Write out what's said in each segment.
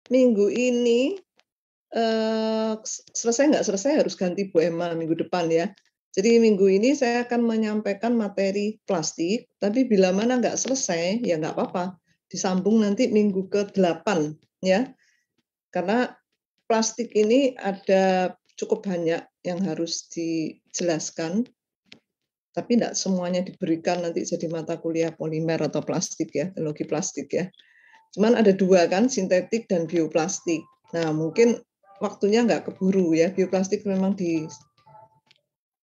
minggu ini, selesai nggak selesai harus ganti Bu Emma minggu depan ya. Jadi minggu ini saya akan menyampaikan materi plastik, tapi bila mana nggak selesai, ya nggak apa-apa, disambung nanti minggu ke-8 ya. Karena plastik ini ada cukup banyak yang harus dijelaskan, tapi tidak semuanya diberikan nanti jadi mata kuliah polimer atau plastik ya, teknologi plastik ya. Cuman ada 2 kan, sintetik dan bioplastik. Nah, mungkin waktunya nggak keburu ya, bioplastik memang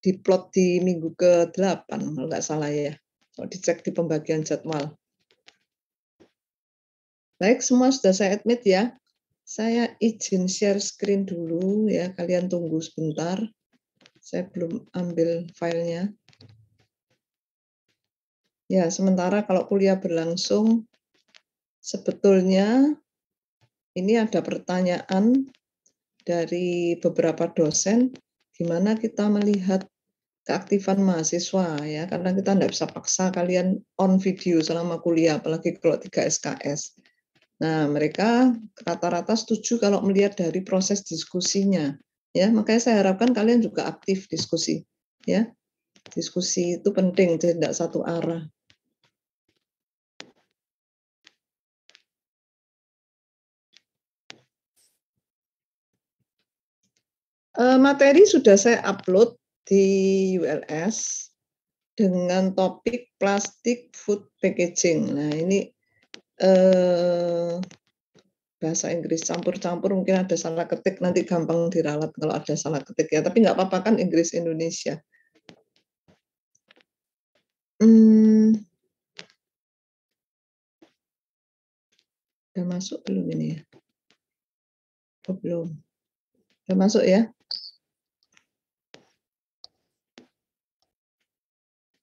diplot di minggu ke-8 kalau nggak salah ya, kalau dicek di pembagian jadwal. Baik, semua sudah saya admit ya. Saya izin share screen dulu ya, kalian tunggu sebentar. Saya belum ambil filenya. Ya, sementara kalau kuliah berlangsung, sebetulnya ini ada pertanyaan dari beberapa dosen, gimana kita melihat keaktifan mahasiswa ya, karena kita tidak bisa paksa kalian on video selama kuliah, apalagi kalau 3 SKS. Nah, mereka rata-rata setuju kalau melihat dari proses diskusinya, ya. Makanya saya harapkan kalian juga aktif diskusi, ya. Diskusi itu penting, tidak satu arah. Materi sudah saya upload di ULS dengan topik plastik food packaging. Nah, ini bahasa Inggris campur-campur, mungkin ada salah ketik, nanti gampang diralat kalau ada salah ketik ya, tapi nggak apa-apa kan Inggris Indonesia. Udah masuk belum ini ya? Oh, belum. Udah masuk ya?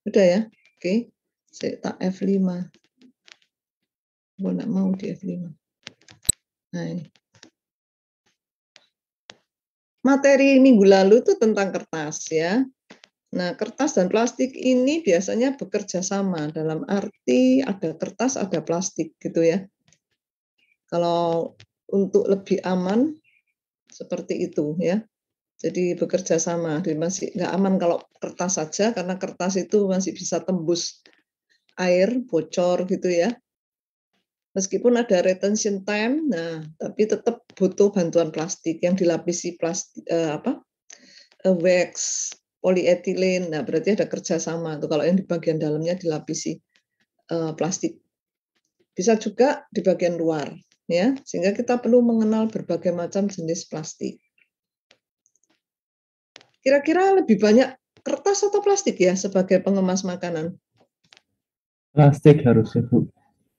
Udah ya? Oke. Saya tak F5. Gue nggak mau di F5. Nah, ini. Materi minggu lalu itu tentang kertas ya. Nah, kertas dan plastik ini biasanya bekerja sama, dalam arti ada kertas, ada plastik gitu ya. Kalau untuk lebih aman seperti itu ya. Jadi bekerja sama, jadi masih nggak aman kalau kertas saja, karena kertas itu masih bisa tembus air, bocor gitu ya. Meskipun ada retention time, nah tapi tetap butuh bantuan plastik yang dilapisi plastik wax, polietilen. Nah, berarti ada kerjasama tuh kalau yang di bagian dalamnya dilapisi plastik. Bisa juga di bagian luar, ya, sehingga kita perlu mengenal berbagai macam jenis plastik. Kira-kira lebih banyak kertas atau plastik ya sebagai pengemas makanan? Plastik harusnya, Bu.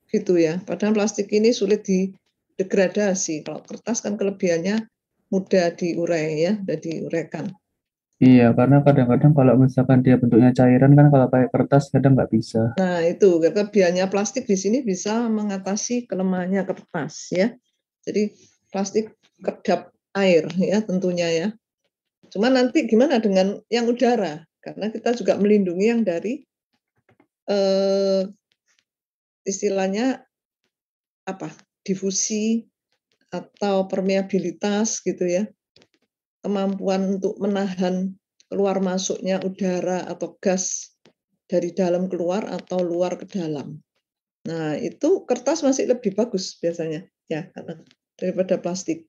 Gitu ya. Padahal plastik ini sulit didegradasi. Kalau kertas kan kelebihannya mudah diurai ya, mudah diuraikan. Iya, karena kadang-kadang kalau misalkan dia bentuknya cairan kan kalau pakai kertas kadang nggak bisa. Nah, itu kelebihannya plastik di sini bisa mengatasi kelemahannya kertas ya. Jadi plastik kedap air ya tentunya ya. Cuma nanti gimana dengan yang udara? Karena kita juga melindungi yang dari istilahnya apa? Difusi atau permeabilitas gitu ya. Kemampuan untuk menahan keluar masuknya udara atau gas dari dalam keluar atau luar ke dalam. Nah, itu kertas masih lebih bagus biasanya ya daripada plastik.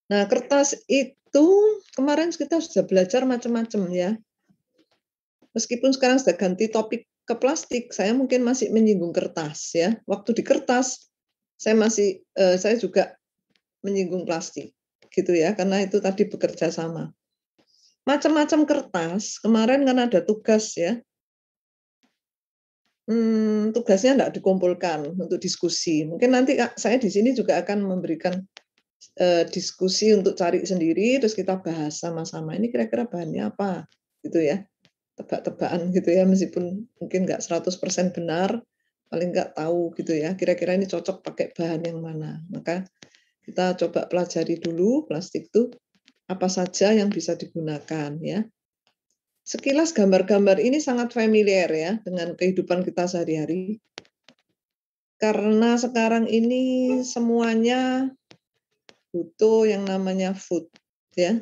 Nah, kertas itu kemarin kita sudah belajar macam-macam ya. Meskipun sekarang sudah ganti topik ke plastik, saya mungkin masih menyinggung kertas ya. Waktu di kertas saya juga menyinggung plastik gitu ya, karena itu tadi bekerja sama. Macam-macam kertas, kemarin kan ada tugas ya. Tugasnya enggak dikumpulkan untuk diskusi. Mungkin nanti saya di sini juga akan memberikan diskusi untuk cari sendiri, terus kita bahas sama-sama. Ini kira-kira bahannya apa, gitu ya. Tebak-tebakan gitu ya, meskipun mungkin nggak 100% benar, paling nggak tahu gitu ya, kira-kira ini cocok pakai bahan yang mana. Maka kita coba pelajari dulu plastik itu apa saja yang bisa digunakan ya. Sekilas gambar-gambar ini sangat familiar ya dengan kehidupan kita sehari-hari. Karena sekarang ini semuanya butuh yang namanya food, ya.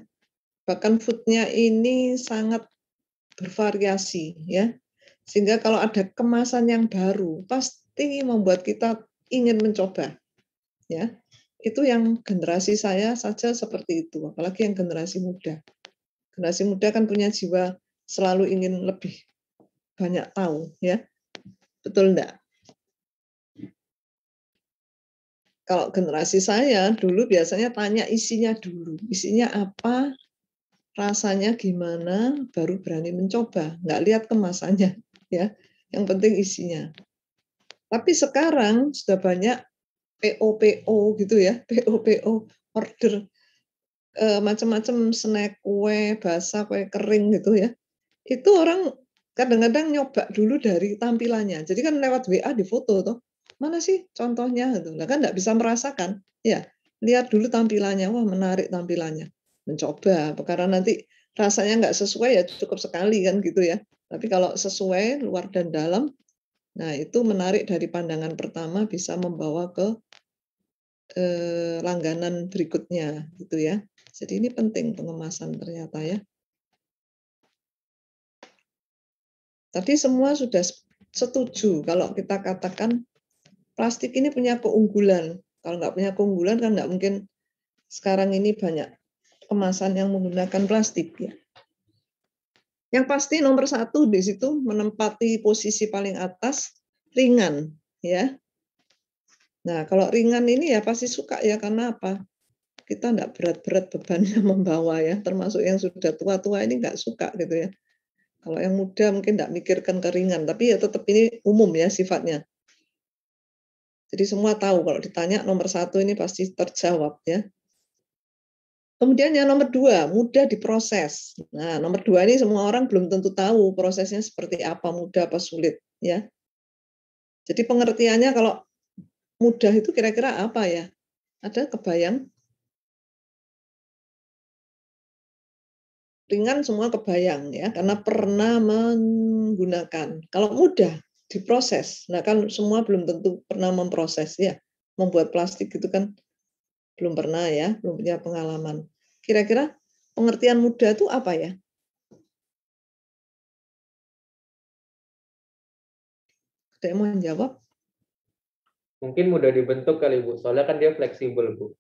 Bahkan food-nya ini sangat bervariasi, ya. Sehingga kalau ada kemasan yang baru, pasti membuat kita ingin mencoba, ya. Itu yang generasi saya saja seperti itu, apalagi yang generasi muda. Generasi muda kan punya jiwa selalu ingin lebih banyak tahu, ya. Betul enggak? Kalau generasi saya dulu biasanya tanya isinya dulu. Isinya apa, rasanya gimana, baru berani mencoba. Nggak lihat kemasannya, ya. Yang penting isinya. Tapi sekarang sudah banyak PO-PO gitu ya, PO-PO order macam-macam snack, kue basah, kue kering gitu ya. Itu orang kadang-kadang nyoba dulu dari tampilannya. Jadi kan lewat WA difoto toh. Mana sih contohnya gitu. Lah kan nggak bisa merasakan. Ya, lihat dulu tampilannya. Wah, menarik tampilannya. Mencoba. Karena nanti rasanya nggak sesuai ya cukup sekali kan gitu ya. Tapi kalau sesuai luar dan dalam, nah itu menarik dari pandangan pertama bisa membawa ke langganan berikutnya gitu ya. Jadi ini penting pengemasan ternyata ya. Tadi semua sudah setuju kalau kita katakan plastik ini punya keunggulan. Kalau nggak punya keunggulan kan nggak mungkin sekarang ini banyak kemasan yang menggunakan plastik ya. Yang pasti nomor satu di situ menempati posisi paling atas ringan ya. Nah kalau ringan ini ya pasti suka ya karena apa? Kita nggak berat-berat bebannya membawa ya. Termasuk yang sudah tua-tua ini nggak suka gitu ya. Kalau yang muda mungkin nggak mikirkan keringan, tapi ya tetap ini umum ya sifatnya. Jadi semua tahu kalau ditanya nomor satu ini pasti terjawab ya. Kemudian yang nomor dua, mudah diproses. Nah, nomor dua ini semua orang belum tentu tahu prosesnya seperti apa, mudah apa sulit ya. Jadi pengertiannya kalau mudah itu kira-kira apa ya? Ada kebayang? Ringan semua kebayang ya, karena pernah menggunakan. Kalau mudah diproses, nah kan semua belum tentu pernah memproses ya. Membuat plastik itu kan belum pernah ya, belum punya pengalaman. Kira-kira pengertian mudah itu apa ya? Ada yang mau menjawab? Mungkin mudah dibentuk kali Bu, soalnya kan dia fleksibel Bu.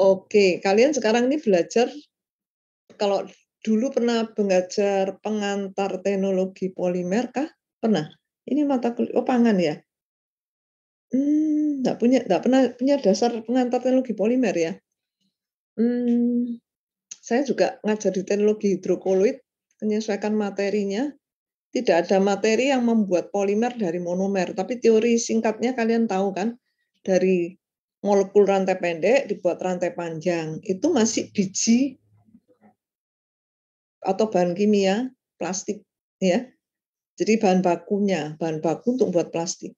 Oke, kalian sekarang ini belajar, kalau dulu pernah belajar pengantar teknologi polimer kah? Pernah? Ini mata kuliah, oh pangan ya? Nggak pernah punya dasar pengantar teknologi polimer ya? Saya juga ngajar di teknologi hidrokoloid, menyesuaikan materinya. Tidak ada materi yang membuat polimer dari monomer, tapi teori singkatnya kalian tahu kan, dari molekul rantai pendek dibuat rantai panjang. Itu masih biji atau bahan kimia plastik ya. Jadi bahan baku untuk buat plastik.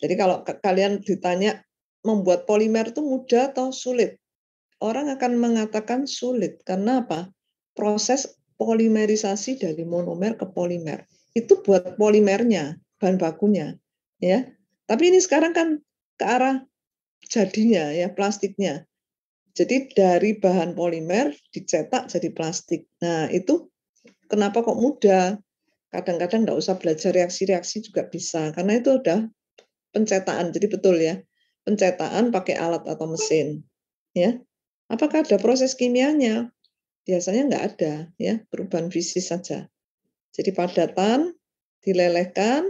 Jadi kalau kalian ditanya membuat polimer itu mudah atau sulit? Orang akan mengatakan sulit. Karena apa? Proses polimerisasi dari monomer ke polimer. Itu buat polimernya, bahan bakunya. Ya. Tapi ini sekarang kan ke arah jadinya ya, plastiknya. Jadi dari bahan polimer dicetak jadi plastik. Nah, itu kenapa kok mudah? Kadang-kadang nggak usah belajar reaksi-reaksi juga bisa. Karena itu udah pencetakan. Jadi betul ya. Pencetakan pakai alat atau mesin. Ya. Apakah ada proses kimianya? Biasanya nggak ada, ya, perubahan fisik saja. Jadi padatan dilelehkan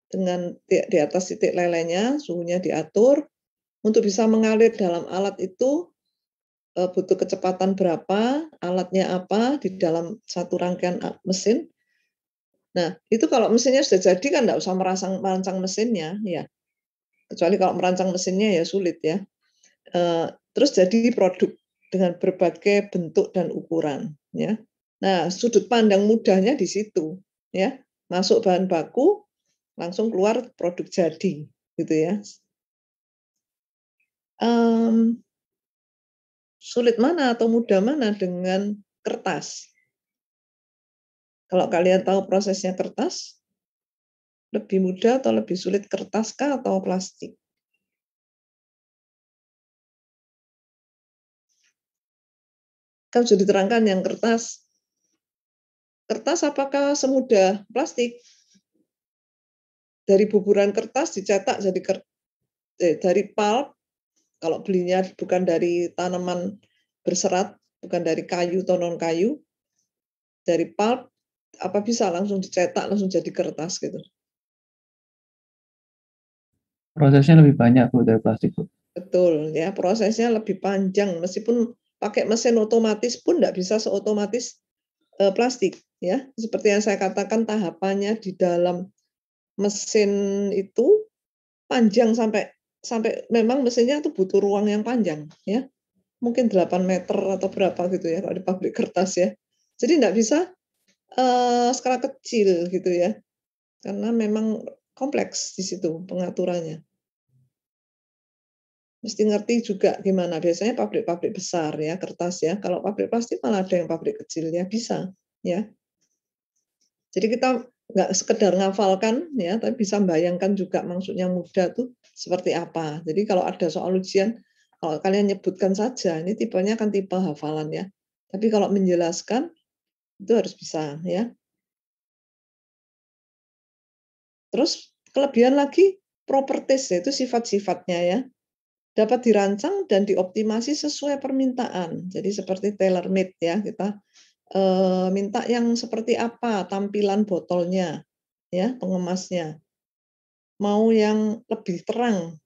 dengan di atas titik lelehnya, suhunya diatur. Untuk bisa mengalir dalam alat itu butuh kecepatan berapa, alatnya apa di dalam satu rangkaian mesin. Nah, itu kalau mesinnya sudah jadi kan nggak usah merancang mesinnya, ya. Kecuali kalau merancang mesinnya ya sulit ya. Terus jadi produk dengan berbagai bentuk dan ukuran, ya. Nah, sudut pandang mudahnya di situ, ya. Masuk bahan baku, langsung keluar produk jadi, gitu ya. Sulit mana atau mudah mana dengan kertas? Kalau kalian tahu prosesnya kertas, Lebih mudah atau lebih sulit kertas kah atau plastik? Kan sudah diterangkan yang kertas. Kertas apakah semudah plastik? Dari buburan kertas dicetak jadi dari pulp, kalau belinya bukan dari tanaman berserat, bukan dari kayu atau non kayu, dari pulp, apa bisa langsung dicetak langsung jadi kertas gitu? Prosesnya lebih banyak Bu dari plastik Bu. Betul ya, prosesnya lebih panjang, meskipun pakai mesin otomatis pun tidak bisa seotomatis plastik ya. Seperti yang saya katakan, tahapannya di dalam mesin itu panjang sampai sampai memang mesinnya itu butuh ruang yang panjang ya. Mungkin 8 meter atau berapa gitu ya kalau di pabrik kertas ya. Jadi tidak bisa skala kecil gitu ya. Karena memang kompleks di situ pengaturannya. Mesti ngerti juga gimana, biasanya pabrik-pabrik besar ya, kertas ya. Kalau pabrik plastik malah ada yang pabrik kecil ya, bisa ya. Jadi kita nggak sekedar ngafalkan ya, tapi bisa membayangkan juga maksudnya mudah tuh seperti apa. Jadi kalau ada soal ujian, kalau kalian nyebutkan saja, ini tipenya kan tipe hafalan ya. Tapi kalau menjelaskan itu harus bisa ya. Terus kelebihan lagi properties, yaitu sifat-sifatnya ya. Dapat dirancang dan dioptimasi sesuai permintaan. Jadi seperti tailor made ya, kita minta yang seperti apa tampilan botolnya, ya, pengemasnya. Mau yang lebih terang,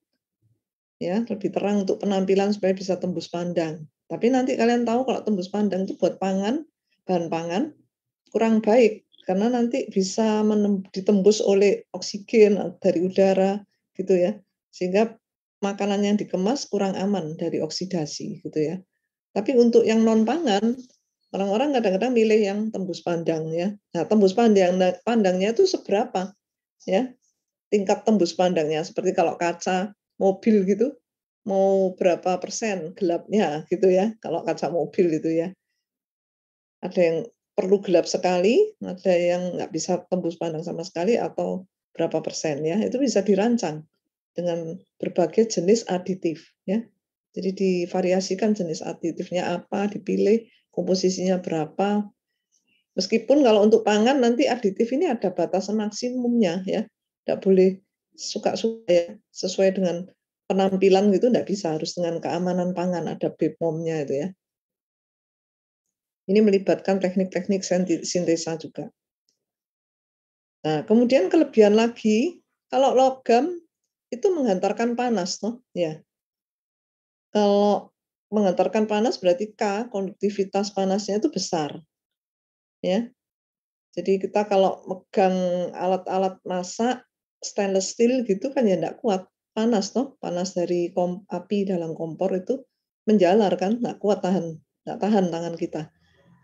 ya, lebih terang untuk penampilan supaya bisa tembus pandang. Tapi nanti kalian tahu kalau tembus pandang itu buat pangan, bahan pangan, kurang baik karena nanti bisa ditembus oleh oksigen dari udara gitu ya. Sehingga makanan yang dikemas kurang aman dari oksidasi gitu ya. Tapi untuk yang non pangan, orang-orang kadang-kadang milih yang tembus pandang ya. Nah, tembus pandangnya itu seberapa ya? Tingkat tembus pandangnya seperti kalau kaca mobil gitu, mau berapa persen gelapnya gitu ya, kalau kaca mobil itu ya. Ada yang perlu gelap sekali, ada yang nggak bisa tembus pandang sama sekali atau berapa persen ya, itu bisa dirancang dengan berbagai jenis aditif ya. Jadi divariasikan jenis aditifnya apa, dipilih komposisinya berapa. Meskipun kalau untuk pangan nanti aditif ini ada batasan maksimumnya ya. Tidak boleh suka-suka ya, sesuai dengan penampilan gitu enggak bisa, harus dengan keamanan pangan, ada BPOM-nya itu ya. Ini melibatkan teknik-teknik sintesa juga. Nah, kemudian kelebihan lagi, kalau logam itu menghantarkan panas, toh, ya. Kalau menghantarkan panas berarti K, konduktivitas panasnya itu besar, ya. Jadi kita kalau megang alat-alat masak stainless steel gitu kan ya enggak kuat, panas toh, panas dari api dalam kompor itu menjalar kan, enggak kuat enggak tahan tangan kita.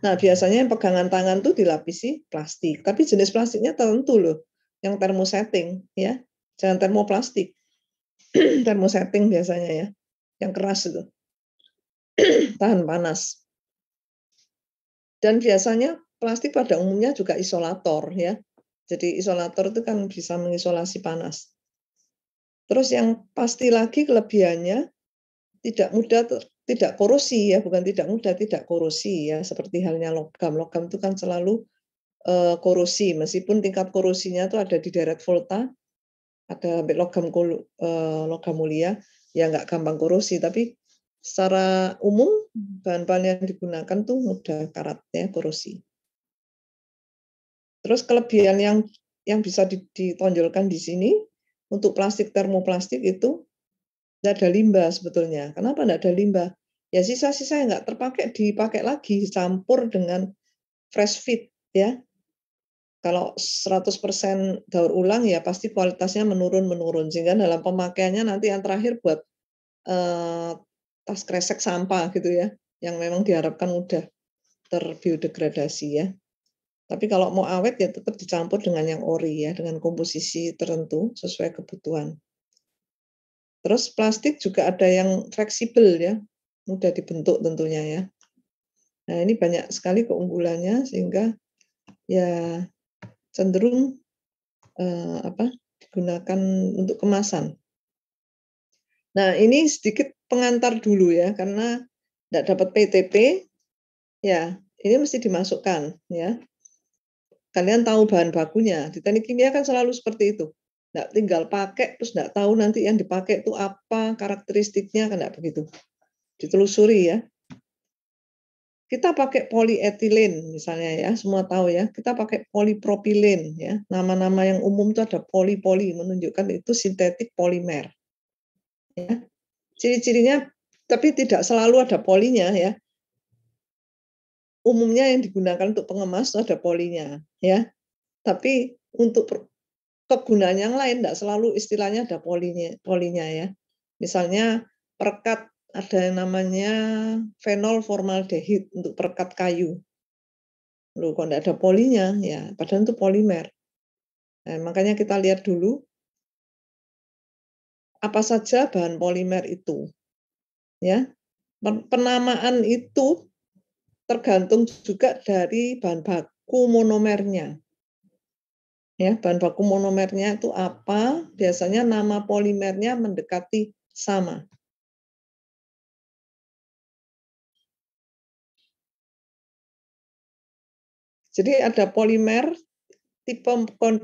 Nah, biasanya yang pegangan tangan tuh dilapisi plastik, tapi jenis plastiknya tertentu loh, yang thermosetting ya, jangan termoplastik. Thermosetting biasanya ya, yang keras itu, tahan panas. Dan biasanya plastik pada umumnya juga isolator ya. Jadi isolator itu kan bisa mengisolasi panas. Terus yang pasti lagi kelebihannya tidak mudah tidak korosi ya, bukan tidak mudah, tidak korosi ya, seperti halnya logam. Logam itu kan selalu korosi, meskipun tingkat korosinya itu ada di deret volta, ada logam mulia, ya nggak gampang korosi, tapi secara umum bahan-bahan yang digunakan tuh mudah karatnya korosi. Terus kelebihan yang bisa ditonjolkan di sini untuk plastik termoplastik itu tidak ada limbah sebetulnya. Kenapa tidak ada limbah? Ya sisa-sisa yang nggak terpakai dipakai lagi, campur dengan fresh fit ya. Kalau 100% daur ulang ya pasti kualitasnya menurun, sehingga dalam pemakaiannya nanti yang terakhir buat tas kresek sampah gitu ya, yang memang diharapkan mudah terbiodegradasi ya. Tapi kalau mau awet ya tetap dicampur dengan yang ori ya, dengan komposisi tertentu sesuai kebutuhan. Terus plastik juga ada yang fleksibel ya, mudah dibentuk tentunya ya. Nah, ini banyak sekali keunggulannya sehingga ya cenderung digunakan untuk kemasan. Nah, ini sedikit pengantar dulu ya, karena tidak dapat PTP, ya ini mesti dimasukkan ya. Kalian tahu bahan bakunya. Di teknik kimia kan selalu seperti itu. Nggak tinggal pakai, terus nggak tahu nanti yang dipakai itu apa, karakteristiknya, kan nggak begitu. Ditelusuri ya. Kita pakai polietilen misalnya ya, semua tahu ya. Kita pakai polipropilen ya. Nama-nama yang umum itu ada poli-poli, menunjukkan itu sintetik polimer. Ya. Ciri-cirinya, tapi tidak selalu ada polinya ya. Umumnya yang digunakan untuk pengemas itu ada polinya ya. Tapi untuk kegunaan yang lain tidak selalu istilahnya ada polinya ya. Misalnya perekat ada yang namanya fenol formaldehid untuk perekat kayu. Loh, kok tidak ada polinya ya, padahal itu polimer. Nah, makanya kita lihat dulu apa saja bahan polimer itu. Ya. Penamaan itu tergantung juga dari bahan baku monomernya. Ya, bahan baku monomernya itu apa? Biasanya nama polimernya mendekati sama. Jadi ada polimer tipe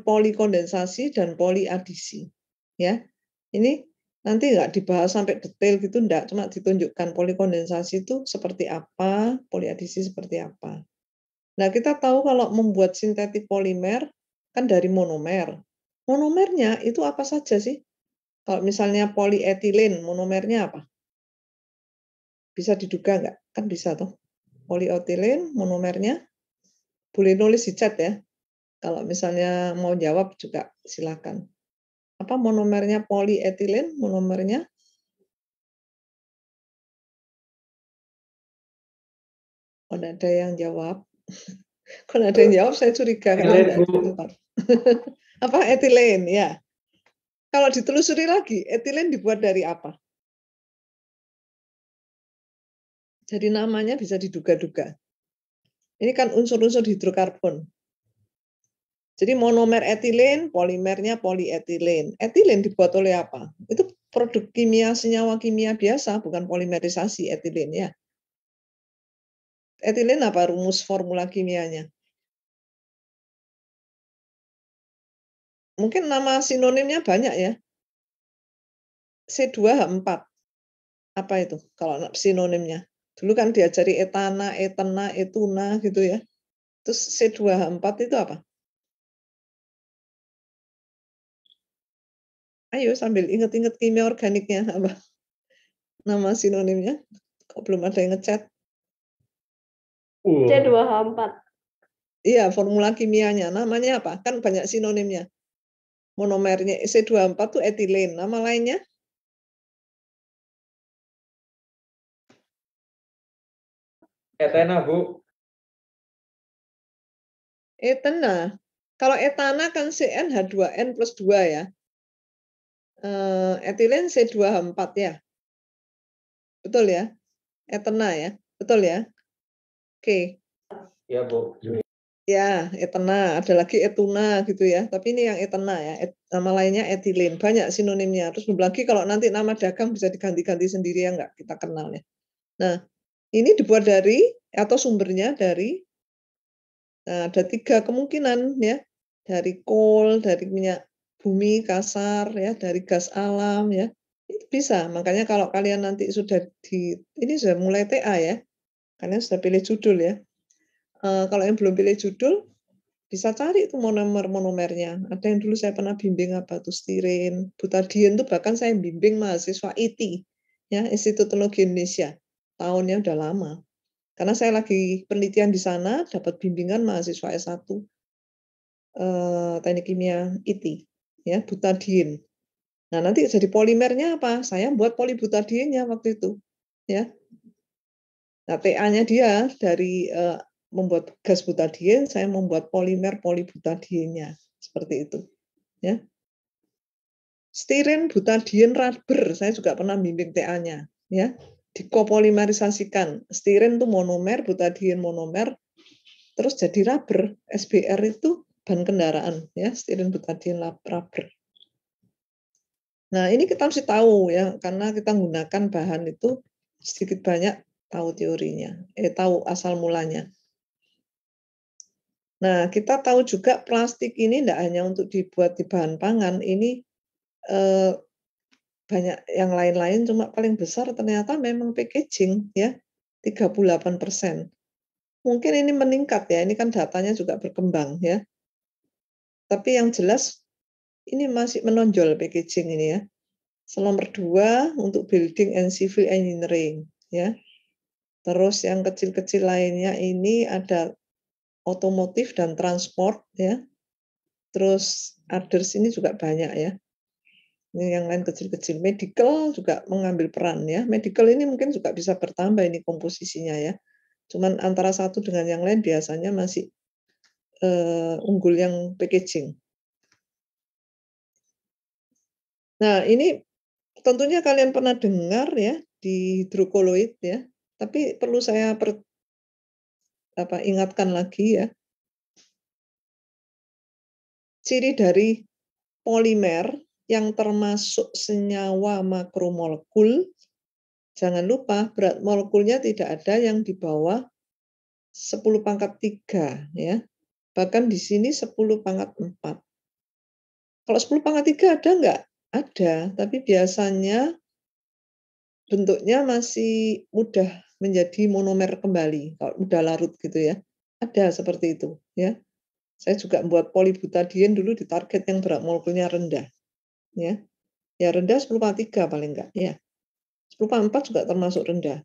polikondensasi dan poliadisi. Ya, ini nanti nggak dibahas sampai detail gitu, enggak, cuma ditunjukkan polikondensasi itu seperti apa, poliadisi seperti apa. Nah, kita tahu kalau membuat sintetik polimer kan dari monomer. Monomernya itu apa saja sih? Kalau misalnya polietilen, monomernya apa? Bisa diduga nggak? Kan bisa tuh. Polietilen, monomernya. Boleh nulis di chat ya. Kalau misalnya mau jawab juga silakan. Apa monomernya polietilen? Monomernya? Kalau ada yang jawab. Kalau ada yang jawab saya curiga karena ada di tempat. Apa etilen ya? Kalau ditelusuri lagi, etilen dibuat dari apa? Jadi namanya bisa diduga-duga. Ini kan unsur-unsur hidrokarbon. Jadi monomer etilen, polimernya polietilen. Etilen dibuat oleh apa? Itu produk kimia, senyawa kimia biasa, bukan polimerisasi etilen ya. Etilen apa rumus formula kimianya? Mungkin nama sinonimnya banyak ya. C2H4. Apa itu kalau sinonimnya? Dulu kan diajari etana, etena, etuna gitu ya. Terus C2H4 itu apa? Ayo sambil inget-inget kimia organiknya apa? Nama sinonimnya? Kok belum ada yang ngechat? C2H4. Iya, formula kimianya. Namanya apa? Kan banyak sinonimnya. Monomernya C2H4 itu etilen. Nama lainnya? Etena, Bu. Etena. Kalau etana kan CnH2n plus 2 ya. Etilen C2H4 ya. Betul ya? Etena ya. Betul ya? Oke. Ya, Bu. Ya, etena. Ada lagi etuna gitu ya. Tapi ini yang etena ya. Nama lainnya etilen. Banyak sinonimnya. Terus belum lagi kalau nanti nama dagang bisa diganti-ganti sendiri ya enggak kita kenal ya. Nah, ini dibuat dari atau sumbernya dari ada 3 kemungkinan ya. Dari coal, dari minyak bumi kasar ya, dari gas alam ya. Itu bisa. Makanya kalau kalian nanti sudah ini sudah mulai TA ya. Kalian sudah pilih judul ya. Kalau yang belum pilih judul bisa cari itu monomernya. Ada yang dulu saya pernah bimbing apa tuh stiren, butadiene itu bahkan saya bimbing mahasiswa IT ya, Institut Teknologi Indonesia. Tahunnya udah lama. Karena saya lagi penelitian di sana, dapat bimbingan mahasiswa S1 teknik kimia IT ya, butadiene. Nah, nanti jadi polimernya apa? Saya buat polibutadiennya waktu itu ya. Nah, TA-nya dia dari membuat gas butadiene, saya membuat polimer polibutadiennya seperti itu ya. Stiren butadiene rubber saya juga pernah bimbing TA-nya ya, dikopolimerisasikan. Stiren itu monomer, butadiene monomer, terus jadi rubber. SBR itu ban kendaraan ya, stiren butadiene rubber. Nah, ini kita mesti tahu ya, karena kita menggunakan bahan itu sedikit banyak tahu teorinya, tahu asal mulanya. Nah, kita tahu juga plastik ini tidak hanya untuk dibuat di bahan pangan, ini banyak yang lain-lain, cuma paling besar ternyata memang packaging ya, 38%. Mungkin ini meningkat ya, ini kan datanya juga berkembang ya. Tapi yang jelas ini masih menonjol packaging ini ya. Nomor 2 untuk building and civil engineering ya. Terus yang kecil-kecil lainnya ini ada otomotif dan transport ya. Terus others ini juga banyak ya. Ini yang lain kecil-kecil. Medical juga mengambil peran ya. Medical ini mungkin juga bisa bertambah ini komposisinya ya. Cuman antara satu dengan yang lain biasanya masih unggul yang packaging. Nah, ini tentunya kalian pernah dengar ya di hidrokoloid ya. Tapi perlu saya ingatkan lagi ya. Ciri dari polimer yang termasuk senyawa makromolekul, jangan lupa berat molekulnya tidak ada yang di bawah 10⁻³ ya. Bahkan di sini 10⁻⁴. Kalau 10⁻³ ada enggak? Ada, tapi biasanya bentuknya masih mudah menjadi monomer kembali, kalau udah larut gitu ya. Ada seperti itu ya. Saya juga membuat polybutadiene dulu di target yang berat molekulnya rendah. Ya. Ya rendah 10⁻³ paling enggak ya. 10⁻⁴ juga termasuk rendah.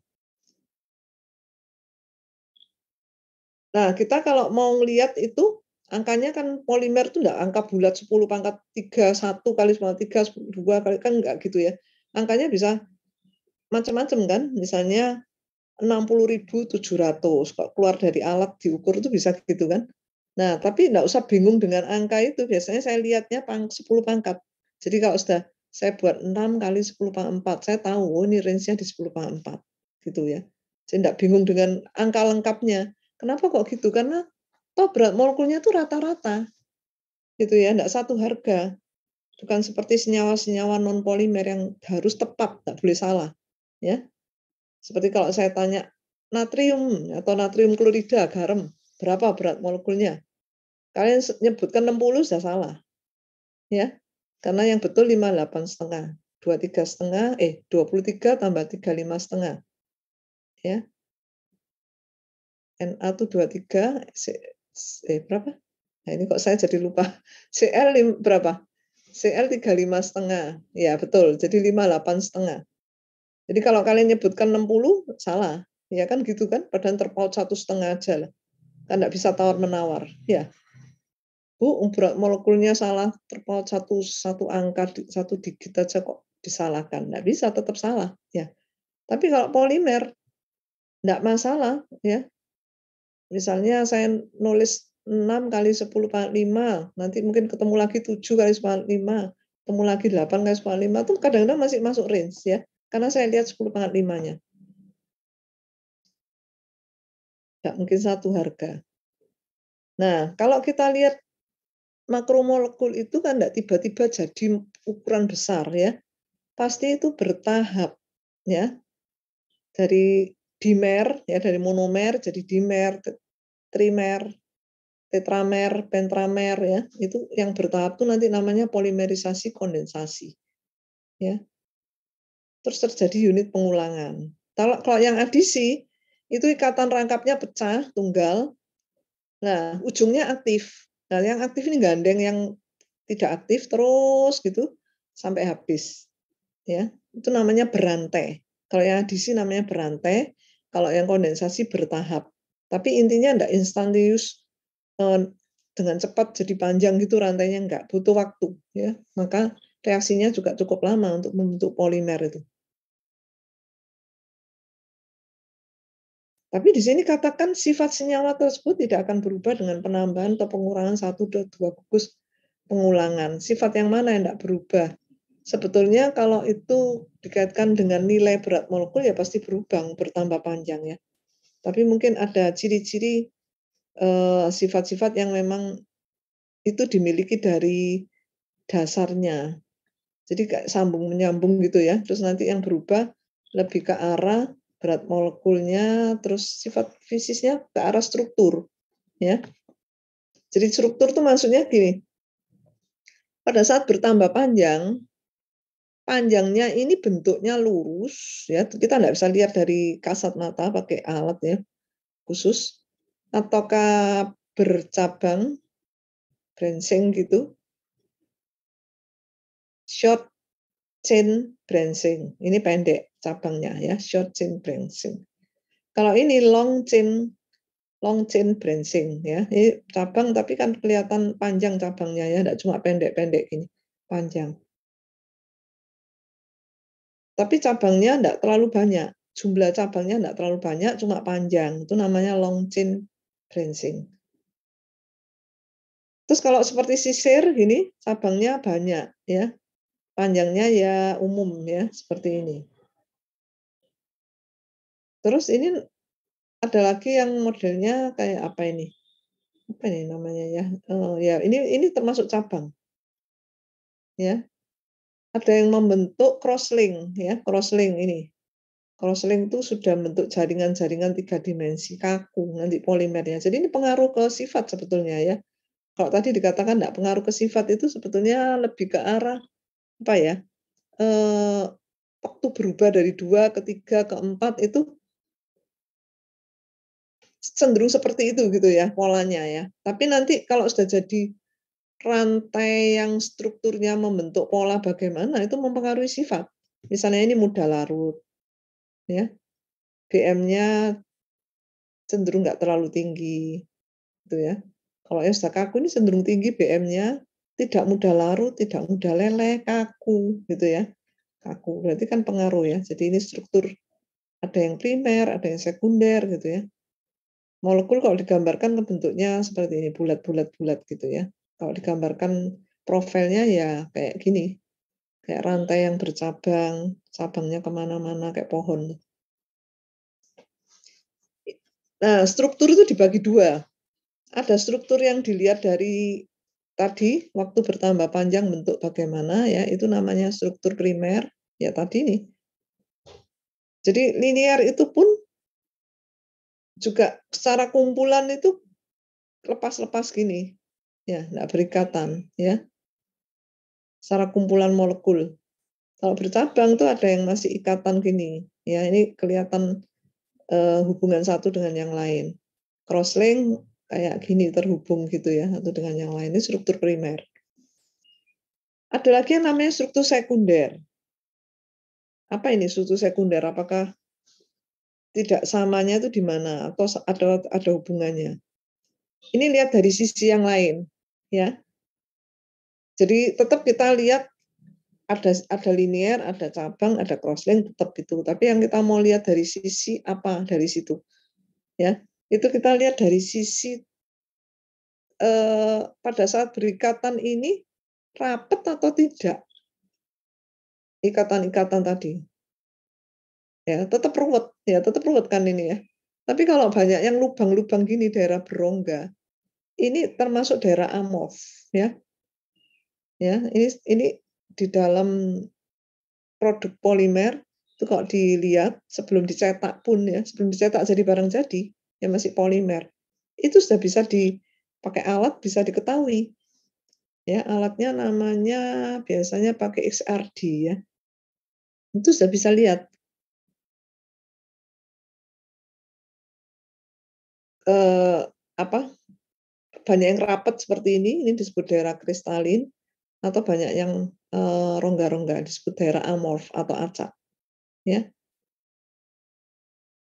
Nah, kita kalau mau lihat itu angkanya kan polimer itu enggak angka bulat 10⁻³ 1 kali 10⁻³ 2 kali kan enggak gitu ya. Angkanya bisa macam-macam kan, misalnya 60.700 kok keluar dari alat diukur itu bisa gitu kan. Nah, tapi enggak usah bingung dengan angka itu, biasanya saya lihatnya 10 pangkat. Jadi kalau sudah saya buat 6 kali 10⁻⁴, saya tahu oh ini range-nya di 10⁻⁴ gitu ya. Saya enggak bingung dengan angka lengkapnya. Kenapa kok gitu? Karena toh berat molekulnya itu rata-rata. Gitu ya, enggak satu harga. Bukan seperti senyawa-senyawa non polimer yang harus tepat, enggak boleh salah. Ya. Seperti kalau saya tanya natrium atau natrium klorida, garam, berapa berat molekulnya? Kalian nyebutkan 60 sudah salah. Ya. Karena yang betul 58,5. 23 tambah 35,5. Ya. Na itu 23, berapa? Nah, ini kok saya jadi lupa. Cl berapa? Cl 35,5. Ya, betul. Jadi 58,5. Jadi kalau kalian nyebutkan 60 salah. Ya kan gitu kan? Padahal terpaut 1,5 aja lah. Kan enggak bisa tawar-menawar. Ya. Bu, berat molekulnya salah, terpaut satu angka, satu digit aja kok disalahkan. Enggak bisa, tetap salah. Ya. Tapi kalau polimer enggak masalah ya. Misalnya saya nulis 6 kali 10⁻⁵, nanti mungkin ketemu lagi 7 kali 10⁻⁵, ketemu lagi 8 kali 10⁻⁵, itu kadang-kadang masih masuk range ya. Karena saya lihat 10⁻⁵-nya. Enggak mungkin satu harga. Nah, kalau kita lihat makromolekul itu kan enggak tiba-tiba jadi ukuran besar ya. Pasti itu bertahap ya. Dari dimer ya, dari monomer jadi dimer, trimer, tetramer, pentramer ya. Itu yang bertahap itu nanti namanya polimerisasi kondensasi. Ya. Terus terjadi unit pengulangan. Kalau yang adisi itu ikatan rangkapnya pecah, tunggal. Nah, ujungnya aktif. Nah, yang aktif ini gandeng yang tidak aktif terus gitu sampai habis. Ya, itu namanya berantai. Kalau yang adisi namanya berantai, kalau yang kondensasi bertahap. Tapi intinya enggak instantaneous dengan cepat jadi panjang gitu rantainya enggak, butuh waktu ya. Maka reaksinya juga cukup lama untuk membentuk polimer itu. Tapi di sini katakan sifat senyawa tersebut tidak akan berubah dengan penambahan atau pengurangan 1 atau 2 gugus pengulangan. Sifat yang mana yang tidak berubah? Sebetulnya kalau itu dikaitkan dengan nilai berat molekul ya pasti berubah, bertambah panjang ya. Tapi mungkin ada ciri-ciri sifat-sifat yang memang itu dimiliki dari dasarnya. Jadi kayak sambung menyambung gitu ya. Terus nanti yang berubah lebih ke arah berat molekulnya, terus sifat fisiknya ke arah struktur, ya. Jadi struktur itu maksudnya gini. Pada saat bertambah panjang, panjangnya ini bentuknya lurus, ya. Kita nggak bisa lihat dari kasat mata pakai alat ya khusus, ataukah bercabang, branching gitu, short chain branching. Ini pendek cabangnya ya, short chain branching. Kalau ini long chain branching ya. Ini cabang tapi kan kelihatan panjang cabangnya ya, enggak cuma pendek-pendek gini, panjang. Tapi cabangnya enggak terlalu banyak. Jumlah cabangnya enggak terlalu banyak, cuma panjang. Itu namanya long chain branching. Terus kalau seperti sisir gini, cabangnya banyak ya. Panjangnya ya umum ya, seperti ini. Terus ini ada lagi yang modelnya kayak apa ini? Apa ini namanya ya? Ya ini termasuk cabang. Ya. Ada yang membentuk crosslink ya, crosslink ini. Crosslink itu sudah bentuk jaringan-jaringan 3 dimensi kaku nanti polimernya. Jadi ini pengaruh ke sifat sebetulnya ya. Kalau tadi dikatakan enggak pengaruh ke sifat itu sebetulnya lebih ke arah apa ya? Waktu berubah dari 2 ke 3 ke 4 itu cenderung seperti itu gitu ya polanya ya. Tapi nanti kalau sudah jadi rantai yang strukturnya membentuk pola bagaimana itu mempengaruhi sifat. Misalnya ini mudah larut, ya. BM-nya cenderung nggak terlalu tinggi, gitu ya. Kalau yang sudah kaku ini cenderung tinggi BM-nya, tidak mudah larut, tidak mudah leleh, kaku, gitu ya. Kaku, berarti kan pengaruh ya. Jadi ini struktur, ada yang primer, ada yang sekunder, gitu ya. Molekul kalau digambarkan bentuknya seperti ini, bulat-bulat-bulat gitu ya. Kalau digambarkan profilnya ya kayak gini, kayak rantai yang bercabang, cabangnya kemana-mana kayak pohon. Nah, struktur itu dibagi 2. Ada struktur yang dilihat dari tadi, waktu bertambah panjang bentuk bagaimana ya, itu namanya struktur primer, ya tadi nih. Jadi linear itu pun juga secara kumpulan itu lepas-lepas gini, ya, enggak berikatan, ya. Secara kumpulan molekul. Kalau bercabang tuh ada yang masih ikatan gini, ya ini kelihatan hubungan satu dengan yang lain. Crosslink kayak gini terhubung gitu ya, satu dengan yang lain, ini struktur primer. Ada lagi yang namanya struktur sekunder. Apa ini struktur sekunder? Apakah tidak samanya itu di mana atau ada hubungannya? Ini lihat dari sisi yang lain, ya. Jadi tetap kita lihat ada linear, ada cabang, ada crosslink tetap itu. Tapi yang kita mau lihat dari sisi apa dari situ, ya? Itu kita lihat dari sisi pada saat berikatan ini rapat atau tidak ikatan-ikatan tadi. Ya, tetap ruwet kan ini ya. Tapi kalau banyak yang lubang-lubang gini daerah berongga, ini termasuk daerah amorf ya. Ya, ini di dalam produk polimer itu kalau dilihat sebelum dicetak pun ya, sebelum dicetak jadi barang jadi, ya masih polimer. Itu sudah bisa dipakai alat bisa diketahui. Ya, alatnya namanya biasanya pakai XRD ya. Itu sudah bisa lihat. Apa banyak yang rapat seperti ini disebut daerah kristalin, atau banyak yang rongga-rongga disebut daerah amorf atau acak, ya.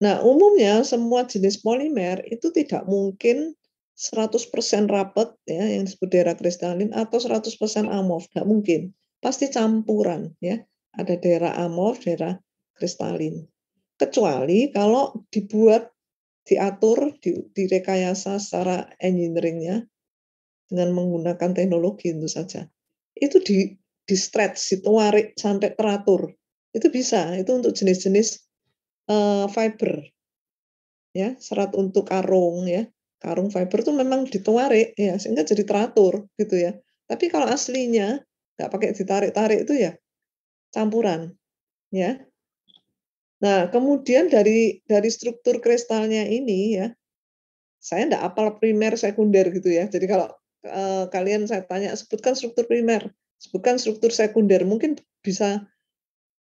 Nah, umumnya semua jenis polimer itu tidak mungkin 100% rapat ya yang disebut daerah kristalin atau 100% amorf, nggak mungkin. Pasti campuran ya. Ada daerah amorf, daerah kristalin. Kecuali kalau dibuat, diatur, direkayasa secara engineering-nya dengan menggunakan teknologi tentu saja. Itu di stretch, ditarik sampai teratur. Itu bisa, itu untuk jenis-jenis fiber. Ya, serat untuk karung ya. Karung fiber tuh memang ditarik ya sehingga jadi teratur gitu ya. Tapi kalau aslinya nggak pakai ditarik-tarik itu ya campuran ya. Nah, kemudian dari struktur kristalnya ini ya, saya nggak apal primer sekunder gitu ya. Jadi kalau kalian saya tanya sebutkan struktur primer, sebutkan struktur sekunder, mungkin bisa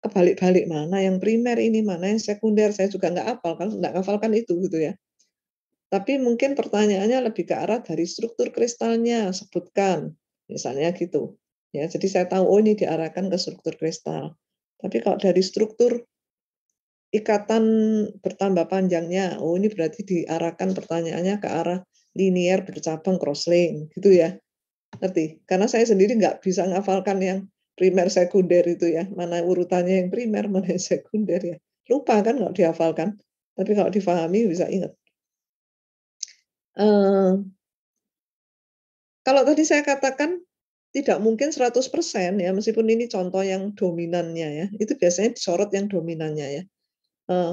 kebalik-balik mana yang primer ini, mana yang sekunder. Saya juga nggak apal kan, nggak hafalkan itu gitu ya. Tapi mungkin pertanyaannya lebih ke arah dari struktur kristalnya, sebutkan, misalnya gitu. Ya, jadi saya tahu oh ini diarahkan ke struktur kristal. Tapi kalau dari struktur ikatan bertambah panjangnya, oh ini berarti diarahkan pertanyaannya ke arah linier bercabang crosslink, gitu ya. Ngerti? Karena saya sendiri nggak bisa ngafalkan yang primer sekunder itu ya, mana urutannya yang primer, mana yang sekunder ya. Lupa kan kalau dihafalkan, tapi kalau difahami bisa ingat. Kalau tadi saya katakan tidak mungkin 100% ya, meskipun ini contoh yang dominannya ya, itu biasanya disorot yang dominannya ya. Eee,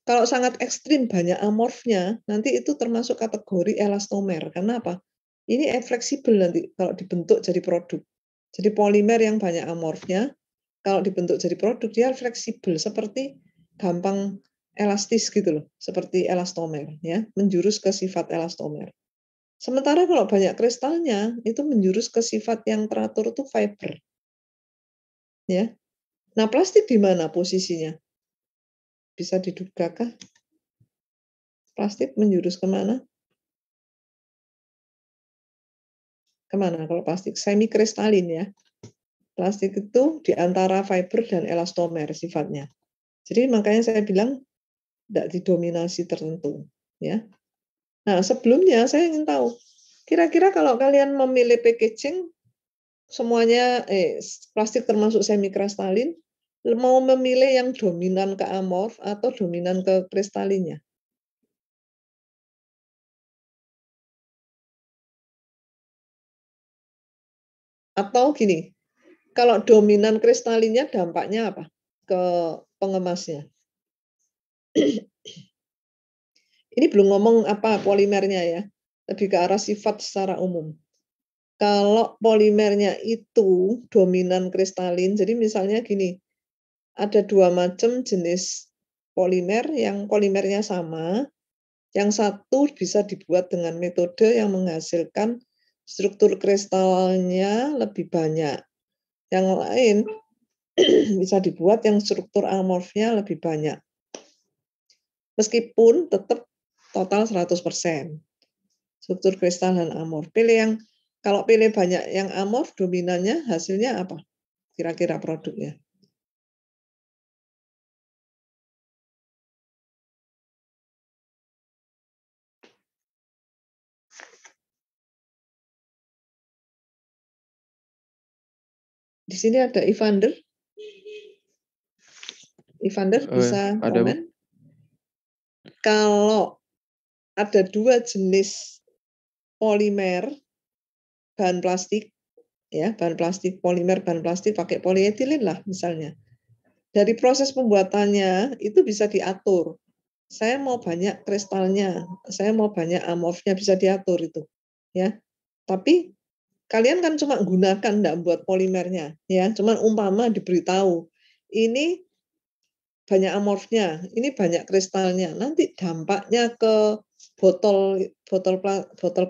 Kalau sangat ekstrim banyak amorfnya, nanti itu termasuk kategori elastomer. Karena apa? Ini fleksibel nanti kalau dibentuk jadi produk. Jadi polimer yang banyak amorfnya, kalau dibentuk jadi produk dia fleksibel seperti gampang elastis gitu loh, seperti elastomer ya, menjurus ke sifat elastomer. Sementara kalau banyak kristalnya, itu menjurus ke sifat yang teratur itu fiber. Ya. Nah, plastik di mana posisinya? Bisa didugakah? Plastik menjurus kemana? Kemana kalau plastik? Semi kristalin ya. Plastik itu di antara fiber dan elastomer sifatnya. Jadi makanya saya bilang tidak didominasi tertentu. Ya. Nah, sebelumnya saya ingin tahu, kira-kira kalau kalian memilih packaging, semuanya plastik termasuk semi kristalin, mau memilih yang dominan ke amorf atau dominan ke kristalinnya? Atau gini, kalau dominan kristalinnya dampaknya apa ke pengemasnya? Ini belum ngomong apa polimernya ya, lebih ke arah sifat secara umum. Kalau polimernya itu dominan kristalin, jadi misalnya gini, ada dua macam jenis polimer yang polimernya sama, yang satu bisa dibuat dengan metode yang menghasilkan struktur kristalnya lebih banyak. Yang lain bisa dibuat yang struktur amorfnya lebih banyak. Meskipun tetap total 100%. Struktur kristal dan amorf. Kalau pilih banyak yang amorf, dominannya hasilnya apa? Kira-kira produknya. Di sini ada Ivander. Ivander bisa Ada, Bu. komen? Kalau ada dua jenis polimer bahan plastik, ya bahan plastik polimer bahan plastik pakai polietilen lah misalnya. Dari proses pembuatannya itu bisa diatur. Saya mau banyak kristalnya, saya mau banyak amorfnya bisa diatur itu, ya. Tapi kalian kan cuma gunakan enggak buat polimernya, ya. Cuman umpama diberitahu ini banyak amorfnya, ini banyak kristalnya. Nanti dampaknya ke botol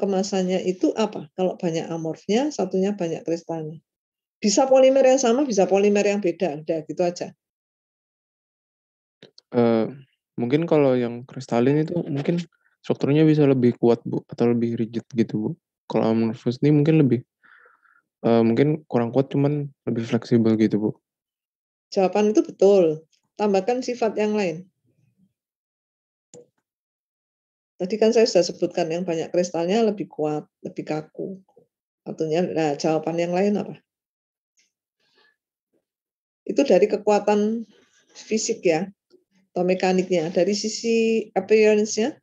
kemasannya itu apa? Kalau banyak amorfnya, satunya banyak kristalnya. Bisa polimer yang sama, bisa polimer yang beda. Udah gitu aja. Mungkin kalau yang kristalin itu mungkin strukturnya bisa lebih kuat, Bu, atau lebih rigid gitu, Bu. Kalau amorphous ini mungkin lebih mungkin kurang kuat cuman lebih fleksibel gitu, Bu. Jawaban itu betul. Tambahkan sifat yang lain. Tadi kan saya sudah sebutkan yang banyak kristalnya lebih kuat, lebih kaku. Artinya, nah jawaban yang lain apa? Itu dari kekuatan fisik ya, atau mekaniknya. Dari sisi appearance-nya,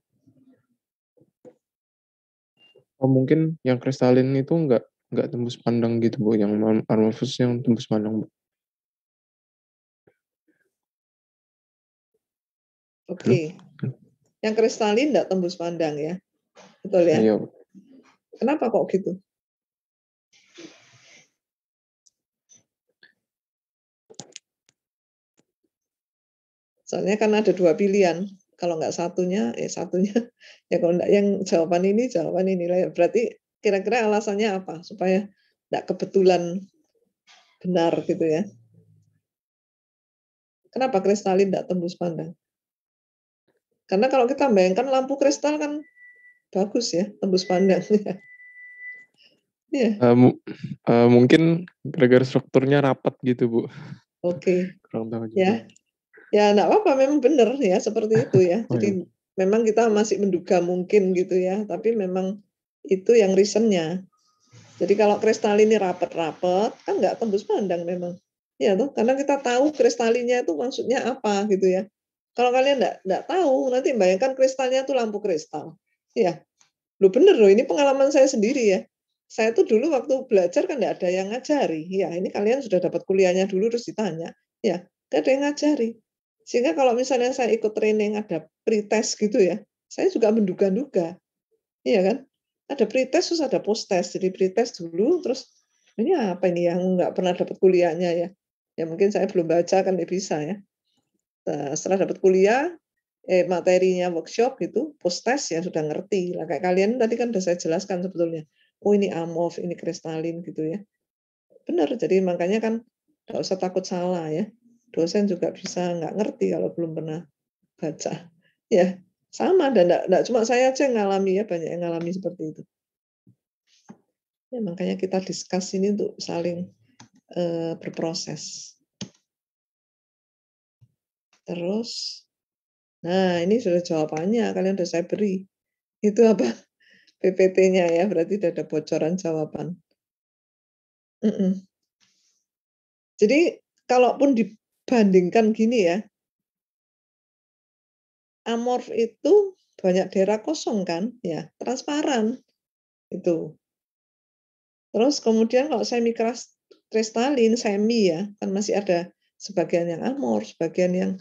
Oh, mungkin yang kristalin itu nggak tembus pandang gitu, Bu. Yang amorphous yang tembus pandang, Bu. oke. Yang kristalin tidak tembus pandang ya. Betul ya? Iya, Kenapa kok gitu? Soalnya kan ada dua pilihan. Kalau nggak satunya, satunya. Ya kalau nggak yang jawaban ini lah. Berarti kira-kira alasannya apa? Supaya nggak kebetulan benar gitu ya. Kenapa kristalin nggak tembus pandang? Karena kalau kita bayangkan lampu kristal kan bagus ya, tembus pandang. Ya, mungkin gara-gara strukturnya rapat gitu Bu. oke. Kurang tahu juga. Ya, ya nggak apa-apa, memang benar ya seperti itu ya. Oh, Jadi memang kita masih menduga mungkin gitu ya, tapi memang itu yang reasonnya. Jadi kalau kristal ini rapat-rapat kan nggak tembus pandang memang. Ya tuh, karena kita tahu kristalinnya itu maksudnya apa gitu ya. Kalau kalian nggak tahu, nanti bayangkan kristalnya itu lampu kristal. Ya, lu bener loh, ini pengalaman saya sendiri ya. Saya tuh dulu waktu belajar kan nggak ada yang ngajari. Ya, ini kalian sudah dapat kuliahnya dulu terus ditanya. Ya, nggak ada yang ngajari. Sehingga kalau misalnya saya ikut training ada pretest gitu ya, saya juga menduga-duga. Iya kan? Ada pretest terus ada post-test. Jadi pretest dulu, terus ini apa ini yang nggak pernah dapat kuliahnya ya. Ya mungkin saya belum baca kan nggak bisa ya. Setelah dapat kuliah, materinya workshop gitu, post-test ya sudah ngerti. Lah kayak kalian tadi kan udah saya jelaskan sebetulnya. Oh ini amorf, ini kristalin gitu ya. Benar, jadi makanya kan nggak usah takut salah ya. Dosen juga bisa nggak ngerti kalau belum pernah baca. Ya, sama dan enggak cuma saya aja yang ngalami ya, banyak yang ngalami seperti itu. Ya, makanya kita discuss ini untuk saling berproses. Terus, nah ini sudah jawabannya, kalian sudah saya beri. Itu apa? PPT-nya ya, berarti sudah ada bocoran jawaban. Jadi, kalaupun dibandingkan gini ya, amorf itu banyak daerah kosong kan, ya transparan itu. Terus kemudian kalau semi kristalin, semi ya, kan masih ada sebagian yang amorf, sebagian yang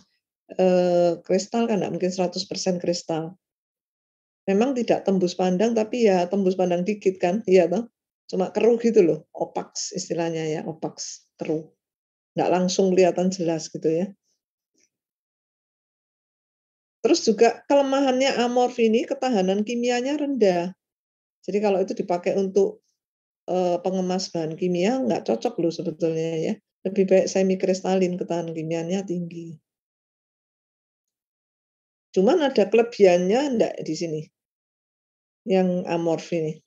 kristal kan nggak mungkin 100% kristal. Memang tidak tembus pandang, tapi ya tembus pandang dikit kan, iya toh? Cuma keruh gitu loh, opaks istilahnya ya, opaks, keruh. Nggak langsung kelihatan jelas gitu ya. Terus juga kelemahannya amorf ini ketahanan kimianya rendah. Jadi kalau itu dipakai untuk pengemas bahan kimia nggak cocok loh sebetulnya ya. Lebih baik semi kristalin, ketahanan kimianya tinggi. Cuman ada kelebihannya enggak di sini. Yang amorf ini.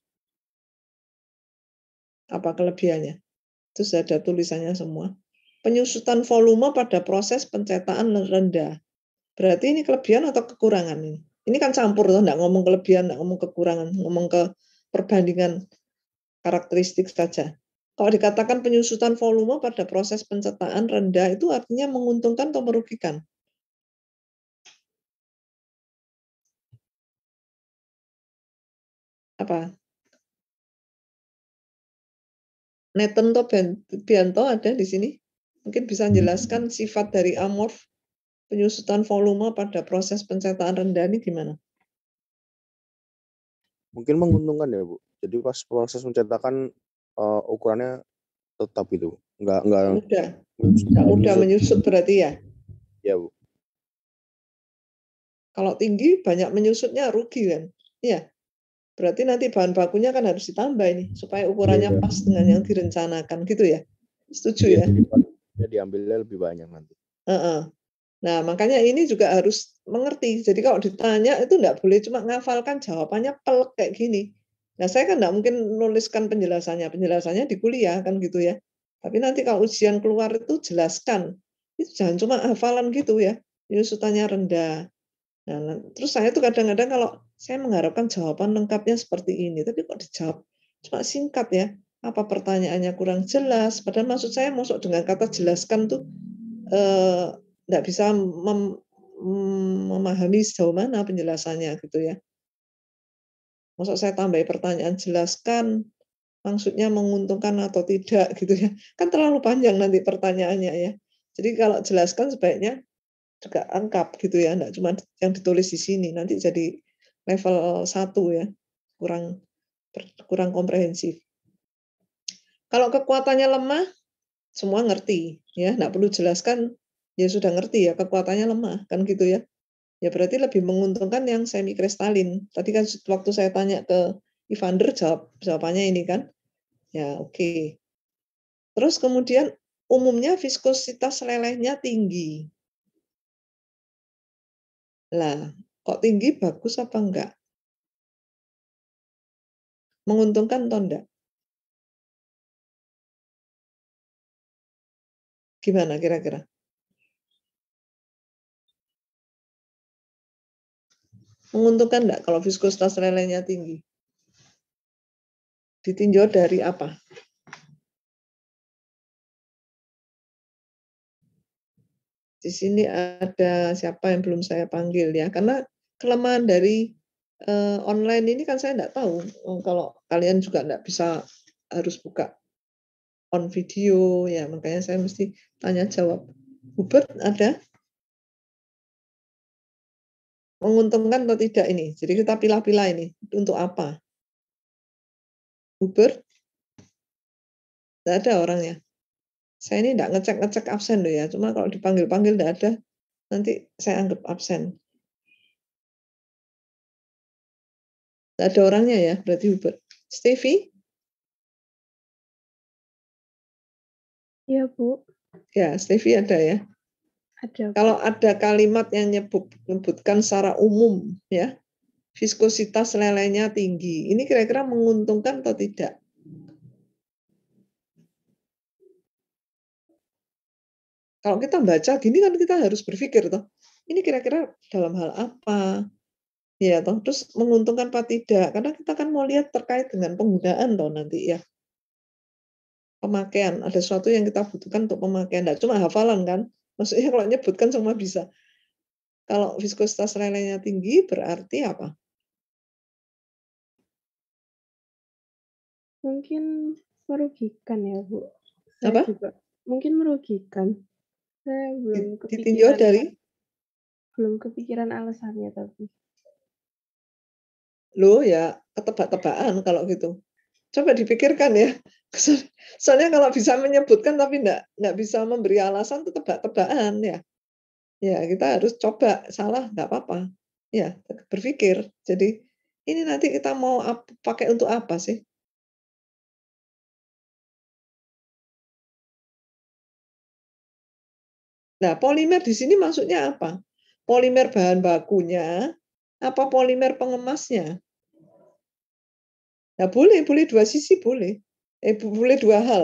Apa kelebihannya? Itu sudah ada tulisannya semua. Penyusutan volume pada proses pencetakan rendah. Berarti ini kelebihan atau kekurangan ini? Ini kan campur tuh, enggak ngomong kelebihan, enggak ngomong kekurangan, ngomong ke perbandingan karakteristik saja. Kalau dikatakan penyusutan volume pada proses pencetakan rendah itu artinya menguntungkan atau merugikan? Apa? Nathan Bianto ada di sini. Mungkin bisa menjelaskan sifat dari amorf penyusutan volume pada proses pencetakan rendah ini gimana? Mungkin menguntungkan ya Bu. Jadi pas proses pencetakan ukurannya tetap itu, nggak mudah menyusut berarti ya? Ya Bu. Kalau tinggi banyak menyusutnya rugi kan? Iya. Berarti nanti bahan bakunya kan harus ditambah ini supaya ukurannya pas dengan yang direncanakan gitu ya? Setuju ya? Ya diambilnya lebih banyak nanti. Nah, makanya ini juga harus mengerti. Jadi kalau ditanya itu enggak boleh cuma ngafalkan jawabannya pelek kayak gini. Nah, saya kan enggak mungkin menuliskan penjelasannya. Penjelasannya di kuliah kan gitu ya. Tapi nanti kalau ujian keluar itu jelaskan. Itu jangan cuma hafalan gitu ya. Penyusutannya rendah. Nah, terus saya tuh kadang-kadang kalau saya mengharapkan jawaban lengkapnya seperti ini, tapi kok dijawab cuma singkat ya. Apa pertanyaannya kurang jelas? Padahal maksud saya masuk dengan kata jelaskan tuh nggak bisa memahami sejauh mana penjelasannya gitu ya. Maksud saya tambah pertanyaan jelaskan maksudnya menguntungkan atau tidak gitu ya. Kan terlalu panjang nanti pertanyaannya ya. Jadi kalau jelaskan sebaiknya juga lengkap gitu ya, enggak cuma yang ditulis di sini. Nanti jadi level 1 ya, kurang komprehensif. Kalau kekuatannya lemah, semua ngerti ya, nggak perlu jelaskan, ya sudah ngerti ya kekuatannya lemah kan gitu ya. Ya berarti lebih menguntungkan yang semi kristalin. Tadi kan waktu saya tanya ke Evander jawabannya ini kan. Ya oke. Terus kemudian umumnya viskositas lelehnya tinggi. Lah, kok tinggi bagus apa enggak? Menguntungkan atau enggak? Gimana kira-kira? Menguntungkan enggak kalau viskositas lelehnya tinggi? Ditinjau dari apa? Di sini ada siapa yang belum saya panggil ya, karena kelemahan dari online ini kan saya enggak tahu. Kalau kalian juga enggak bisa harus buka on video ya, makanya saya mesti tanya jawab. Hubert ada? Menguntungkan atau tidak ini? Jadi kita pilah-pilah ini untuk apa? Hubert? Tidak ada orangnya. Saya ini tidak ngecek absen loh ya, cuma kalau dipanggil-panggil tidak ada, nanti saya anggap absen. Tidak ada orangnya ya, berarti Hubert. Stevie? Iya, Bu. Ya, Stevie ada ya. Ada, Bu. Kalau ada kalimat yang menyebutkan secara umum ya, viskositas lelehnya tinggi, ini kira-kira menguntungkan atau tidak? Kalau kita baca gini kan kita harus berpikir toh, ini kira-kira dalam hal apa? Ya toh, terus menguntungkan apa tidak? Karena kita kan mau lihat terkait dengan penggunaan toh nanti ya. Pemakaian, ada sesuatu yang kita butuhkan untuk pemakaian, enggak cuma hafalan kan? Maksudnya kalau nyebutkan semua bisa. Kalau viskositas lelehnya tinggi berarti apa? Mungkin merugikan ya, Bu. Saya Apa? juga mungkin merugikan. Saya belum Ditinjau kepikiran. dari? Belum kepikiran alasannya tapi. Loh ya, ketebak-tebakan kalau gitu. Coba dipikirkan ya. Soalnya kalau bisa menyebutkan tapi enggak bisa memberi alasan itu tebak-tebakan ya. Ya, kita harus coba, salah enggak apa-apa. Ya, berpikir. Jadi ini nanti kita mau pakai untuk apa sih? Nah, polimer di sini maksudnya apa? Polimer bahan bakunya apa polimer pengemasnya? Nah, boleh dua sisi boleh. Boleh dua hal.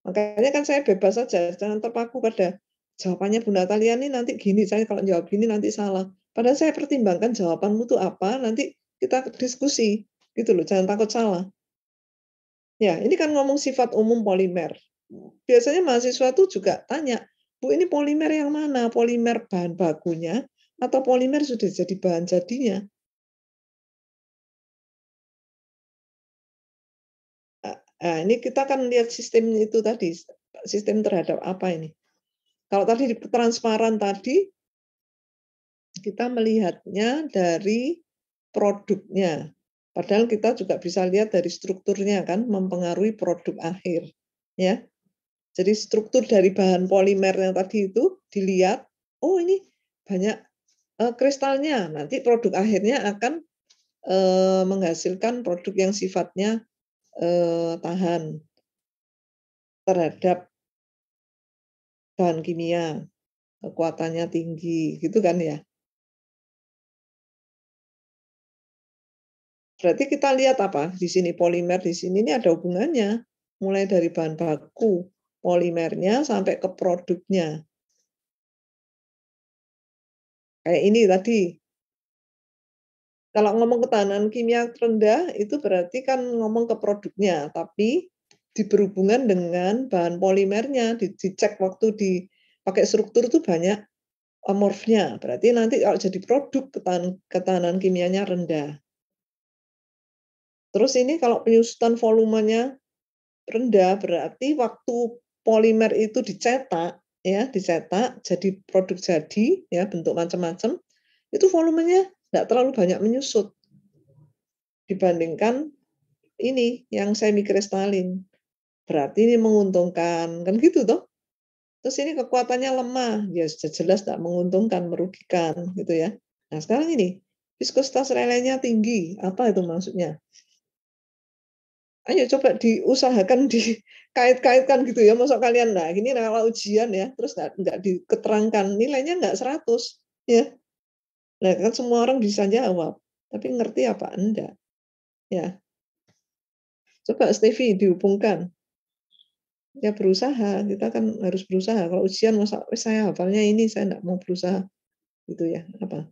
Makanya kan saya bebas saja, jangan terpaku pada jawabannya Bu Natalia ini nanti gini, saya kalau jawab gini nanti salah. Padahal saya pertimbangkan jawabanmu itu apa, nanti kita diskusi. Gitu loh, jangan takut salah. Ya, ini kan ngomong sifat umum polimer. Biasanya mahasiswa tuh juga tanya, Bu ini polimer yang mana? Polimer bahan bakunya atau polimer sudah jadi bahan jadinya? Nah, ini kita kan lihat sistem itu tadi, sistem terhadap apa ini? Kalau tadi di transparan tadi, kita melihatnya dari produknya. Padahal kita juga bisa lihat dari strukturnya kan, mempengaruhi produk akhir. Ya, jadi struktur dari bahan polimer yang tadi itu dilihat, oh ini banyak kristalnya. Nanti produk akhirnya akan menghasilkan produk yang sifatnya tahan terhadap bahan kimia, kekuatannya tinggi, gitu kan ya. Berarti kita lihat apa? Di sini polimer di sini ini ada hubungannya. Mulai dari bahan baku, polimernya sampai ke produknya. Kayak ini tadi. Kalau ngomong ketahanan kimia rendah itu berarti kan ngomong ke produknya, tapi berhubungan dengan bahan polimernya, dicek waktu dipakai struktur itu banyak amorfnya. Berarti nanti kalau jadi produk ketahanan kimianya rendah. Terus ini kalau penyusutan volumenya rendah berarti waktu polimer itu dicetak jadi produk jadi ya bentuk macam-macam itu volumenya tidak terlalu banyak menyusut dibandingkan ini yang semikristalin. Berarti ini menguntungkan, kan gitu toh. Terus ini kekuatannya lemah, ya jelas tidak menguntungkan, merugikan gitu ya. Nah sekarang ini viskositas lelenya tinggi, apa itu maksudnya? Ayo coba diusahakan dikait-kaitkan gitu ya. Masuk kalian, nah ini kalau ujian ya, terus nggak diketerangkan, nilainya nggak 100 ya. Nah kan semua orang bisa jawab, tapi ngerti apa enggak ya. Coba Stevie dihubungkan. Ya berusaha, kita kan harus berusaha. Kalau ujian masa saya hafalnya ini, saya enggak mau berusaha gitu ya. Apa?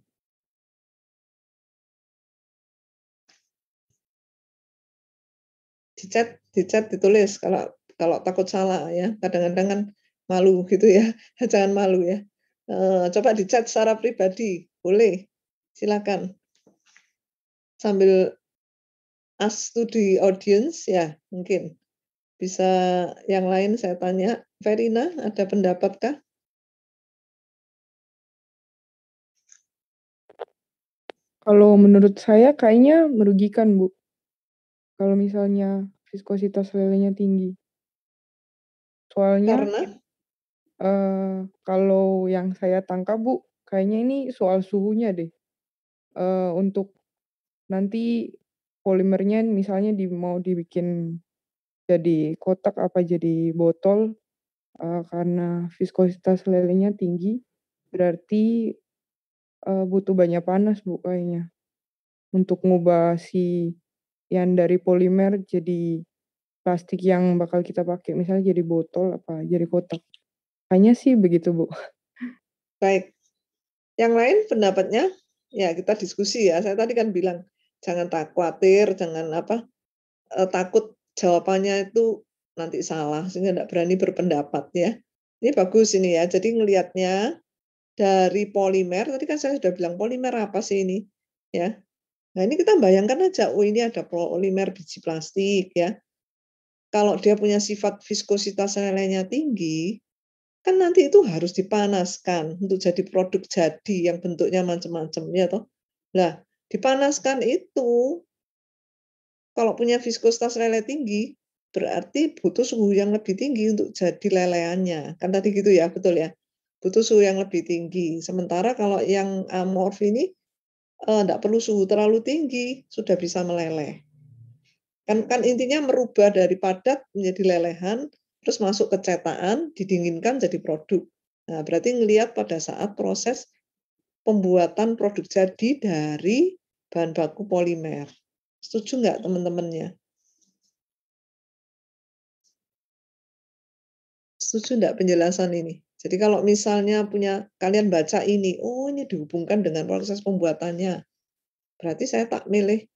Di chat ditulis kalau takut salah ya. Kadang-kadang kan malu gitu ya. Jangan malu ya. Coba di chat secara pribadi, boleh. Silakan. Sambil ask to the audience ya, mungkin. Bisa yang lain saya tanya. Verina, ada pendapatkah? Kalau menurut saya kayaknya merugikan, Bu. Kalau misalnya viskositas lelenya tinggi. Soalnya Karena kalau yang saya tangkap, Bu, kayaknya ini soal suhunya deh. Untuk nanti polimernya misalnya mau dibikin jadi kotak apa jadi botol, karena viskositas lelenya tinggi, berarti butuh banyak panas, Bu, kayaknya. Untuk ngubah si yang dari polimer jadi plastik yang bakal kita pakai, misalnya jadi botol apa jadi kotak. Kayaknya sih begitu, Bu. baik. Yang lain pendapatnya, ya kita diskusi ya. Saya tadi kan bilang, jangan khawatir, jangan takut jawabannya itu nanti salah, sehingga tidak berani berpendapat ya. Ini bagus ini ya. Jadi ngelihatnya dari polimer, tadi kan saya sudah bilang polimer apa sih ini, ya. Nah ini kita bayangkan aja, oh ini ada polimer biji plastik ya. Kalau dia punya sifat viskositas lelenya tinggi, kan nanti itu harus dipanaskan untuk jadi produk jadi yang bentuknya macam-macam ya toh. Nah, dipanaskan itu kalau punya viskositas lele tinggi berarti butuh suhu yang lebih tinggi untuk jadi leleannya. Kan tadi gitu ya, betul ya. Butuh suhu yang lebih tinggi. Sementara kalau yang amorf ini enggak perlu suhu terlalu tinggi, sudah bisa meleleh. Kan intinya merubah dari padat menjadi lelehan, terus masuk ke cetakan, didinginkan jadi produk. Nah, berarti ngelihat pada saat proses pembuatan produk jadi dari bahan baku polimer. Setuju nggak teman-temannya? Setuju nggak penjelasan ini? Jadi kalau misalnya kalian baca ini, oh ini dihubungkan dengan proses pembuatannya. Berarti saya tak milih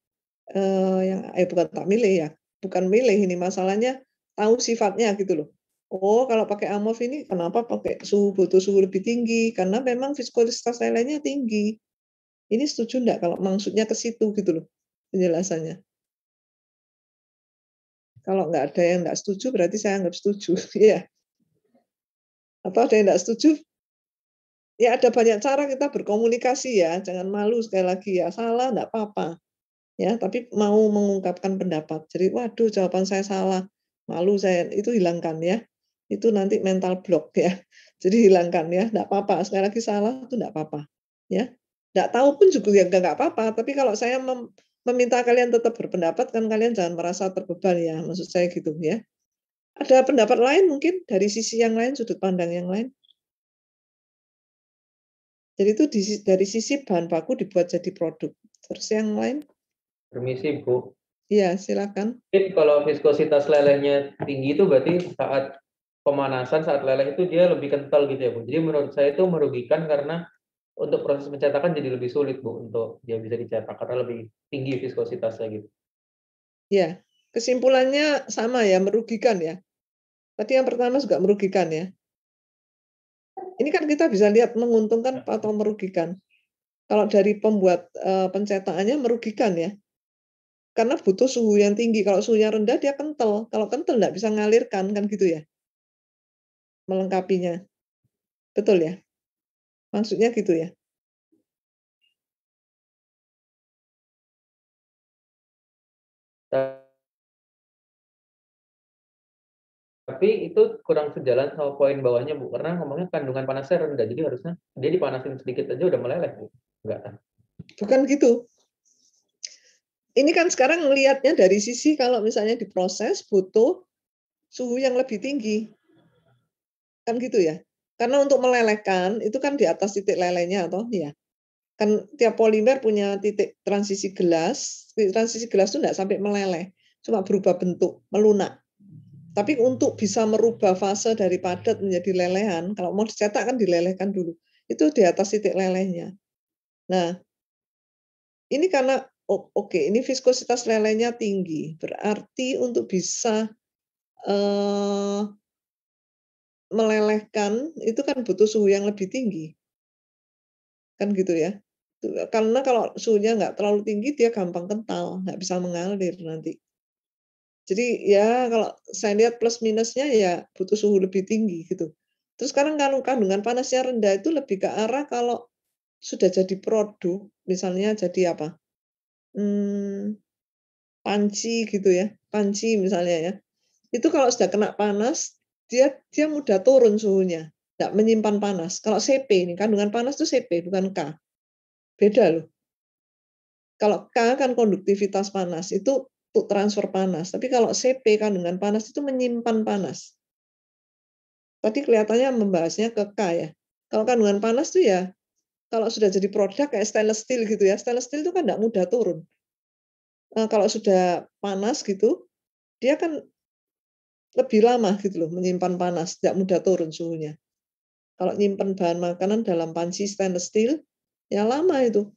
bukan tak milih ya, bukan milih ini masalahnya tahu sifatnya gitu loh. Oh, kalau pakai amorf ini kenapa butuh suhu lebih tinggi? Karena memang viskositas lelenya tinggi. Ini setuju enggak kalau maksudnya ke situ gitu loh penjelasannya. Kalau nggak ada yang nggak setuju berarti saya anggap setuju. Iya. Atau ada yang nggak setuju? Ya ada banyak cara kita berkomunikasi ya, jangan malu sekali lagi ya. Salah enggak apa-apa. Ya, tapi mau mengungkapkan pendapat. Jadi, waduh jawaban saya salah, malu saya, itu hilangkan ya. Itu nanti mental block ya. Jadi hilangkan ya, enggak apa-apa. Sekali lagi salah itu enggak apa-apa. Ya. Enggak tahu pun juga ya enggak apa-apa, tapi kalau saya meminta kalian tetap berpendapat kan kalian jangan merasa terbeban ya, maksud saya gitu ya. Ada pendapat lain mungkin dari sisi yang lain, sudut pandang yang lain? Jadi itu dari sisi bahan baku dibuat jadi produk. Terus yang lain? Permisi, Bu. Iya, silakan. Mungkin kalau viskositas lelehnya tinggi itu berarti saat pemanasan, saat leleh itu dia lebih kental gitu ya, Bu. Jadi menurut saya itu merugikan karena untuk proses pencetakan jadi lebih sulit, Bu, untuk dia bisa dicetak karena lebih tinggi viskositasnya gitu. Ya, kesimpulannya sama ya, merugikan ya. Tadi yang pertama juga merugikan ya. Ini kan kita bisa lihat menguntungkan atau merugikan. Kalau dari pembuat pencetakannya merugikan ya. Karena butuh suhu yang tinggi. Kalau suhunya rendah dia kental. Kalau kental nggak bisa ngalirkan kan gitu ya. Melengkapinya. Betul ya? Maksudnya gitu ya. Tapi itu kurang sejalan sama poin bawahnya, Bu, karena ngomongnya kandungan panasnya rendah, jadi harusnya dia dipanasin sedikit aja udah meleleh, Bu. Enggak. Bukan gitu. Ini kan sekarang melihatnya dari sisi kalau misalnya diproses butuh suhu yang lebih tinggi. Kan gitu ya. Karena untuk melelehkan itu kan di atas titik lelehnya atau ya. Kan tiap polimer punya titik transisi gelas. Transisi gelas itu enggak sampai meleleh, cuma berubah bentuk, melunak. Tapi untuk bisa merubah fase dari padat menjadi lelehan, kalau mau dicetak kan dilelehkan dulu. Itu di atas titik lelehnya. Nah, ini karena oke, ini viskositas lelehnya tinggi. Berarti untuk bisa melelehkan itu kan butuh suhu yang lebih tinggi. Kan gitu ya. Karena kalau suhunya nggak terlalu tinggi dia gampang kental, nggak bisa mengalir nanti. Jadi ya kalau saya lihat plus minusnya ya butuh suhu lebih tinggi gitu. Terus sekarang kalau kandungan panasnya rendah itu lebih ke arah kalau sudah jadi produk, misalnya jadi apa? Panci gitu ya, panci misalnya ya. Itu kalau sudah kena panas, dia mudah turun suhunya, nggak menyimpan panas. Kalau CP ini kandungan panas itu CP bukan K. Beda loh. Kalau K kan konduktivitas panas, itu untuk transfer panas. Tapi kalau CP kandungan panas itu menyimpan panas. Tadi kelihatannya membahasnya ke K ya. Kalau kandungan panas itu ya, kalau sudah jadi produk kayak stainless steel gitu ya, stainless steel itu kan nggak mudah turun. Kalau sudah panas gitu, dia kan lebih lama gitu loh menyimpan panas, nggak mudah turun suhunya. Kalau nyimpan bahan makanan dalam panci stainless steel, ya lama itu.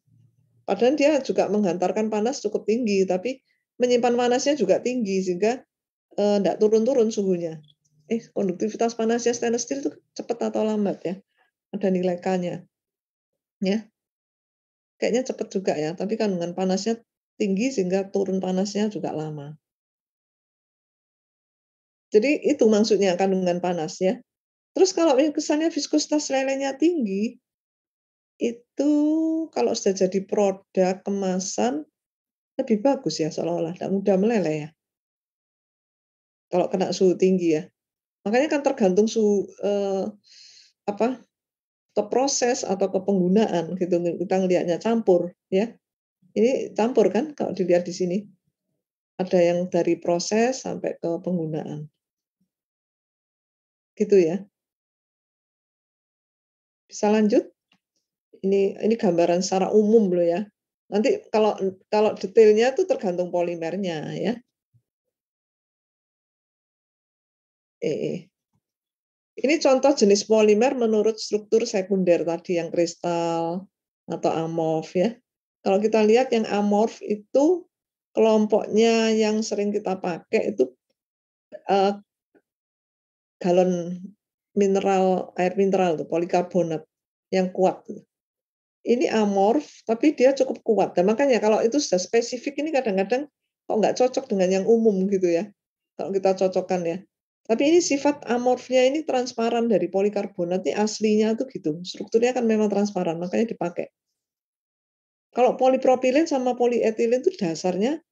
Padahal dia juga menghantarkan panas cukup tinggi, tapi menyimpan panasnya juga tinggi sehingga nggak turun-turun suhunya. Konduktivitas panasnya stainless steel itu cepat atau lambat ya? Ada nilai K-nya. Ya. Kayaknya cepat juga ya, tapi kandungan panasnya tinggi sehingga turun panasnya juga lama. Jadi itu maksudnya kandungan panas ya. Terus kalau yang kesannya viskositas lelehnya tinggi, itu kalau sudah jadi produk kemasan lebih bagus ya seolah-olah, tidak mudah meleleh ya. Kalau kena suhu tinggi ya. Makanya kan tergantung suhu ke proses atau ke penggunaan gitu. Kita ngelihatnya campur ya. Ini campur kan kalau dilihat di sini. Ada yang dari proses sampai ke penggunaan. Gitu ya. Bisa lanjut? Ini gambaran secara umum loh ya. Nanti kalau detailnya itu tergantung polimernya ya. Ini contoh jenis polimer menurut struktur sekunder tadi yang kristal atau amorf ya. Kalau kita lihat yang amorf itu kelompoknya yang sering kita pakai itu galon mineral, air mineral tuh, polikarbonat yang kuat. Ini amorf, tapi dia cukup kuat. Dan makanya kalau itu sudah spesifik ini kadang-kadang kok nggak cocok dengan yang umum gitu ya. Kalau kita cocokkan ya. Tapi ini sifat amorfnya ini transparan dari polikarbonat ini aslinya tuh gitu. Strukturnya kan memang transparan, makanya dipakai. Kalau polipropilin sama polietilen itu dasarnya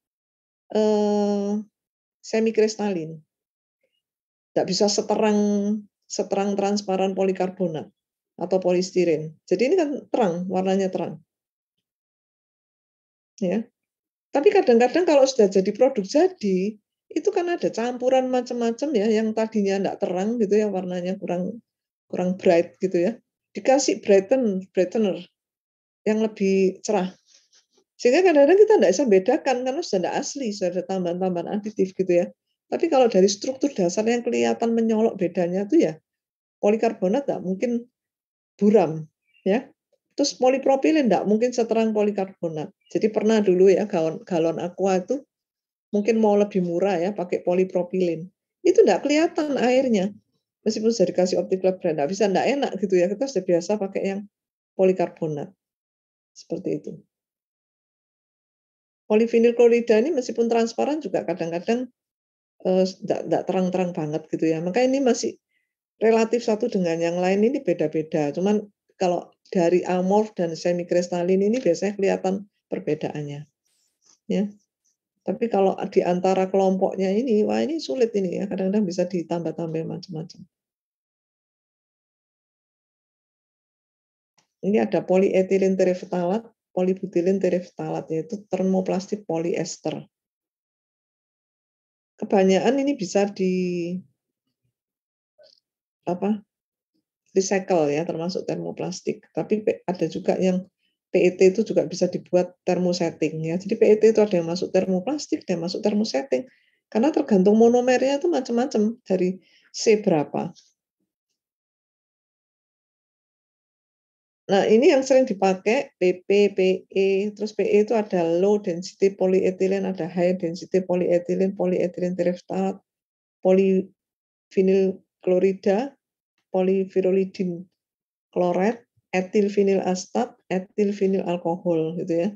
semikristalin. Nggak bisa seterang transparan polikarbonat atau polistiren. Jadi ini kan terang, warnanya terang. Ya. Tapi kadang-kadang kalau sudah jadi produk jadi, itu kan ada campuran macam-macam ya, yang tadinya enggak terang gitu ya, warnanya kurang bright gitu ya. Dikasih brightener yang lebih cerah. Sehingga kadang-kadang kita enggak bisa bedakan karena sudah enggak asli, sudah ada tambahan-tambahan aditif gitu ya. Tapi kalau dari struktur dasar yang kelihatan menyolok bedanya itu ya polikarbonat enggak mungkin buram ya. Terus polipropilin enggak mungkin seterang polikarbonat. Jadi pernah dulu ya galon aqua itu mungkin mau lebih murah ya pakai polipropilin. Itu enggak kelihatan airnya. Meskipun sudah dikasih optical brand, enggak enak gitu ya. Kita sudah biasa pakai yang polikarbonat. Seperti itu. Polivinil klorida ini meskipun transparan juga kadang-kadang enggak terang-terang banget gitu ya. Maka ini masih relatif satu dengan yang lain ini beda-beda. Cuman kalau dari amorf dan semikristalin ini biasanya kelihatan perbedaannya. Ya. Tapi kalau di antara kelompoknya ini, wah ini sulit ini ya, kadang-kadang bisa ditambah-tambah macam-macam. Ini ada polietilen tereftalat, polibutylene tereftalat, yaitu termoplastik polyester. Kebanyakan ini bisa recycle ya, termasuk termoplastik. Tapi ada juga yang PET itu juga bisa dibuat termosetting ya. Jadi PET itu ada yang masuk termoplastik, ada yang masuk termosetting. Karena tergantung monomernya itu macam-macam, dari C berapa. Nah, ini yang sering dipakai PP, PE, terus PE itu ada low density polyethylene, ada high density polyethylene, polyethylene tereftalat, polyvinyl klorida, polypyrrolidin klorid, etil vinyl astat, etil vinyl alkohol gitu ya.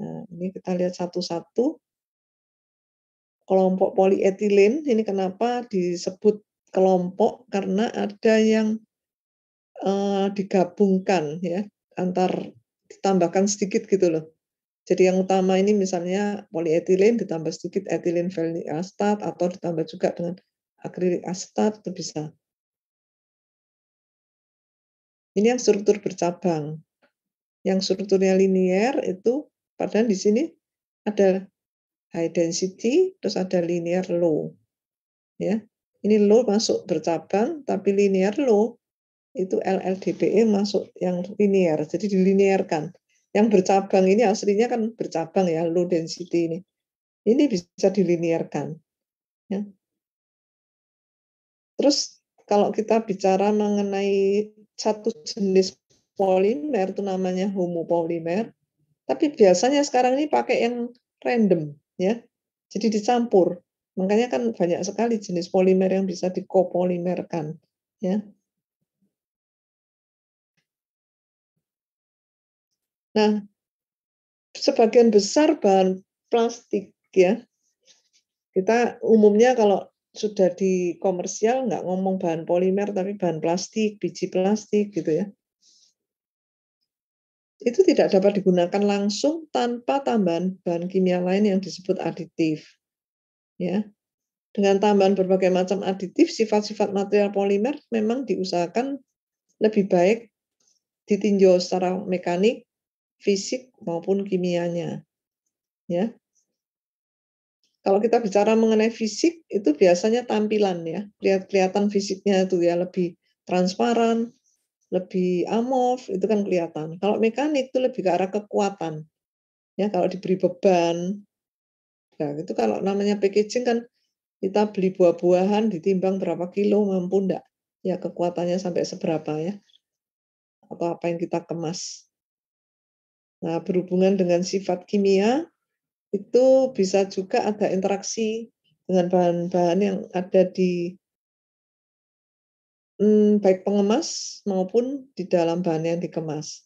Nah, ini kita lihat satu-satu. Kelompok polietilen ini kenapa disebut kelompok, karena ada yang digabungkan ya, ditambahkan sedikit gitu loh. Jadi yang utama ini misalnya polietilen ditambah sedikit etilen vinyl astat, atau ditambah juga dengan akrilik astat, itu bisa. Ini yang struktur bercabang. Yang strukturnya linier itu, padahal di sini ada high density, terus ada linear low. Ya. Ini low masuk bercabang, tapi linear low itu LLDPE masuk yang linear, jadi dilinearkan. Yang bercabang ini aslinya kan bercabang ya, low density ini. Ini bisa dilinearkan. Ya. Terus kalau kita bicara mengenai satu jenis polimer itu namanya homopolimer, tapi biasanya sekarang ini pakai yang random ya. Jadi dicampur. Makanya kan banyak sekali jenis polimer yang bisa dikopolimerkan ya. Nah, sebagian besar bahan plastik ya. Kita umumnya kalau sudah di komersial nggak ngomong bahan polimer tapi bahan plastik, biji plastik gitu ya. Itu tidak dapat digunakan langsung tanpa tambahan bahan kimia lain yang disebut aditif. Ya. Dengan tambahan berbagai macam aditif, sifat-sifat material polimer memang diusahakan lebih baik ditinjau secara mekanik, fisik maupun kimianya. Ya. Kalau kita bicara mengenai fisik, itu biasanya tampilan ya, kelihatan fisiknya itu ya, lebih transparan, lebih amorf, itu kan kelihatan. Kalau mekanik itu lebih ke arah kekuatan. Ya, kalau diberi beban, nah itu kalau namanya packaging kan kita beli buah-buahan ditimbang berapa kilo, mampu enggak? Ya kekuatannya sampai seberapa ya? Atau apa yang kita kemas. Nah, berhubungan dengan sifat kimia, itu bisa juga ada interaksi dengan bahan-bahan yang ada di baik pengemas maupun di dalam bahan yang dikemas.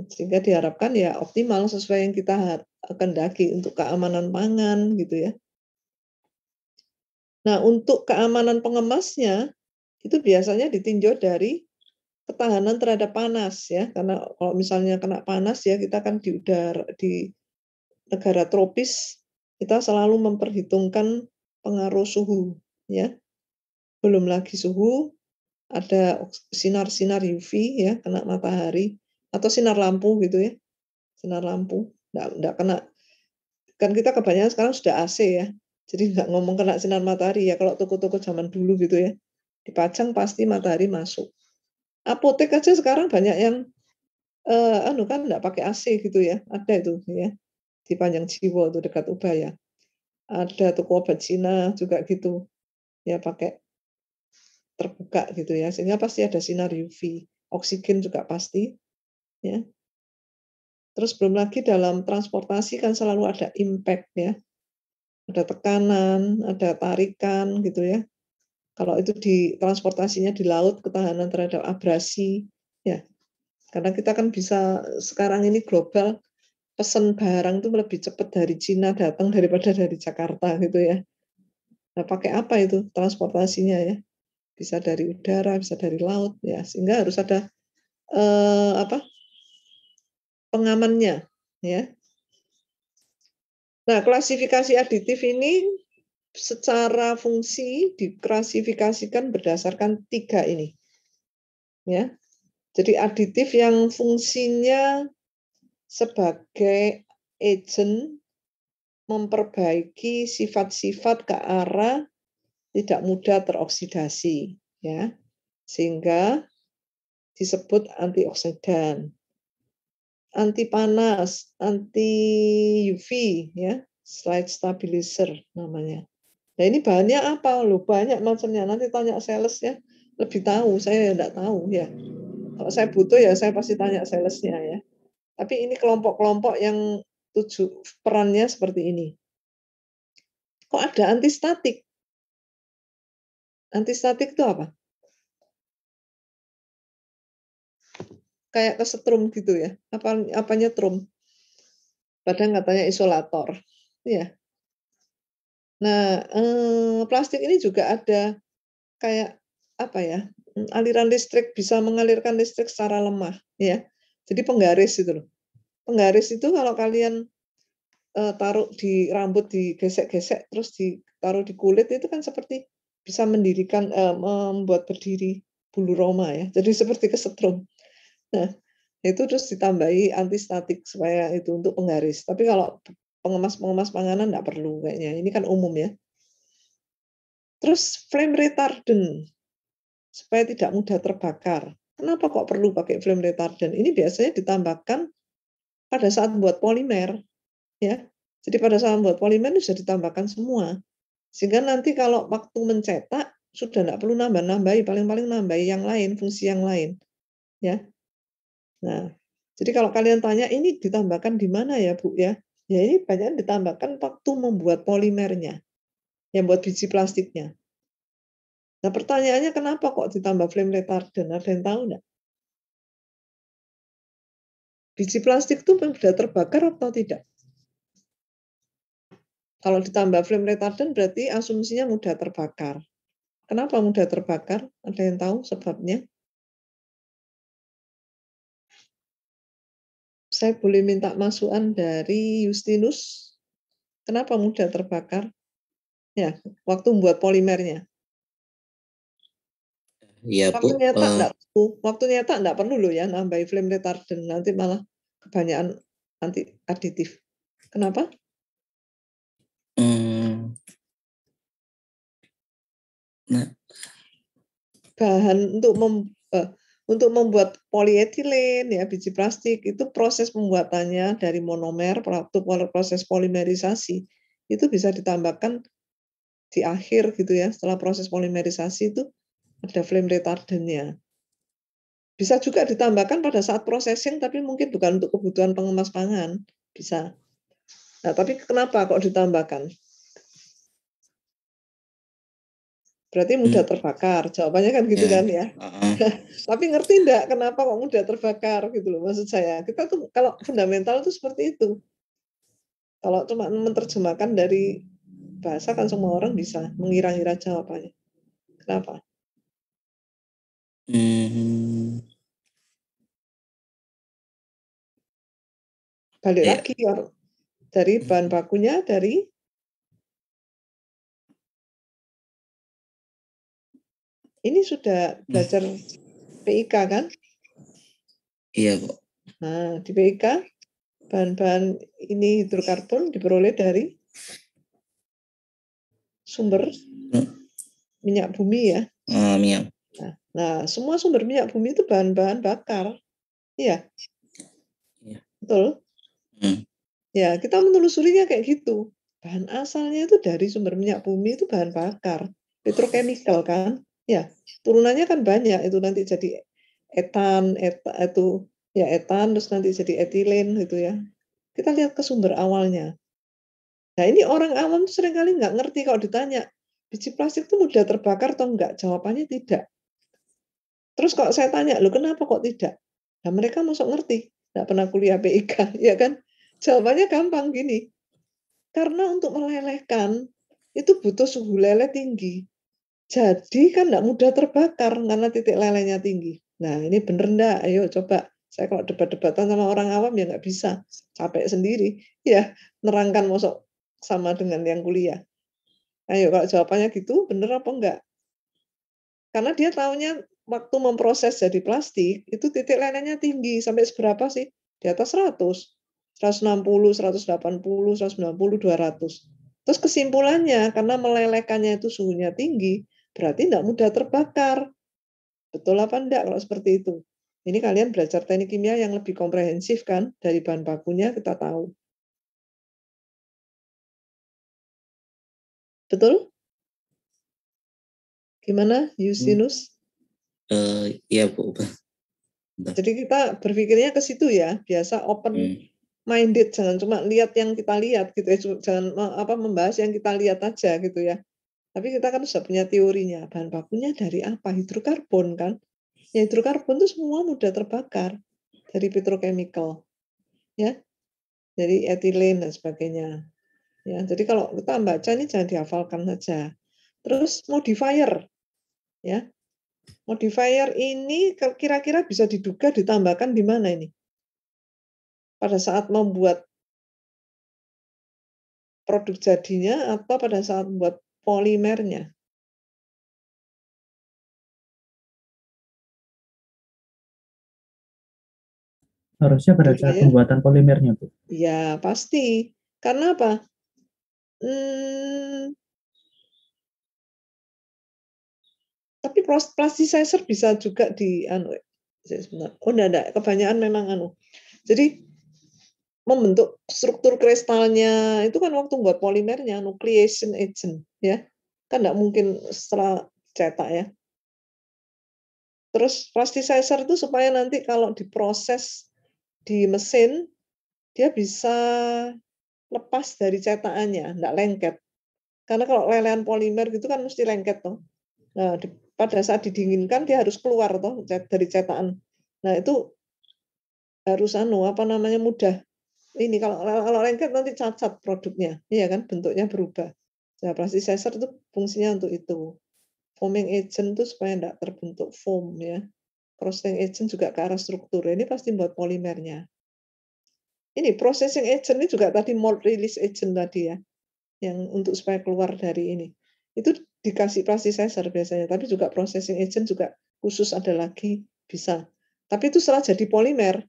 Sehingga diharapkan ya optimal sesuai yang kita kehendaki untuk keamanan pangan gitu ya. Nah, untuk keamanan pengemasnya itu biasanya ditinjau dari ketahanan terhadap panas ya, karena kalau misalnya kena panas ya, kita kan di udara di negara tropis, kita selalu memperhitungkan pengaruh suhu ya. Belum lagi suhu, ada sinar-sinar UV ya, kena matahari atau sinar lampu gitu ya. Sinar lampu, enggak kena, kan kita kebanyakan sekarang sudah AC ya. Jadi nggak ngomong kena sinar matahari ya, kalau toko-toko zaman dulu gitu ya. Dipajang pasti matahari masuk. Apotek aja sekarang banyak yang kan enggak pakai AC gitu ya. Ada itu ya. Di Panjang Jiwo itu dekat Ubaya. Ada toko obat Cina juga gitu. Ya pakai terbuka gitu ya. Sehingga pasti ada sinar UV. Oksigen juga pasti ya. Terus belum lagi dalam transportasi kan selalu ada impact ya. Ada tekanan, ada tarikan gitu ya. Kalau itu di transportasinya di laut, ketahanan terhadap abrasi ya. Karena kita kan bisa sekarang ini global, pesan barang itu lebih cepat dari Cina datang daripada dari Jakarta gitu ya. Nah, pakai apa itu transportasinya ya? Bisa dari udara, bisa dari laut ya. Sehingga harus ada pengamannya ya. Nah, klasifikasi aditif ini secara fungsi diklasifikasikan berdasarkan 3 ini. Ya. Jadi aditif yang fungsinya sebagai agent memperbaiki sifat-sifat ke arah tidak mudah teroksidasi, ya, sehingga disebut antioksidan, anti panas, anti UV, ya, slide stabilizer namanya. Nah ini bahannya apa? Loh banyak macamnya. Nanti tanya sales ya, lebih tahu. Saya enggak tahu ya. Kalau saya butuh ya saya pasti tanya salesnya ya. Tapi ini kelompok-kelompok yang perannya seperti ini. Kok ada antistatik? Antistatik itu apa? Kayak kesetrum gitu ya. Apanya trum? Padahal katanya isolator. Ya. Nah, plastik ini juga ada kayak apa ya? Aliran listrik, bisa mengalirkan listrik secara lemah ya. Jadi penggaris itu loh. Penggaris itu kalau kalian taruh di rambut, digesek-gesek terus ditaruh di kulit itu kan seperti bisa mendirikan membuat berdiri bulu roma ya. Jadi seperti kesetrum. Nah, itu terus ditambahi antistatik supaya itu untuk penggaris. Tapi kalau pengemas panganan enggak perlu kayaknya. Ini kan umum ya. Terus flame retardant supaya tidak mudah terbakar. Kenapa kok perlu pakai flame retardant? Ini biasanya ditambahkan pada saat buat polimer, ya. Jadi pada saat buat polimer itu sudah ditambahkan semua. Sehingga nanti kalau waktu mencetak sudah tidak perlu nambah-nambahi, paling-paling nambahi yang lain, fungsi yang lain, ya. Nah, jadi kalau kalian tanya ini ditambahkan di mana ya, Bu ya? Ya ini banyak ditambahkan waktu membuat polimernya, yang buat biji plastiknya. Nah, pertanyaannya kenapa kok ditambah flame retardant? Ada yang tahu enggak? Biji plastik itu sudah terbakar atau tidak? Kalau ditambah flame retardant berarti asumsinya mudah terbakar. Kenapa mudah terbakar? Ada yang tahu sebabnya? Saya boleh minta masukan dari Justinus. Kenapa mudah terbakar? Ya, waktu membuat polimernya. Iya, Waktu Bu. nyata enggak perlu. Waktu nyata enggak perlu loh ya nambahin flame retardant, nanti malah kebanyakan anti aditif. Kenapa? Nah, bahan untuk membuat polietilen ya biji plastik itu proses pembuatannya dari monomer waktu proses polimerisasi itu bisa ditambahkan di akhir gitu ya, setelah proses polimerisasi itu ada flame retardantnya. Bisa juga ditambahkan pada saat processing tapi mungkin bukan untuk kebutuhan pengemas pangan, bisa. Nah, tapi kenapa kok ditambahkan? Berarti mudah terbakar. Jawabannya kan gitu kan ya. Tapi ngerti enggak kenapa kok mudah terbakar gitu loh maksud saya. Kita tuh kalau fundamental itu seperti itu. Kalau cuma menerjemahkan dari bahasa kan semua orang bisa mengira-ngira jawabannya. Kenapa? Balik lagi dari bahan bakunya dari ini sudah belajar PIK kan? Iya, Bu. Nah, di PIK bahan-bahan ini hidrokarbon diperoleh dari sumber minyak bumi ya. Minyak. Nah, semua sumber minyak bumi itu bahan-bahan bakar. Iya. Betul. Ya, kita menelusurinya kayak gitu. Bahan asalnya itu dari sumber minyak bumi itu bahan bakar. Petrochemical kan? Ya, turunannya kan banyak. Itu nanti jadi etan terus nanti jadi etilen gitu ya. Kita lihat ke sumber awalnya. Nah, ini orang awam tuh seringkali nggak ngerti kalau ditanya, biji plastik itu mudah terbakar atau enggak? Jawabannya tidak. Terus kalau saya tanya, loh kenapa kok tidak? Nah, mereka masuk ngerti. Nggak pernah kuliah PIK, ya kan? Jawabannya gampang gini. Karena untuk melelehkan, itu butuh suhu leleh tinggi. Jadi kan nggak mudah terbakar karena titik lelehnya tinggi. Nah, ini bener enggak? Ayo coba. Saya kalau debat-debatan sama orang awam ya nggak bisa. Capek sendiri. Ya, nerangkan masuk sama dengan yang kuliah? Ayo kalau jawabannya gitu, bener apa enggak? Karena dia taunya waktu memproses jadi plastik, itu titik lelehnya tinggi. Sampai seberapa sih? Di atas 100, 160, 180, 190, 200. Terus kesimpulannya, karena melelehkannya itu suhunya tinggi, berarti tidak mudah terbakar. Betul apa enggak kalau seperti itu? Ini kalian belajar teknik kimia yang lebih komprehensif kan? Dari bahan bakunya kita tahu. Betul? Gimana, Yusinus? Iya Bu. Jadi kita berpikirnya ke situ ya, biasa open minded, jangan cuma lihat yang kita lihat gitu ya, jangan membahas yang kita lihat aja gitu ya. Tapi kita kan sudah punya teorinya, bahan bakunya dari apa? Hidrokarbon kan. Ya, hidrokarbon itu semua mudah terbakar dari petrochemical. Ya. Dari etilen dan sebagainya. Ya, jadi kalau kita baca ini jangan dihafalkan saja. Terus modifier. Ya. Modifier ini kira-kira bisa diduga ditambahkan di mana ini? Pada saat membuat produk jadinya atau pada saat membuat polimernya? Harusnya pada saat Ya? pembuatan polimernya, Bu. Ya, pasti. Karena apa? Tapi plasticizer bisa juga di sebentar. Oh, enggak, kebanyakan memang Jadi membentuk struktur kristalnya itu kan waktu buat polimernya, nucleation agent ya. Kan enggak mungkin setelah cetak ya. Terus plasticizer itu supaya nanti kalau diproses di mesin dia bisa lepas dari cetakannya, enggak lengket. Karena kalau lelehan polimer gitu kan mesti lengket toh. Nah, pada saat didinginkan dia harus keluar toh dari cetakan. Nah, itu harus mudah. Ini kalau lengket nanti cacat produknya. Iya kan, bentuknya berubah. Nah, plasticizer itu fungsinya untuk itu. Foaming agent itu supaya enggak terbentuk foam ya. Processing agent juga ke arah struktur. Ini pasti buat polimernya. Ini processing agent ini juga tadi mold release agent tadi ya. Yang untuk supaya keluar dari ini. Itu dikasih plasticizer biasanya, tapi juga processing agent juga khusus ada lagi bisa. Tapi itu setelah jadi polimer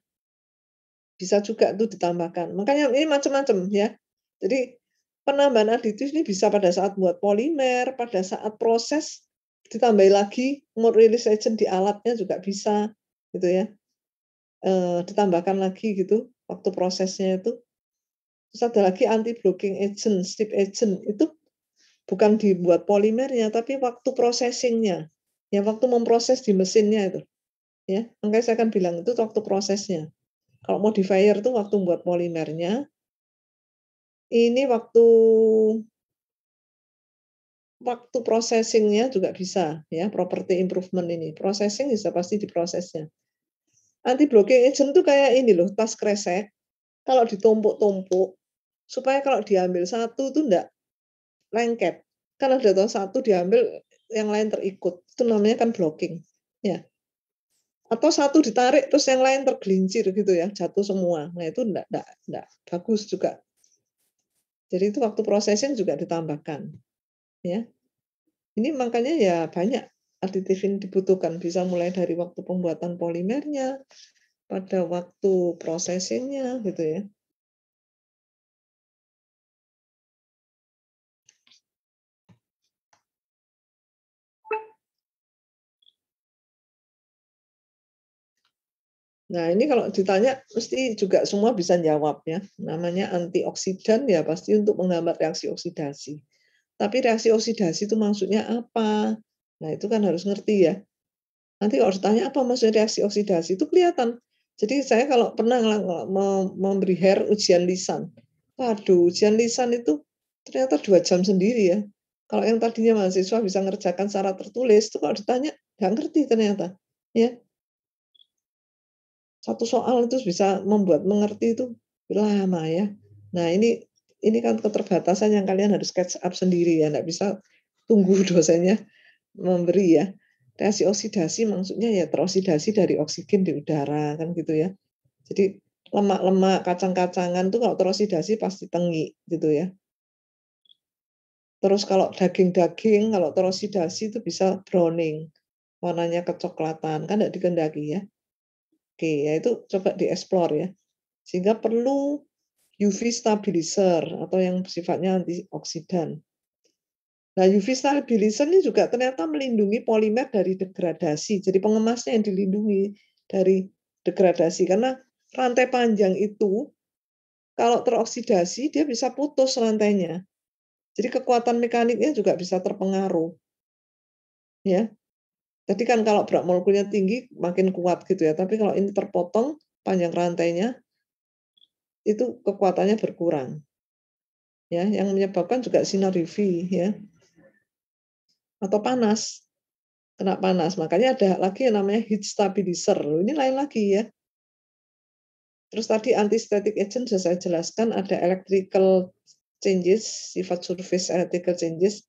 bisa juga itu ditambahkan. Makanya ini macam-macam ya. Jadi penambahan aditif ini bisa pada saat buat polimer, pada saat proses ditambah lagi mold release agent di alatnya juga bisa gitu ya. Ditambahkan lagi gitu waktu prosesnya itu. Terus ada lagi anti blocking agent, strip agent itu bukan dibuat polimernya tapi waktu processingnya. Ya waktu memproses di mesinnya itu. Ya, makanya saya akan bilang itu waktu prosesnya. Kalau modifier itu waktu buat polimernya. Ini waktu processingnya juga bisa ya, property improvement ini. Processing bisa pasti di prosesnya. Anti blocking agent itu kayak ini loh, tas kresek. Kalau ditumpuk-tumpuk supaya kalau diambil satu itu enggak lengket. Kan ada tahu satu diambil yang lain terikut. Itu namanya kan blocking. Ya. Atau satu ditarik terus yang lain tergelincir gitu ya, jatuh semua. Nah, itu enggak bagus juga. Jadi itu waktu processing juga ditambahkan. Ya. Ini makanya ya banyak aditif yang dibutuhkan, bisa mulai dari waktu pembuatan polimernya, pada waktu processingnya gitu ya. Nah, ini kalau ditanya mesti juga semua bisa jawab ya. Namanya antioksidan ya pasti untuk menghambat reaksi oksidasi. Tapi reaksi oksidasi itu maksudnya apa? Nah, itu kan harus ngerti ya. Nanti kalau ditanya apa maksudnya reaksi oksidasi itu kelihatan. Jadi saya kalau pernah memberi ujian lisan. Waduh, ujian lisan itu ternyata 2 jam sendiri ya. Kalau yang tadinya mahasiswa bisa ngerjakan secara tertulis, itu kalau ditanya nggak ngerti ternyata. Ya, satu soal itu bisa membuat mengerti itu lama ya. Nah, ini kan keterbatasan yang kalian harus catch up sendiri ya, nggak bisa tunggu dosennya memberi ya. Reaksi oksidasi maksudnya ya teroksidasi dari oksigen di udara kan gitu ya. Jadi lemak-lemak, kacang-kacangan tuh kalau teroksidasi pasti tengi gitu ya. Terus kalau daging-daging, kalau teroksidasi itu bisa browning, warnanya kecoklatan, kan tidak dikehendaki ya. Oke, ya itu coba dieksplor ya. Sehingga perlu UV stabilizer atau yang sifatnya antioksidan. Nah, UV stabilizer ini juga ternyata melindungi polimer dari degradasi. Jadi pengemasnya yang dilindungi dari degradasi karena rantai panjang itu kalau teroksidasi dia bisa putus rantainya. Jadi kekuatan mekaniknya juga bisa terpengaruh. Ya. Jadi kan kalau berat molekulnya tinggi makin kuat gitu ya. Tapi kalau ini terpotong panjang rantainya itu kekuatannya berkurang. Ya, yang menyebabkan juga sinar UV ya. Atau panas. Kena panas. Makanya ada lagi yang namanya heat stabilizer. Ini lain lagi ya. Terus tadi anti-static agent sudah saya jelaskan ada electrical changes, sifat surface electrical changes.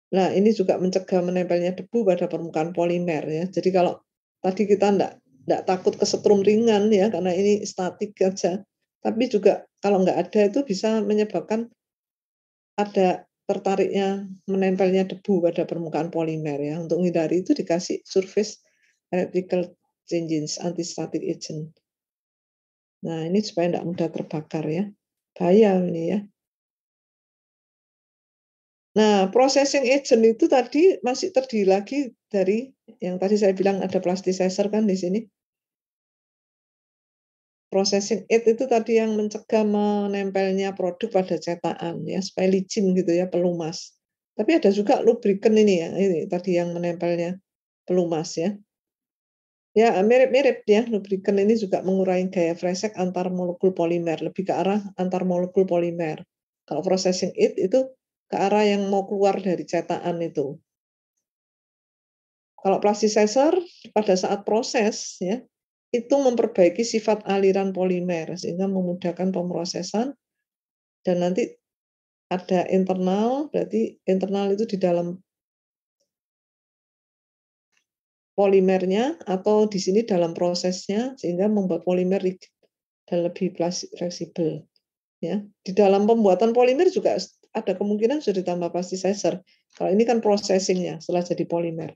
Nah, ini juga mencegah menempelnya debu pada permukaan polimer ya. Jadi kalau tadi kita enggak takut kesetrum ringan ya karena ini statik aja. Tapi juga kalau enggak ada itu bisa menyebabkan ada tertariknya menempelnya debu pada permukaan polimer ya. Untuk menghindari itu dikasih surface electrical changes anti-static agent. Nah, ini supaya enggak mudah terbakar ya. Bahaya ini ya. Nah, processing agent itu tadi masih terdiri lagi dari yang tadi saya bilang ada plasticizer kan di sini. Processing agent itu tadi yang mencegah menempelnya produk pada cetakan ya, supaya licin gitu ya, pelumas. Tapi ada juga lubrikan ini ya, ini tadi yang menempelnya pelumas ya. Ya, mirip-mirip ya, lubrikan ini juga mengurangi gaya fresek antar molekul polimer, lebih ke arah antar molekul polimer. Kalau processing agent itu ke arah yang mau keluar dari cetakan itu. Kalau plasticizer pada saat proses ya, itu memperbaiki sifat aliran polimer sehingga memudahkan pemrosesan dan nanti ada internal, berarti internal itu di dalam polimernya atau di sini dalam prosesnya sehingga membuat polimer rigid dan lebih fleksibel ya. Di dalam pembuatan polimer juga ada kemungkinan sudah ditambah plasticizer. Kalau ini kan processingnya setelah jadi polimer.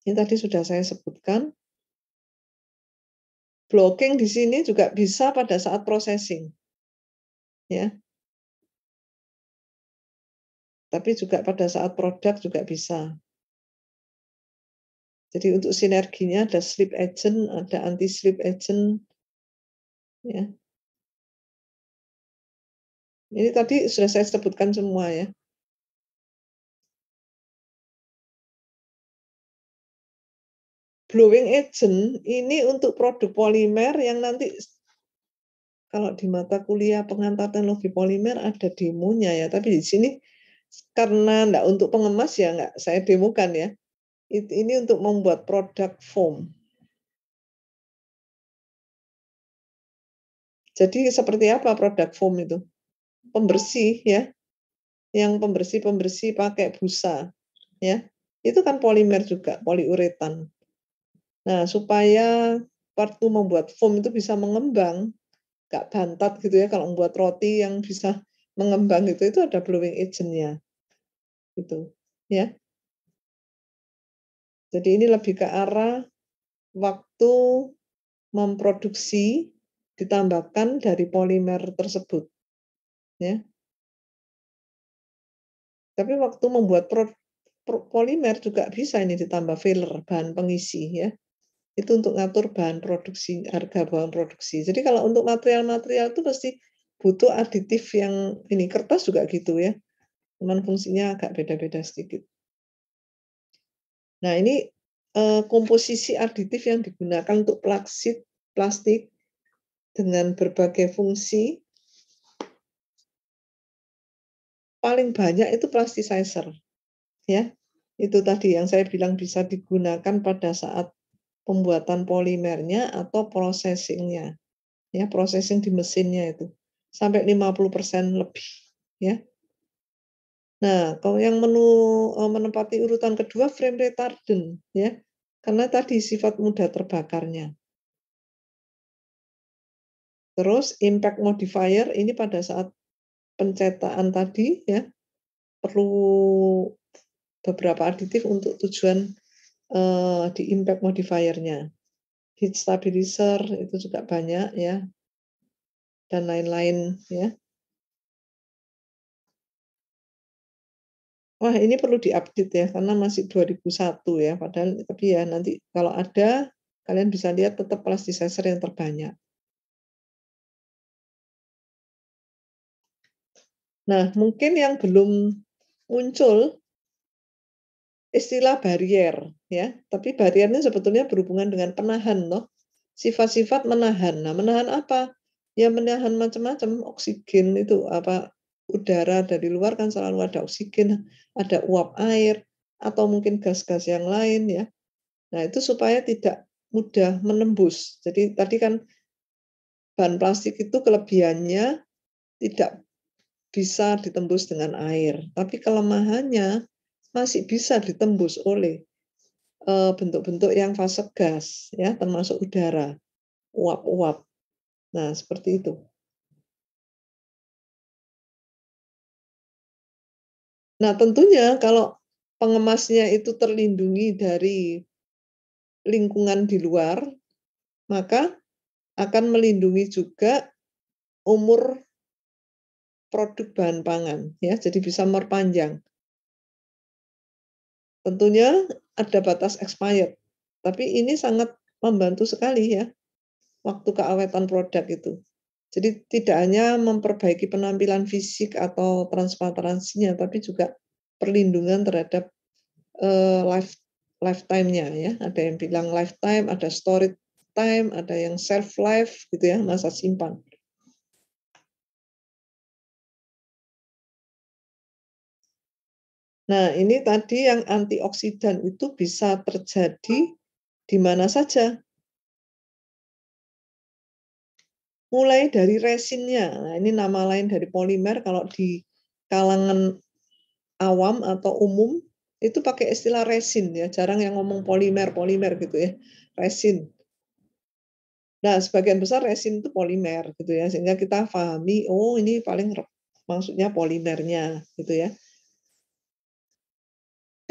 Ini tadi sudah saya sebutkan. Blocking di sini juga bisa pada saat processing. Ya. Tapi juga pada saat produk juga bisa. Jadi untuk sinerginya ada slip agent, ada anti-slip agent. Ya. Ini tadi sudah saya sebutkan semua ya. Blowing agent ini untuk produk polimer yang nanti kalau di mata kuliah pengantar teknologi polimer ada demonya ya, tapi di sini karena enggak untuk pengemas ya enggak saya demokan ya. Ini untuk membuat produk foam. Jadi seperti apa produk foam itu? Pembersih ya. Yang pembersih pakai busa ya. Itu kan polimer juga, poliuretan. Nah, supaya waktu membuat foam itu bisa mengembang, nggak bantat gitu ya, kalau membuat roti yang bisa mengembang itu ada blowing agent-nya. Gitu, ya. Jadi ini lebih ke arah waktu memproduksi ditambahkan dari polimer tersebut, ya. Tapi waktu membuat polimer juga bisa ini ditambah filler, bahan pengisi ya. Itu untuk ngatur bahan produksi, harga bahan produksi. Jadi kalau untuk material-material itu pasti butuh aditif yang ini, kertas juga gitu ya. Cuman fungsinya agak beda-beda sedikit. Nah, ini komposisi aditif yang digunakan untuk plastik dengan berbagai fungsi. Paling banyak itu plasticizer. Ya. Itu tadi yang saya bilang bisa digunakan pada saat pembuatan polimernya atau processing-nya. Ya, processing di mesinnya itu. Sampai 50% lebih, ya. Nah, kalau yang menempati urutan kedua flame retardant, ya. Karena tadi sifat mudah terbakarnya. Terus impact modifier ini pada saat pencetakan tadi ya perlu beberapa aditif untuk tujuan di impact modifiernya. Heat stabilizer itu juga banyak ya, dan lain-lain ya. Wah, ini perlu diupdate ya karena masih 2001 ya, padahal tapi ya nanti kalau ada kalian bisa lihat tetap plasticizer yang terbanyak. Nah, mungkin yang belum muncul istilah barrier ya, tapi barrier ini sebetulnya berhubungan dengan penahan loh. Sifat-sifat menahan. Nah, menahan apa? Ya menahan macam-macam, oksigen itu apa udara dari luar kan selalu ada oksigen, ada uap air atau mungkin gas-gas yang lain ya. Nah, itu supaya tidak mudah menembus. Jadi tadi kan bahan plastik itu kelebihannya tidak bisa ditembus dengan air, tapi kelemahannya masih bisa ditembus oleh bentuk-bentuk yang fase gas, ya, termasuk udara, uap-uap. Nah, seperti itu. Nah, tentunya kalau pengemasnya itu terlindungi dari lingkungan di luar, maka akan melindungi juga umur produk bahan pangan, ya, jadi bisa memperpanjang. Tentunya ada batas expired, tapi ini sangat membantu sekali ya, waktu keawetan produk itu. Jadi tidak hanya memperbaiki penampilan fisik atau transparansinya, tapi juga perlindungan terhadap lifetime-nya ya. Ada yang bilang lifetime, ada storage time, ada yang shelf life gitu ya, masa simpan. Nah, ini tadi yang antioksidan itu bisa terjadi di mana saja. Mulai dari resinnya. Nah, ini nama lain dari polimer kalau di kalangan awam atau umum itu pakai istilah resin ya, jarang yang ngomong polimer gitu ya, resin. Nah, sebagian besar resin itu polimer gitu ya, sehingga kita pahami, oh ini paling maksudnya polimernya gitu ya.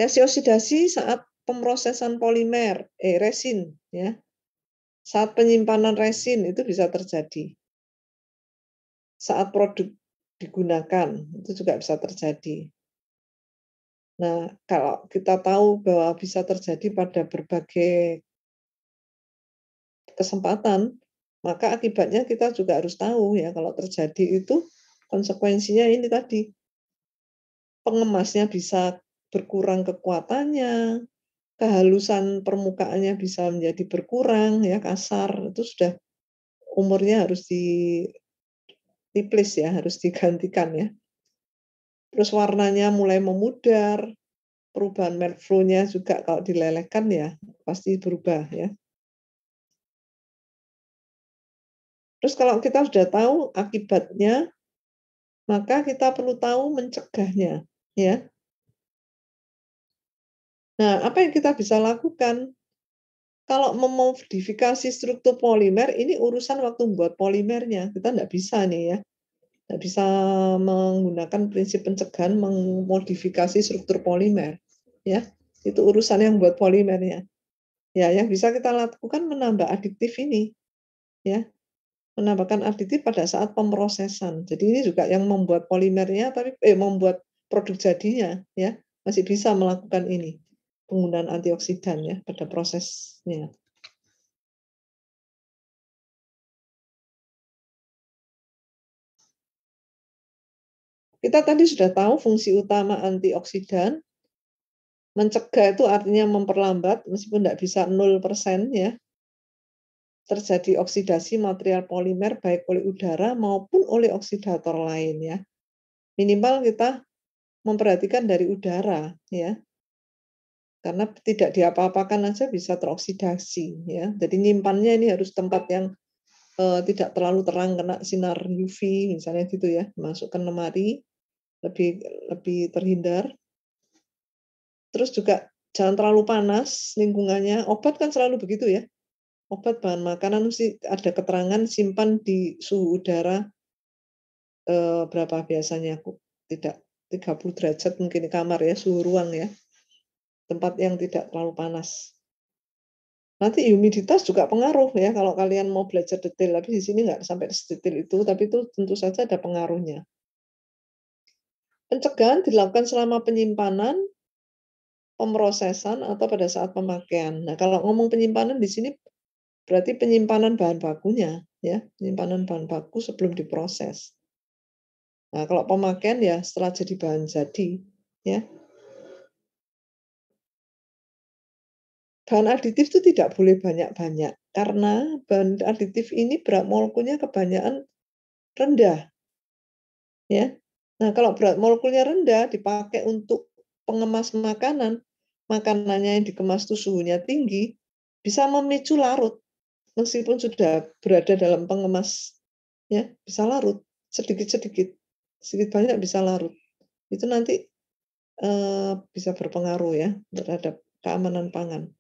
Reaksi oksidasi saat pemrosesan polimer, resin ya. Saat penyimpanan resin itu bisa terjadi. Saat produk digunakan itu juga bisa terjadi. Nah, kalau kita tahu bahwa bisa terjadi pada berbagai kesempatan, maka akibatnya kita juga harus tahu ya kalau terjadi itu konsekuensinya ini tadi. Pengemasnya bisa berkurang kekuatannya, kehalusan permukaannya bisa menjadi berkurang ya, kasar, itu sudah umurnya harus replace ya, harus digantikan ya. Terus warnanya mulai memudar, perubahan melt flow-nya juga kalau dilelehkan ya pasti berubah ya. Terus kalau kita sudah tahu akibatnya, maka kita perlu tahu mencegahnya ya. Nah, apa yang kita bisa lakukan? Kalau memodifikasi struktur polimer, ini urusan waktu membuat polimernya. Kita nggak bisa nih ya. Nggak bisa menggunakan prinsip pencegahan memodifikasi struktur polimer. Ya, itu urusan yang buat polimernya. Ya, yang bisa kita lakukan menambah aditif ini. Ya, menambahkan aditif pada saat pemrosesan. Jadi ini juga yang membuat polimernya, tapi membuat produk jadinya. Ya, masih bisa melakukan ini. Penggunaan antioksidan ya pada prosesnya. Kita tadi sudah tahu fungsi utama antioksidan. Mencegah itu artinya memperlambat, meskipun tidak bisa 0% ya. Terjadi oksidasi material polimer baik oleh udara maupun oleh oksidator lain ya. Minimal kita memperhatikan dari udara ya. Karena tidak diapa-apakan aja bisa teroksidasi ya. Jadi nyimpannya ini harus tempat yang tidak terlalu terang kena sinar UV misalnya gitu ya. Masukkan lemari lebih terhindar. Terus juga jangan terlalu panas lingkungannya. Obat kan selalu begitu ya. obat bahan makanan mesti ada keterangan simpan di suhu udara berapa biasanya, tidak 30 derajat mungkin di kamar ya, suhu ruang ya, tempat yang tidak terlalu panas. Nanti humiditas juga pengaruh ya, kalau kalian mau belajar detail, tapi di sini nggak sampai sedetail itu, tapi itu tentu saja ada pengaruhnya. Pencegahan dilakukan selama penyimpanan, pemrosesan, atau pada saat pemakaian. Nah, kalau ngomong penyimpanan di sini berarti penyimpanan bahan bakunya, ya, penyimpanan bahan baku sebelum diproses. Nah, kalau pemakaian ya setelah jadi bahan jadi, ya. Bahan aditif itu tidak boleh banyak-banyak karena bahan aditif ini berat molekulnya kebanyakan rendah, ya. Nah, kalau berat molekulnya rendah dipakai untuk pengemas makanan, makanannya yang dikemas itu suhunya tinggi, bisa memicu larut. Meskipun sudah berada dalam pengemas, ya, bisa larut sedikit-sedikit, sedikit banyak bisa larut. Itu nanti bisa berpengaruh ya terhadap keamanan pangan.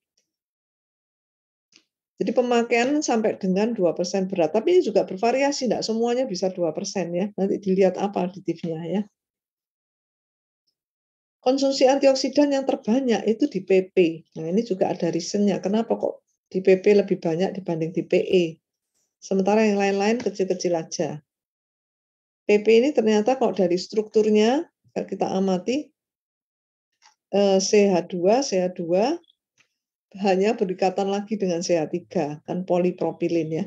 Jadi pemakaian sampai dengan 2% berat, tapi ini juga bervariasi, tidak semuanya bisa 2% ya. Nanti dilihat apa aditifnya ya. Konsumsi antioksidan yang terbanyak itu di PP. Nah, ini juga ada reasonnya. Kenapa kok di PP lebih banyak dibanding di PE? Sementara yang lain-lain kecil-kecil aja. PP ini ternyata kok dari strukturnya kita amati CH2 hanya berikatan lagi dengan CH3, kan polipropilin ya.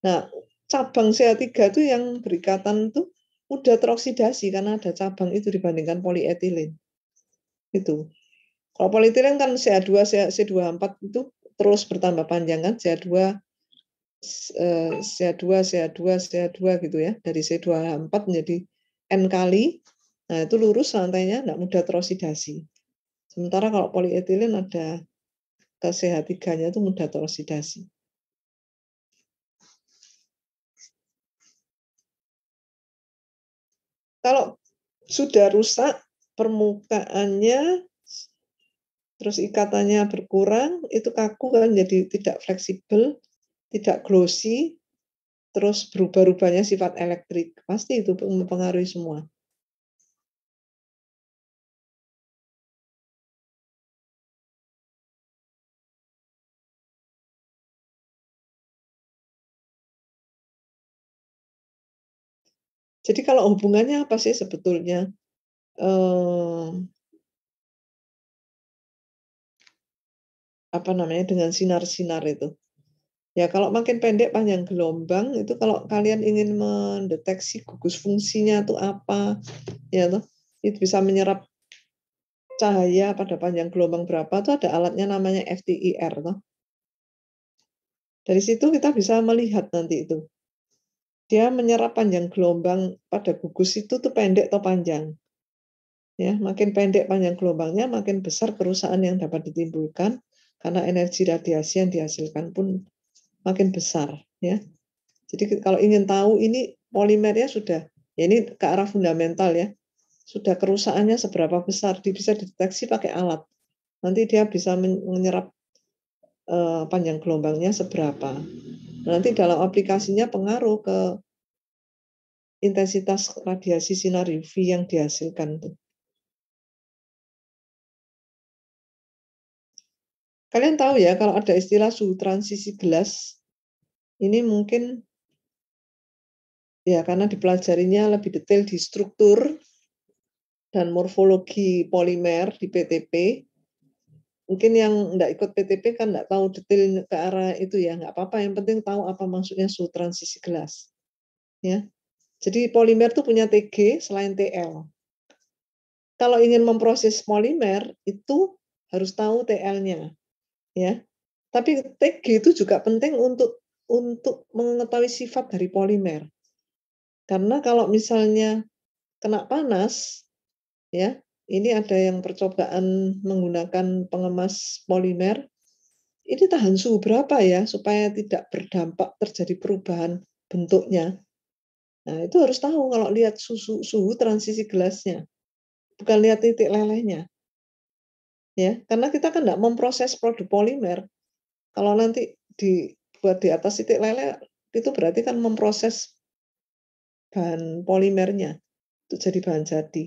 Nah, cabang CH3 itu yang berikatan itu udah teroksidasi karena ada cabang itu dibandingkan polietilen. Itu. Kalau polietilen kan CH2, C24 itu terus bertambah panjang kan, CH2 gitu ya. Dari C24 menjadi N kali. Nah, itu lurus lantainya, enggak mudah teroksidasi. Sementara kalau polietilen ada ke CH3-nya itu mudah teroksidasi. Kalau sudah rusak permukaannya, terus ikatannya berkurang, itu kaku kan jadi tidak fleksibel, tidak glossy, terus berubah-ubahnya sifat elektrik. Pasti itu mempengaruhi semua. Jadi kalau hubungannya apa sih sebetulnya? Dengan sinar-sinar itu. Ya kalau makin pendek panjang gelombang itu kalau kalian ingin mendeteksi gugus fungsinya itu apa, ya toh, itu bisa menyerap cahaya pada panjang gelombang berapa tuh ada alatnya namanya FTIR toh. Dari situ kita bisa melihat nanti itu. Dia menyerap panjang gelombang pada gugus itu tuh pendek atau panjang. Ya, makin pendek panjang gelombangnya, makin besar kerusakan yang dapat ditimbulkan karena energi radiasi yang dihasilkan pun makin besar, ya. Jadi kalau ingin tahu ini polimernya sudah, ya ini ke arah fundamental ya, sudah kerusakannya seberapa besar, bisa dideteksi pakai alat. Nanti dia bisa menyerap panjang gelombangnya seberapa. Nanti dalam aplikasinya pengaruh ke intensitas radiasi sinar UV yang dihasilkan. Kalian tahu ya kalau ada istilah suhu transisi gelas, ini mungkin ya karena dipelajarinya lebih detail di struktur dan morfologi polimer di PTP. Mungkin yang enggak ikut PTP kan enggak tahu detail ke arah itu ya, enggak apa-apa, yang penting tahu apa maksudnya suhu transisi gelas. Ya. Jadi polimer itu punya TG selain TL. Kalau ingin memproses polimer itu harus tahu TL-nya. Ya. Tapi TG itu juga penting untuk mengetahui sifat dari polimer. Karena kalau misalnya kena panas, ya, ini ada yang percobaan menggunakan pengemas polimer, ini tahan suhu berapa ya supaya tidak berdampak terjadi perubahan bentuknya. Nah, itu harus tahu kalau lihat suhu transisi gelasnya, bukan lihat titik lelehnya. Ya, karena kita kan tidak memproses produk polimer. Kalau nanti dibuat di atas titik lele itu berarti kan memproses bahan polimernya untuk jadi bahan jadi.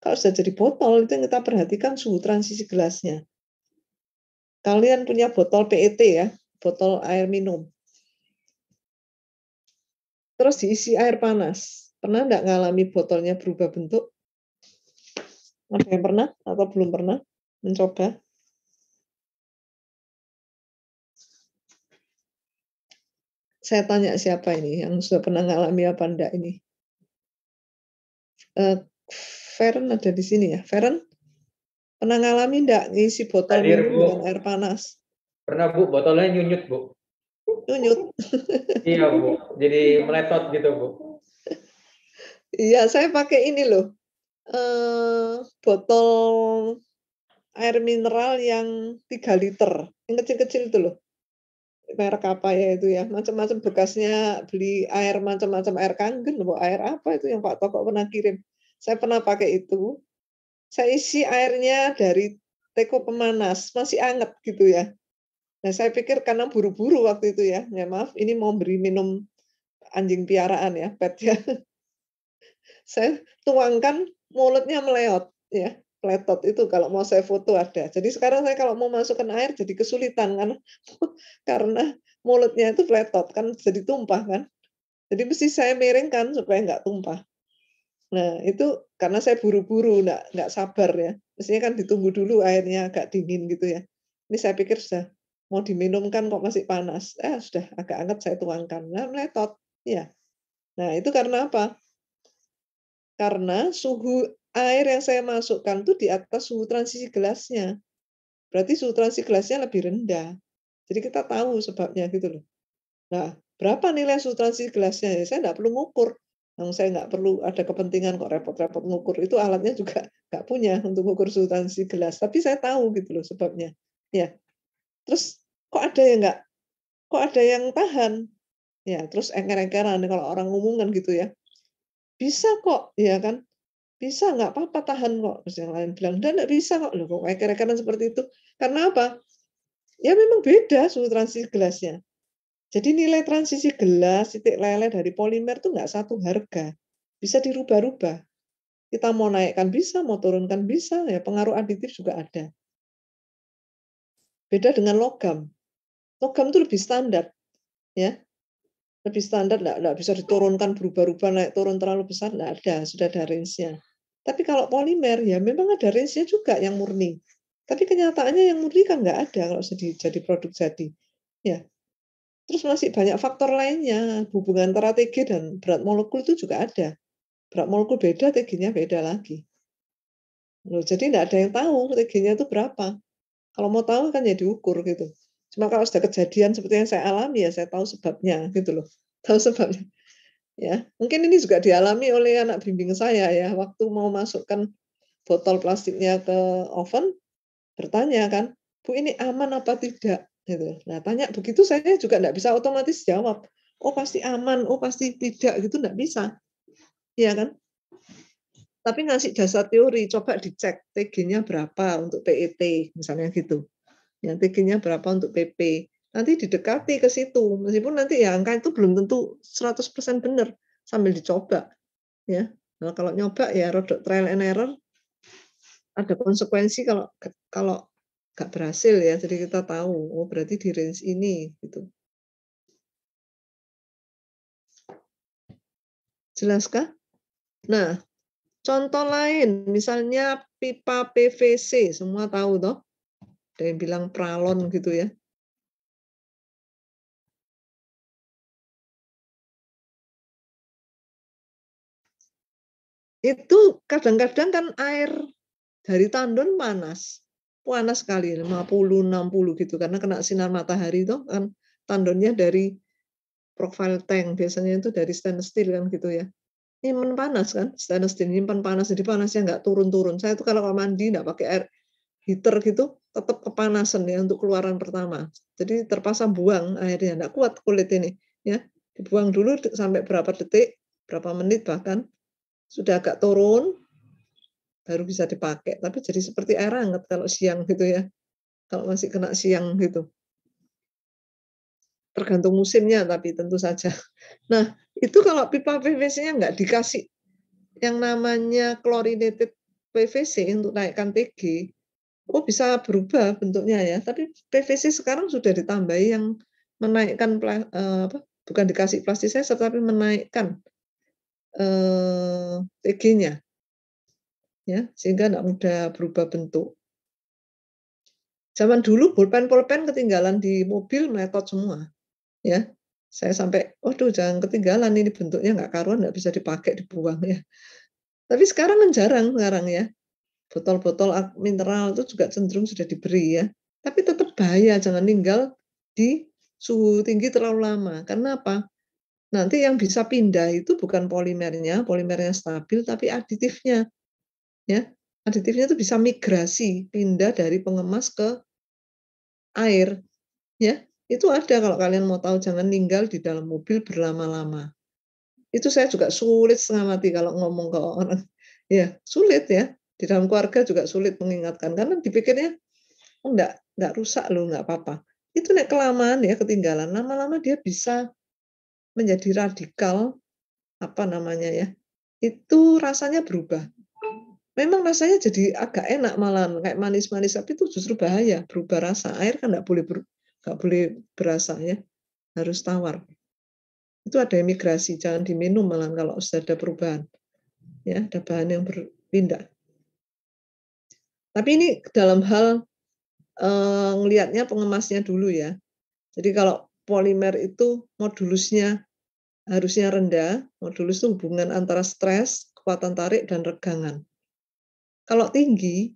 Kalau sudah jadi botol, itu yang kita perhatikan suhu transisi gelasnya. Kalian punya botol PET ya, botol air minum. Terus diisi air panas. Pernah nggak ngalami botolnya berubah bentuk? Ada yang pernah atau belum pernah mencoba? Saya tanya siapa ini yang sudah pernah ngalami apa enggak ini? Feren ada di sini ya. Feren, pernah ngalami enggak ngisi botol Hadir, minum Bu. dengan air panas? Pernah, Bu, botolnya nyunyut, Bu. Nyunyut. Iya, Bu. Jadi meletot gitu, Bu. Iya, saya pakai ini loh. Botol air mineral yang 3 liter. Yang kecil-kecil itu loh. Merek apa ya itu ya? Macam-macam bekasnya beli air macam-macam, air Kangen, air apa itu yang Pak Toko pernah kirim. Saya pernah pakai itu. Saya isi airnya dari teko pemanas, masih anget gitu ya. Nah, saya pikir karena buru-buru waktu itu ya maaf, ini mau beri minum anjing piaraan ya, pet ya. Saya tuangkan, mulutnya meleot ya, peletot itu kalau mau saya foto ada. Jadi sekarang saya kalau mau masukkan air jadi kesulitan karena mulutnya itu peletot kan jadi tumpah kan. Jadi mesti saya miringkan supaya nggak tumpah. Nah, itu karena saya buru-buru, nggak sabar ya. Mestinya kan ditunggu dulu airnya agak dingin gitu ya. Ini saya pikir sudah mau diminumkan kok masih panas. Sudah agak hangat saya tuangkan. Nah, meletot. Ya. Nah, itu karena apa? Karena suhu air yang saya masukkan tuh di atas suhu transisi gelasnya. Berarti suhu transisi gelasnya lebih rendah. Jadi kita tahu sebabnya gitu loh. Nah, berapa nilai suhu transisi gelasnya? Ya, saya nggak perlu ngukur. Saya nggak perlu ada kepentingan kok repot-repot ngukur. Itu alatnya juga nggak punya untuk ngukur suhu transisi gelas. Tapi saya tahu gitu loh sebabnya. Ya. Terus kok ada yang tahan? Ya, terus engker-engkeran kalau orang ngomong kan gitu ya. Bisa kok, ya kan? Bisa, nggak apa-apa tahan kok. Terus yang lain bilang, nggak bisa kok. Loh, kok engker-engkeran seperti itu? Karena apa? Ya memang beda suhu transisi gelasnya. Jadi nilai transisi gelas titik lele dari polimer itu nggak satu harga. Bisa dirubah-rubah. Kita mau naikkan bisa, mau turunkan bisa, ya pengaruh aditif juga ada. Beda dengan logam. Logam itu lebih standar. Ya, lebih standar, nggak bisa diturunkan, berubah-ubah, naik turun terlalu besar, nggak ada, sudah ada range-nya. Tapi kalau polimer, ya memang ada range-nya juga yang murni. Tapi kenyataannya yang murni kan nggak ada kalau jadi produk jadi. Ya, terus masih banyak faktor lainnya, hubungan antara TG dan berat molekul itu juga ada. Berat molekul beda, TG-nya beda lagi. Loh, jadi nggak ada yang tahu TG-nya itu berapa. Kalau mau tahu kan ya diukur gitu. Cuma kalau sudah kejadian seperti yang saya alami ya saya tahu sebabnya gitu loh. Tahu sebabnya. Ya, mungkin ini juga dialami oleh anak bimbing saya ya. Waktu mau masukkan botol plastiknya ke oven, bertanya kan, Bu ini aman apa tidak? Gitu. Nah, tanya begitu saya juga nggak bisa otomatis jawab. Oh pasti aman, oh pasti tidak gitu nggak bisa. Iya kan? Tapi ngasih dasar teori, coba dicek TG-nya berapa untuk PET, misalnya gitu. Ya, TG-nya berapa untuk PP. Nanti didekati ke situ, meskipun nanti ya angka itu belum tentu 100% benar, sambil dicoba. Ya. Nah, kalau nyoba ya rodok trial and error, ada konsekuensi kalau nggak berhasil ya. Jadi kita tahu, oh berarti di range ini gitu. Jelaskah? Nah, contoh lain, misalnya pipa PVC, semua tahu toh? Ada yang bilang pralon gitu ya. Itu kadang-kadang kan air dari tandon panas sekali 50-60 gitu karena kena sinar matahari itu kan tandonnya dari profile tank biasanya itu dari stainless steel kan gitu ya. Nyimpen panas kan, stainless steel nyimpen panas jadi panasnya nggak turun-turun. Saya tuh kalau mandi nggak pakai air heater gitu tetap kepanasan ya untuk keluaran pertama. Jadi terpaksa buang airnya, nggak kuat kulit ini ya. Dibuang dulu sampai berapa detik, berapa menit bahkan sudah agak turun baru bisa dipakai. Tapi jadi seperti air hangat kalau siang gitu ya. Kalau masih kena siang gitu. tergantung musimnya tapi tentu saja. Nah, itu kalau pipa PVC-nya nggak dikasih yang namanya chlorinated PVC untuk naikkan TG, bisa berubah bentuknya ya. Tapi PVC sekarang sudah ditambahi yang menaikkan bukan dikasih plasticizer tapi menaikkan TG-nya ya, sehingga tidak mudah berubah bentuk. Zaman dulu pulpen ketinggalan di mobil meletot semua ya. Saya sampai waduh jangan ketinggalan, ini bentuknya nggak karuan, nggak bisa dipakai, dibuang ya. Tapi sekarang kan jarang sekarang ya. Botol-botol mineral itu juga cenderung sudah diberi ya. Tapi tetap bahaya, jangan tinggal di suhu tinggi terlalu lama. Karena apa? Nanti yang bisa pindah itu bukan polimernya stabil, tapi aditifnya. Ya, aditifnya itu bisa migrasi, pindah dari pengemas ke air. Ya, itu ada kalau kalian mau tahu, jangan tinggal di dalam mobil berlama-lama. Itu saya juga sulit setengah mati kalau ngomong ke orang. Ya, sulit ya. Di dalam keluarga juga sulit mengingatkan karena dipikirnya enggak rusak loh, enggak apa-apa. Itu nek kelamaan ya ketinggalan, lama-lama dia bisa menjadi radikal itu rasanya berubah. Memang rasanya jadi agak enak malah kayak manis-manis, tapi itu justru bahaya, berubah rasa. Air kan enggak boleh berasa ya, harus tawar. Itu ada migrasi, jangan diminum malah kalau sudah ada perubahan. Ya, ada bahan yang berpindah. Tapi ini dalam hal ngelihatnya pengemasnya dulu ya. Jadi kalau polimer itu modulusnya harusnya rendah, modulus itu hubungan antara stres, kekuatan tarik, dan regangan. Kalau tinggi,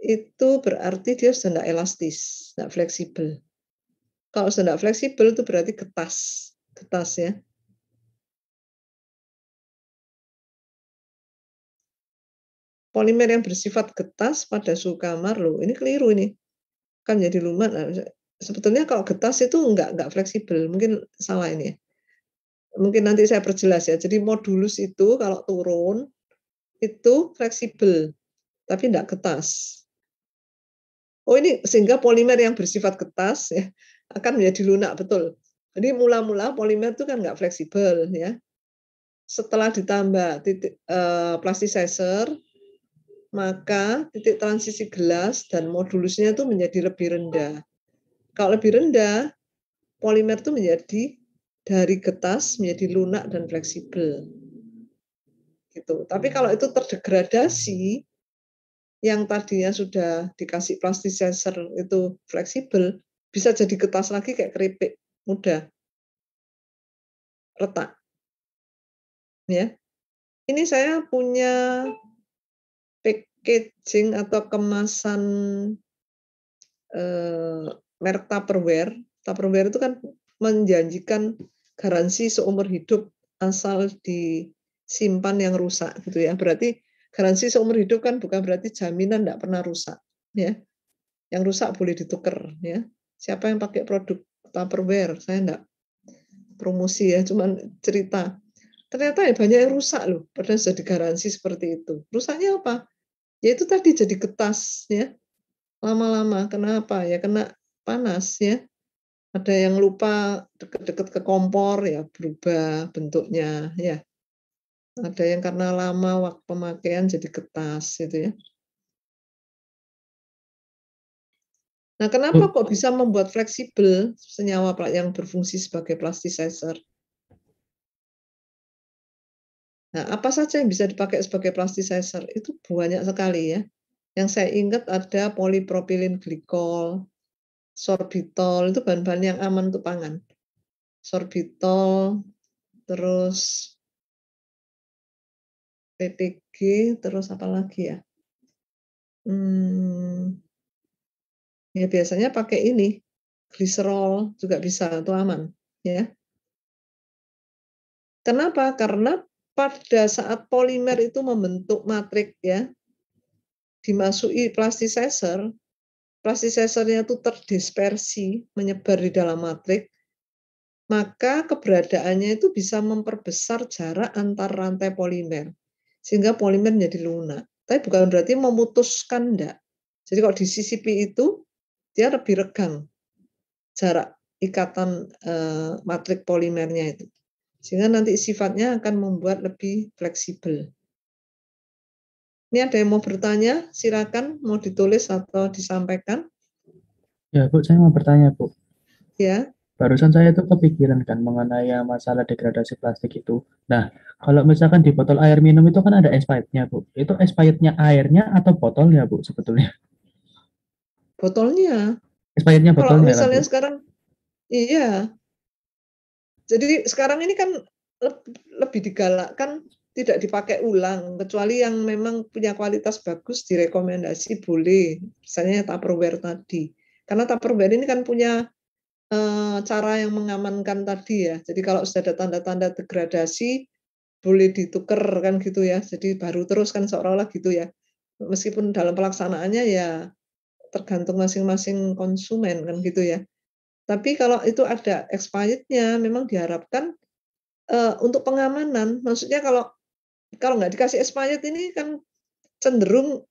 itu berarti dia sudah tidak elastis, tidak fleksibel. Kalau sudah tidak fleksibel itu berarti getas ya. Polimer yang bersifat getas pada suhu kamar loh, ini keliru ini. Kan jadi lumat. Sebetulnya kalau getas itu enggak fleksibel, mungkin salah ini ya. Mungkin nanti saya perjelas ya. Jadi modulus itu kalau turun itu fleksibel, tapi enggak getas. Oh ini sehingga polimer yang bersifat getas ya akan menjadi lunak, betul. Jadi mula-mula polimer itu kan enggak fleksibel ya. Setelah ditambah plasticizer, maka titik transisi gelas dan modulusnya itu menjadi lebih rendah. Kalau lebih rendah, polimer itu menjadi dari getas menjadi lunak dan fleksibel. Gitu. Tapi kalau itu terdegradasi, yang tadinya sudah dikasih plasticizer itu fleksibel, bisa jadi getas lagi kayak keripik, mudah retak. Ya. Ini saya punya packaging atau kemasan merek Tupperware. Tupperware itu kan menjanjikan garansi seumur hidup asal disimpan yang rusak gitu ya. Berarti garansi seumur hidup kan bukan berarti jaminan tidak pernah rusak ya. Yang rusak boleh ditukar ya. Siapa yang pakai produk Tupperware? Saya enggak promosi ya, cuman cerita. Ternyata ya banyak yang rusak loh, padahal sudah digaransi seperti itu. Rusaknya apa? Ya itu tadi jadi getas ya. Lama-lama kenapa? Ya kena panas ya. Ada yang lupa deket-deket ke kompor ya berubah bentuknya ya. Ada yang karena lama waktu pemakaian jadi getas gitu ya. Nah, kenapa kok bisa membuat fleksibel senyawa yang berfungsi sebagai plasticizer? Nah, apa saja yang bisa dipakai sebagai plasticizer? Itu banyak sekali ya. Yang saya ingat ada polipropilin glikol, sorbitol, itu bahan-bahan yang aman untuk pangan. Sorbitol, terus PPG, terus apa lagi ya? Ya biasanya pakai ini, gliserol juga bisa, itu aman. Ya. Kenapa? Karena pada saat polimer itu membentuk matrik ya, dimasuki plasticizernya itu terdispersi, menyebar di dalam matrik, maka keberadaannya itu bisa memperbesar jarak antar rantai polimer, sehingga polimer menjadi lunak. Tapi bukan berarti memutuskan, enggak. Jadi kalau disisipi itu, dia lebih regang jarak ikatan matrik polimernya itu. Sehingga nanti sifatnya akan membuat lebih fleksibel. Ini ada yang mau bertanya? Silakan, mau ditulis atau disampaikan. Ya, Bu, saya mau bertanya, Bu. Ya. Barusan saya tuh kepikiran kan mengenai masalah degradasi plastik itu. Nah, kalau misalkan di botol air minum itu kan ada expirednya, Bu. Itu expirednya airnya atau botolnya, Bu, sebetulnya? Botolnya. Expirednya Kalau botolnya kan, misalnya Bu? sekarang, iya. Jadi sekarang ini kan lebih digalakkan tidak dipakai ulang, kecuali yang memang punya kualitas bagus direkomendasi boleh. Misalnya Tupperware tadi. Karena Tupperware ini kan punya cara yang mengamankan tadi ya. Jadi kalau sudah ada tanda-tanda degradasi, boleh ditukar kan gitu ya. Jadi baru terus kan seolah-olah gitu ya. Meskipun dalam pelaksanaannya ya tergantung masing-masing konsumen kan gitu ya. Tapi kalau itu ada expirednya, memang diharapkan untuk pengamanan. Maksudnya kalau nggak dikasih expired ini kan cenderung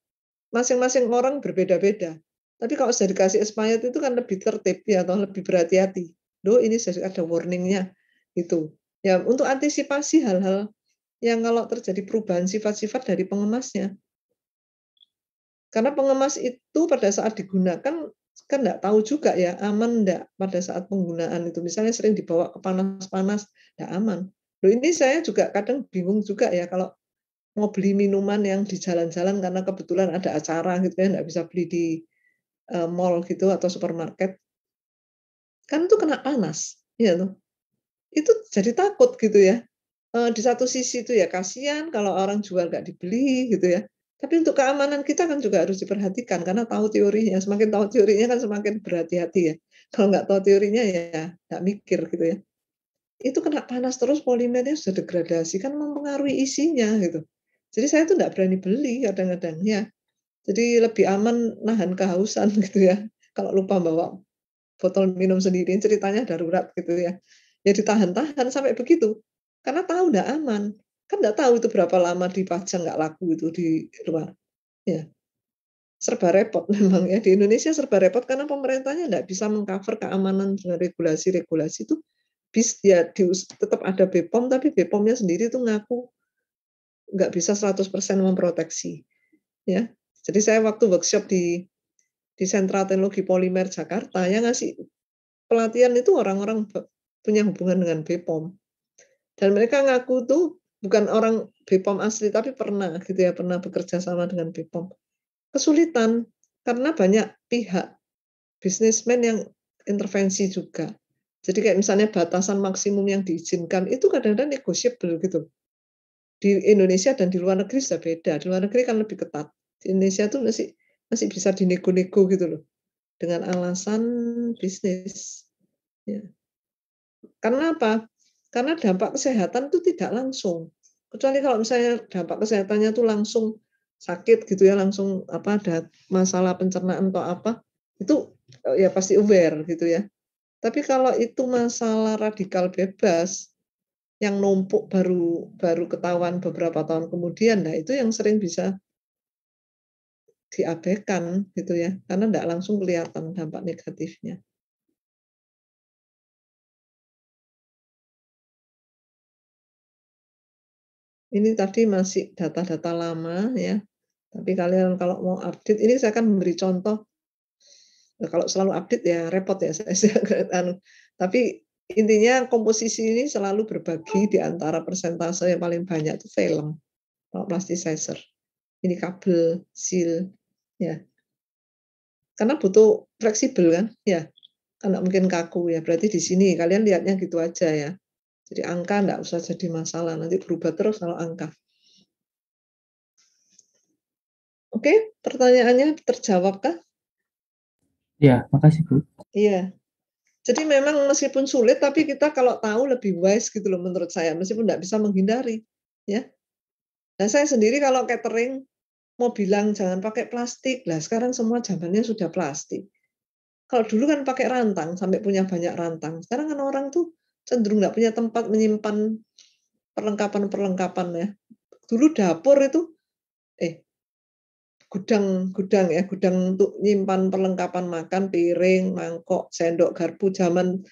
masing-masing orang berbeda-beda. Tapi kalau sudah dikasih expired itu kan lebih tertib ya, atau lebih berhati-hati. Loh, ini sudah ada warningnya gitu. Ya untuk antisipasi hal-hal yang kalau terjadi perubahan sifat-sifat dari pengemasnya. Karena pengemas itu pada saat digunakan kan nggak tahu juga ya aman nggak pada saat penggunaan itu. Misalnya sering dibawa ke panas-panas, nggak aman. Loh, ini saya juga kadang bingung juga ya kalau mau beli minuman yang di jalan-jalan karena kebetulan ada acara gitu ya, nggak bisa beli di mall gitu atau supermarket, kan itu kena panas, ya tuh. Itu jadi takut gitu ya. Di satu sisi itu ya kasihan kalau orang jual nggak dibeli gitu ya. Tapi untuk keamanan kita kan juga harus diperhatikan karena tahu teorinya. Semakin tahu teorinya kan semakin berhati-hati ya. Kalau nggak tahu teorinya ya nggak mikir gitu ya. Itu kena panas terus polimernya sudah degradasi kan mempengaruhi isinya gitu. Jadi saya tuh nggak berani beli kadang-kadang ya. Jadi lebih aman nahan kehausan gitu ya. Kalau lupa bawa botol minum sendiri, ceritanya darurat gitu ya. Ya ditahan-tahan sampai begitu. Karena tahu nggak aman. Kan nggak tahu itu berapa lama dipajang nggak laku itu di luar. Ya, serba repot memang ya. Di Indonesia serba repot karena pemerintahnya nggak bisa mengcover keamanan dengan regulasi-regulasi itu. Ya tetap ada BPOM, tapi BPOM-nya sendiri itu ngaku nggak bisa 100% memproteksi. Ya, jadi saya waktu workshop di Sentra Teknologi Polimer Jakarta yang ngasih pelatihan itu orang-orang punya hubungan dengan BPOM. Dan mereka ngaku tuh bukan orang BPOM asli tapi pernah gitu ya, pernah bekerja sama dengan BPOM. Kesulitan karena banyak pihak bisnismen yang intervensi juga. Jadi kayak misalnya batasan maksimum yang diizinkan itu kadang-kadang negotiable gitu. Di Indonesia dan di luar negeri sudah beda. Di luar negeri kan lebih ketat. Di Indonesia tuh masih bisa dinego-nego gitu loh. Dengan alasan bisnis. Ya. Karena apa? Karena dampak kesehatan itu tidak langsung. Kecuali kalau misalnya dampak kesehatannya itu langsung sakit gitu ya, langsung ada masalah pencernaan atau apa, itu ya pasti aware gitu ya. Tapi kalau itu masalah radikal bebas yang numpuk baru ketahuan beberapa tahun kemudian, nah itu yang sering bisa diabaikan gitu ya, karena tidak langsung kelihatan dampak negatifnya. Ini tadi masih data-data lama ya, tapi kalian kalau mau update, ini saya akan memberi contoh. Nah, kalau selalu update ya repot ya saya. Tapi intinya komposisi ini selalu berbagi di antara persentase yang paling banyak itu film, kalau plasticizer. Ini kabel, seal, ya. Karena butuh fleksibel kan, ya. Karena mungkin kaku ya. Berarti di sini kalian lihatnya gitu aja ya. Jadi angka enggak usah jadi masalah, nanti berubah terus kalau angka. Oke, pertanyaannya terjawabkah? Ya, makasih, Bu. Iya. Jadi memang meskipun sulit, tapi kita kalau tahu lebih wise gitu loh menurut saya, meskipun enggak bisa menghindari, ya. Nah, saya sendiri kalau catering mau bilang jangan pakai plastik, lah sekarang semua zamannya sudah plastik. Kalau dulu kan pakai rantang, sampai punya banyak rantang. Sekarang kan orang tuh cenderung nggak punya tempat menyimpan perlengkapan-perlengkapan ya. Dulu dapur itu, gudang ya, gudang untuk nyimpan perlengkapan makan, piring, mangkok, sendok, garpu zaman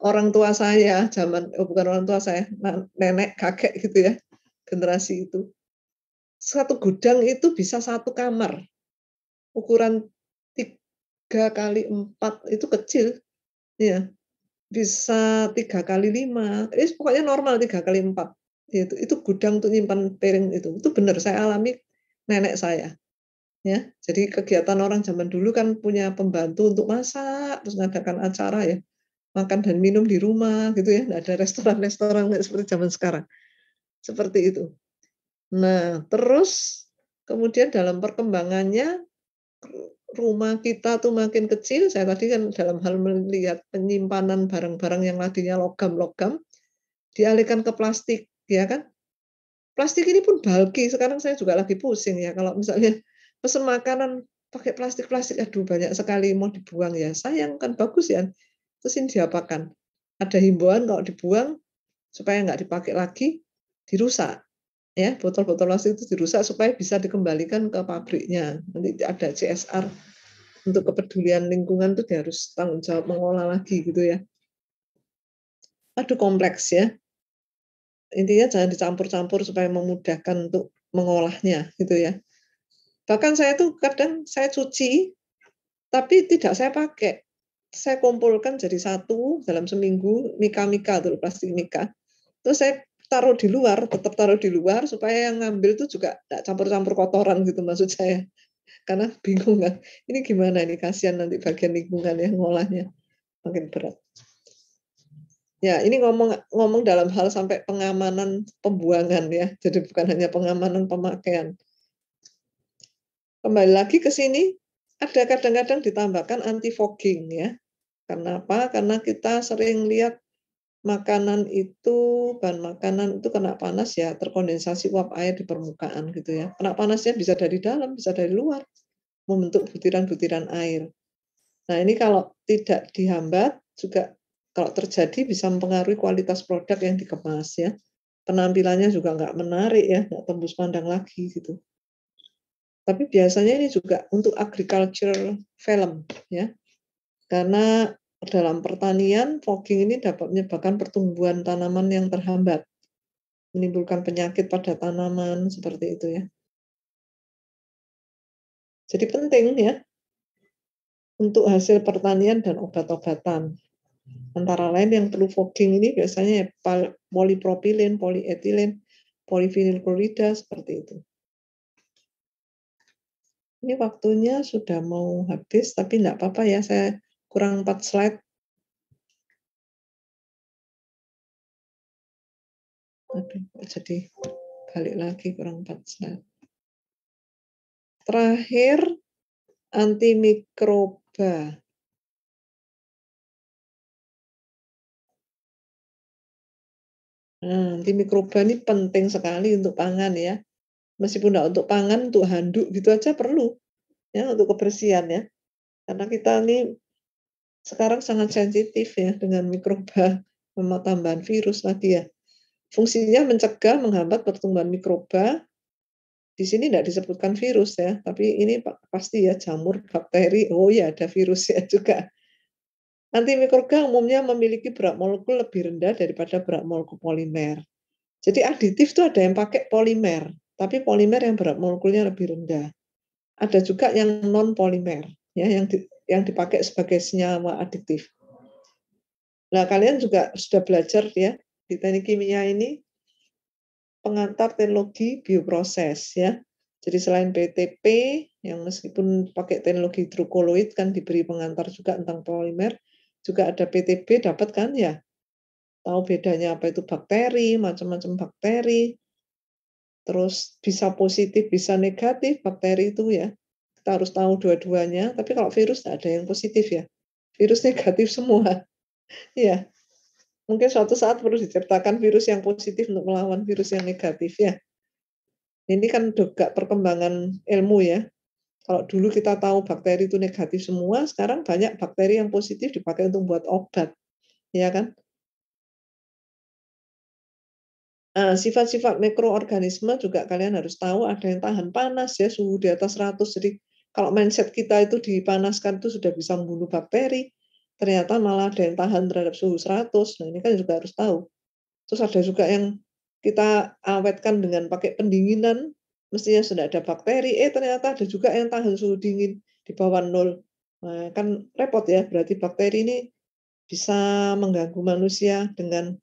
orang tua saya, bukan orang tua saya, nenek, kakek gitu ya, generasi itu. Satu gudang itu bisa 1 kamar, ukuran 3x4 itu kecil, ya, bisa 3x5, pokoknya normal 3x4. Itu gudang untuk nyimpan piring itu benar saya alami nenek saya. Ya, jadi kegiatan orang zaman dulu kan punya pembantu untuk masak, terus ngadakan acara ya, makan dan minum di rumah gitu ya, nggak ada restoran-restoran seperti zaman sekarang. Seperti itu. Nah, terus kemudian dalam perkembangannya rumah kita tuh makin kecil, saya tadi kan dalam hal melihat penyimpanan barang-barang yang tadinya logam-logam, dialihkan ke plastik, ya kan? Plastik ini pun bulky, sekarang saya juga lagi pusing ya, kalau misalnya pesen makanan pakai plastik-plastik, aduh banyak sekali mau dibuang ya, sayang kan bagus ya, terus ini diapakan? Ada himbauan kalau dibuang, supaya nggak dipakai lagi, dirusak. Ya, botol-botol plastik itu dirusak supaya bisa dikembalikan ke pabriknya. Nanti ada CSR untuk kepedulian lingkungan itu dia harus tanggung jawab mengolah lagi gitu ya. Aduh kompleks ya. Intinya jangan dicampur-campur supaya memudahkan untuk mengolahnya gitu ya. Bahkan saya tuh kadang saya cuci tapi tidak saya pakai. Saya kumpulkan jadi satu dalam seminggu, mika-mika tuh plastik mika. Terus saya taruh di luar, tetap taruh di luar supaya yang ngambil itu juga tidak campur-campur kotoran gitu maksud saya. Karena bingung kan, ini gimana ini, kasihan nanti bagian lingkungan yang ngolahnya makin berat. Ya, ini ngomong dalam hal sampai pengamanan pembuangan ya. Jadi bukan hanya pengamanan pemakaian. Kembali lagi ke sini, ada kadang-kadang ditambahkan anti fogging ya. Karena apa? Karena kita sering lihat makanan itu, bahan makanan itu kena panas ya, terkondensasi uap air di permukaan gitu ya. Kena panasnya bisa dari dalam, bisa dari luar, membentuk butiran-butiran air. Nah ini kalau tidak dihambat juga kalau terjadi bisa mempengaruhi kualitas produk yang dikemas ya. Penampilannya juga nggak menarik ya, nggak tembus pandang lagi gitu. Tapi biasanya ini juga untuk agriculture film ya, karena dalam pertanian fogging ini dapat menyebabkan pertumbuhan tanaman yang terhambat, menimbulkan penyakit pada tanaman seperti itu ya. Jadi penting ya untuk hasil pertanian dan obat-obatan. Antara lain yang perlu fogging ini biasanya polipropilin, polietilen, polivinil klorida seperti itu. Ini waktunya sudah mau habis, tapi enggak apa-apa ya, saya kurang 4 slide. Aduh, jadi balik lagi kurang 4 slide. Terakhir, antimikroba. Nah, antimikroba ini penting sekali untuk pangan ya. Meskipun enggak untuk pangan, untuk handuk gitu aja perlu. Ya, untuk kebersihan ya. Karena kita ini sekarang sangat sensitif ya dengan mikroba, tambahan virus lagi ya. Fungsinya mencegah, menghambat pertumbuhan mikroba. Di sini tidak disebutkan virus ya, tapi ini pasti ya jamur, bakteri, oh ya ada virus ya juga. Antimikroba umumnya memiliki berat molekul lebih rendah daripada berat molekul polimer. Jadi aditif itu ada yang pakai polimer, tapi polimer yang berat molekulnya lebih rendah. Ada juga yang non polimer, ya, yang dipakai sebagai senyawa aditif. Nah, kalian juga sudah belajar ya di teknik kimia ini pengantar teknologi bioproses ya. Jadi selain PTP yang meskipun pakai teknologi hidrokoloid kan diberi pengantar juga tentang polimer, juga ada PTB dapat kan ya. Tahu bedanya apa itu bakteri, macam-macam bakteri. Terus bisa positif, bisa negatif bakteri itu ya. Kita harus tahu dua-duanya, tapi kalau virus tidak ada yang positif ya. Virus negatif semua. Ya. Mungkin suatu saat perlu diciptakan virus yang positif untuk melawan virus yang negatif ya. Ini kan juga perkembangan ilmu ya. Kalau dulu kita tahu bakteri itu negatif semua, sekarang banyak bakteri yang positif dipakai untuk buat obat. Ya kan? Sifat-sifat mikroorganisme juga kalian harus tahu, ada yang tahan panas ya, suhu di atas 100. Jadi kalau mindset kita itu dipanaskan itu sudah bisa membunuh bakteri, ternyata malah ada yang tahan terhadap suhu 100. Nah, ini kan juga harus tahu. Terus ada juga yang kita awetkan dengan pakai pendinginan, mestinya sudah ada bakteri, ternyata ada juga yang tahan suhu dingin di bawah 0. Nah, kan repot ya, berarti bakteri ini bisa mengganggu manusia dengan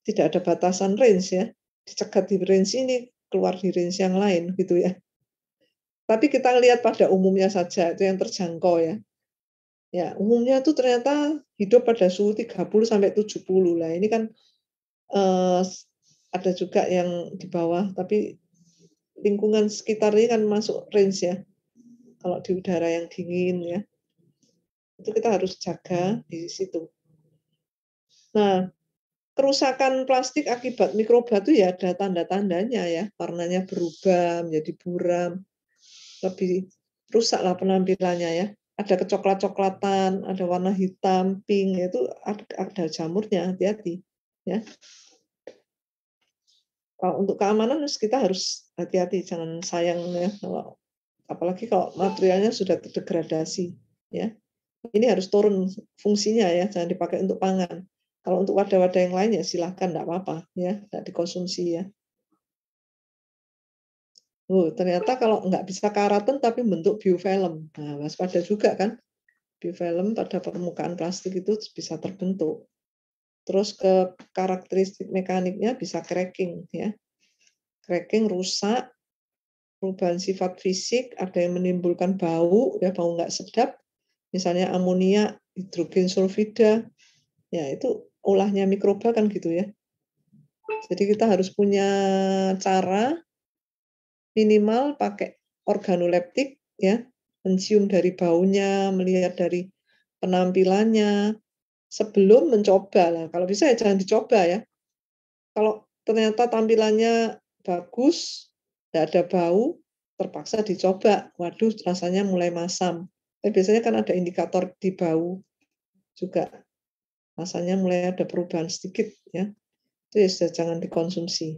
tidak ada batasan range ya, dicegat di range ini, keluar di range yang lain gitu ya. Tapi kita lihat pada umumnya saja, itu yang terjangkau ya. Ya, umumnya itu ternyata hidup pada suhu 30 sampai 70. Lah ini kan ada juga yang di bawah, tapi lingkungan sekitar ini kan masuk range ya. Kalau di udara yang dingin ya. Itu kita harus jaga di situ. Nah, kerusakan plastik akibat mikroba itu ya ada tanda-tandanya ya, warnanya berubah menjadi buram, lebih rusak lah penampilannya ya. Ada kecoklat-coklatan, ada warna hitam, pink, itu ada jamurnya, hati-hati ya. Kalau untuk keamanan kita harus hati-hati, jangan sayang ya, apalagi kalau materialnya sudah terdegradasi ya. Ini harus turun fungsinya ya, jangan dipakai untuk pangan. Kalau untuk wadah-wadah yang lain ya silahkan, enggak apa-apa ya, enggak dikonsumsi ya. Ternyata kalau enggak bisa keraton tapi bentuk biofilm. Nah, waspada juga kan. Biofilm pada permukaan plastik itu bisa terbentuk. Terus ke karakteristik mekaniknya bisa cracking ya. Cracking, rusak, perubahan sifat fisik, ada yang menimbulkan bau ya, bau enggak sedap. Misalnya amonia, hidrogen sulfida. Ya, itu ulahnya mikroba kan gitu ya. Jadi kita harus punya cara minimal pakai organoleptik ya, mencium dari baunya, melihat dari penampilannya sebelum mencoba lah. Kalau bisa ya jangan dicoba ya. Kalau ternyata tampilannya bagus, tidak ada bau, terpaksa dicoba. Waduh, rasanya mulai masam. Tapi biasanya kan ada indikator di bau juga. Rasanya mulai ada perubahan sedikit ya. Itu ya sudah jangan dikonsumsi.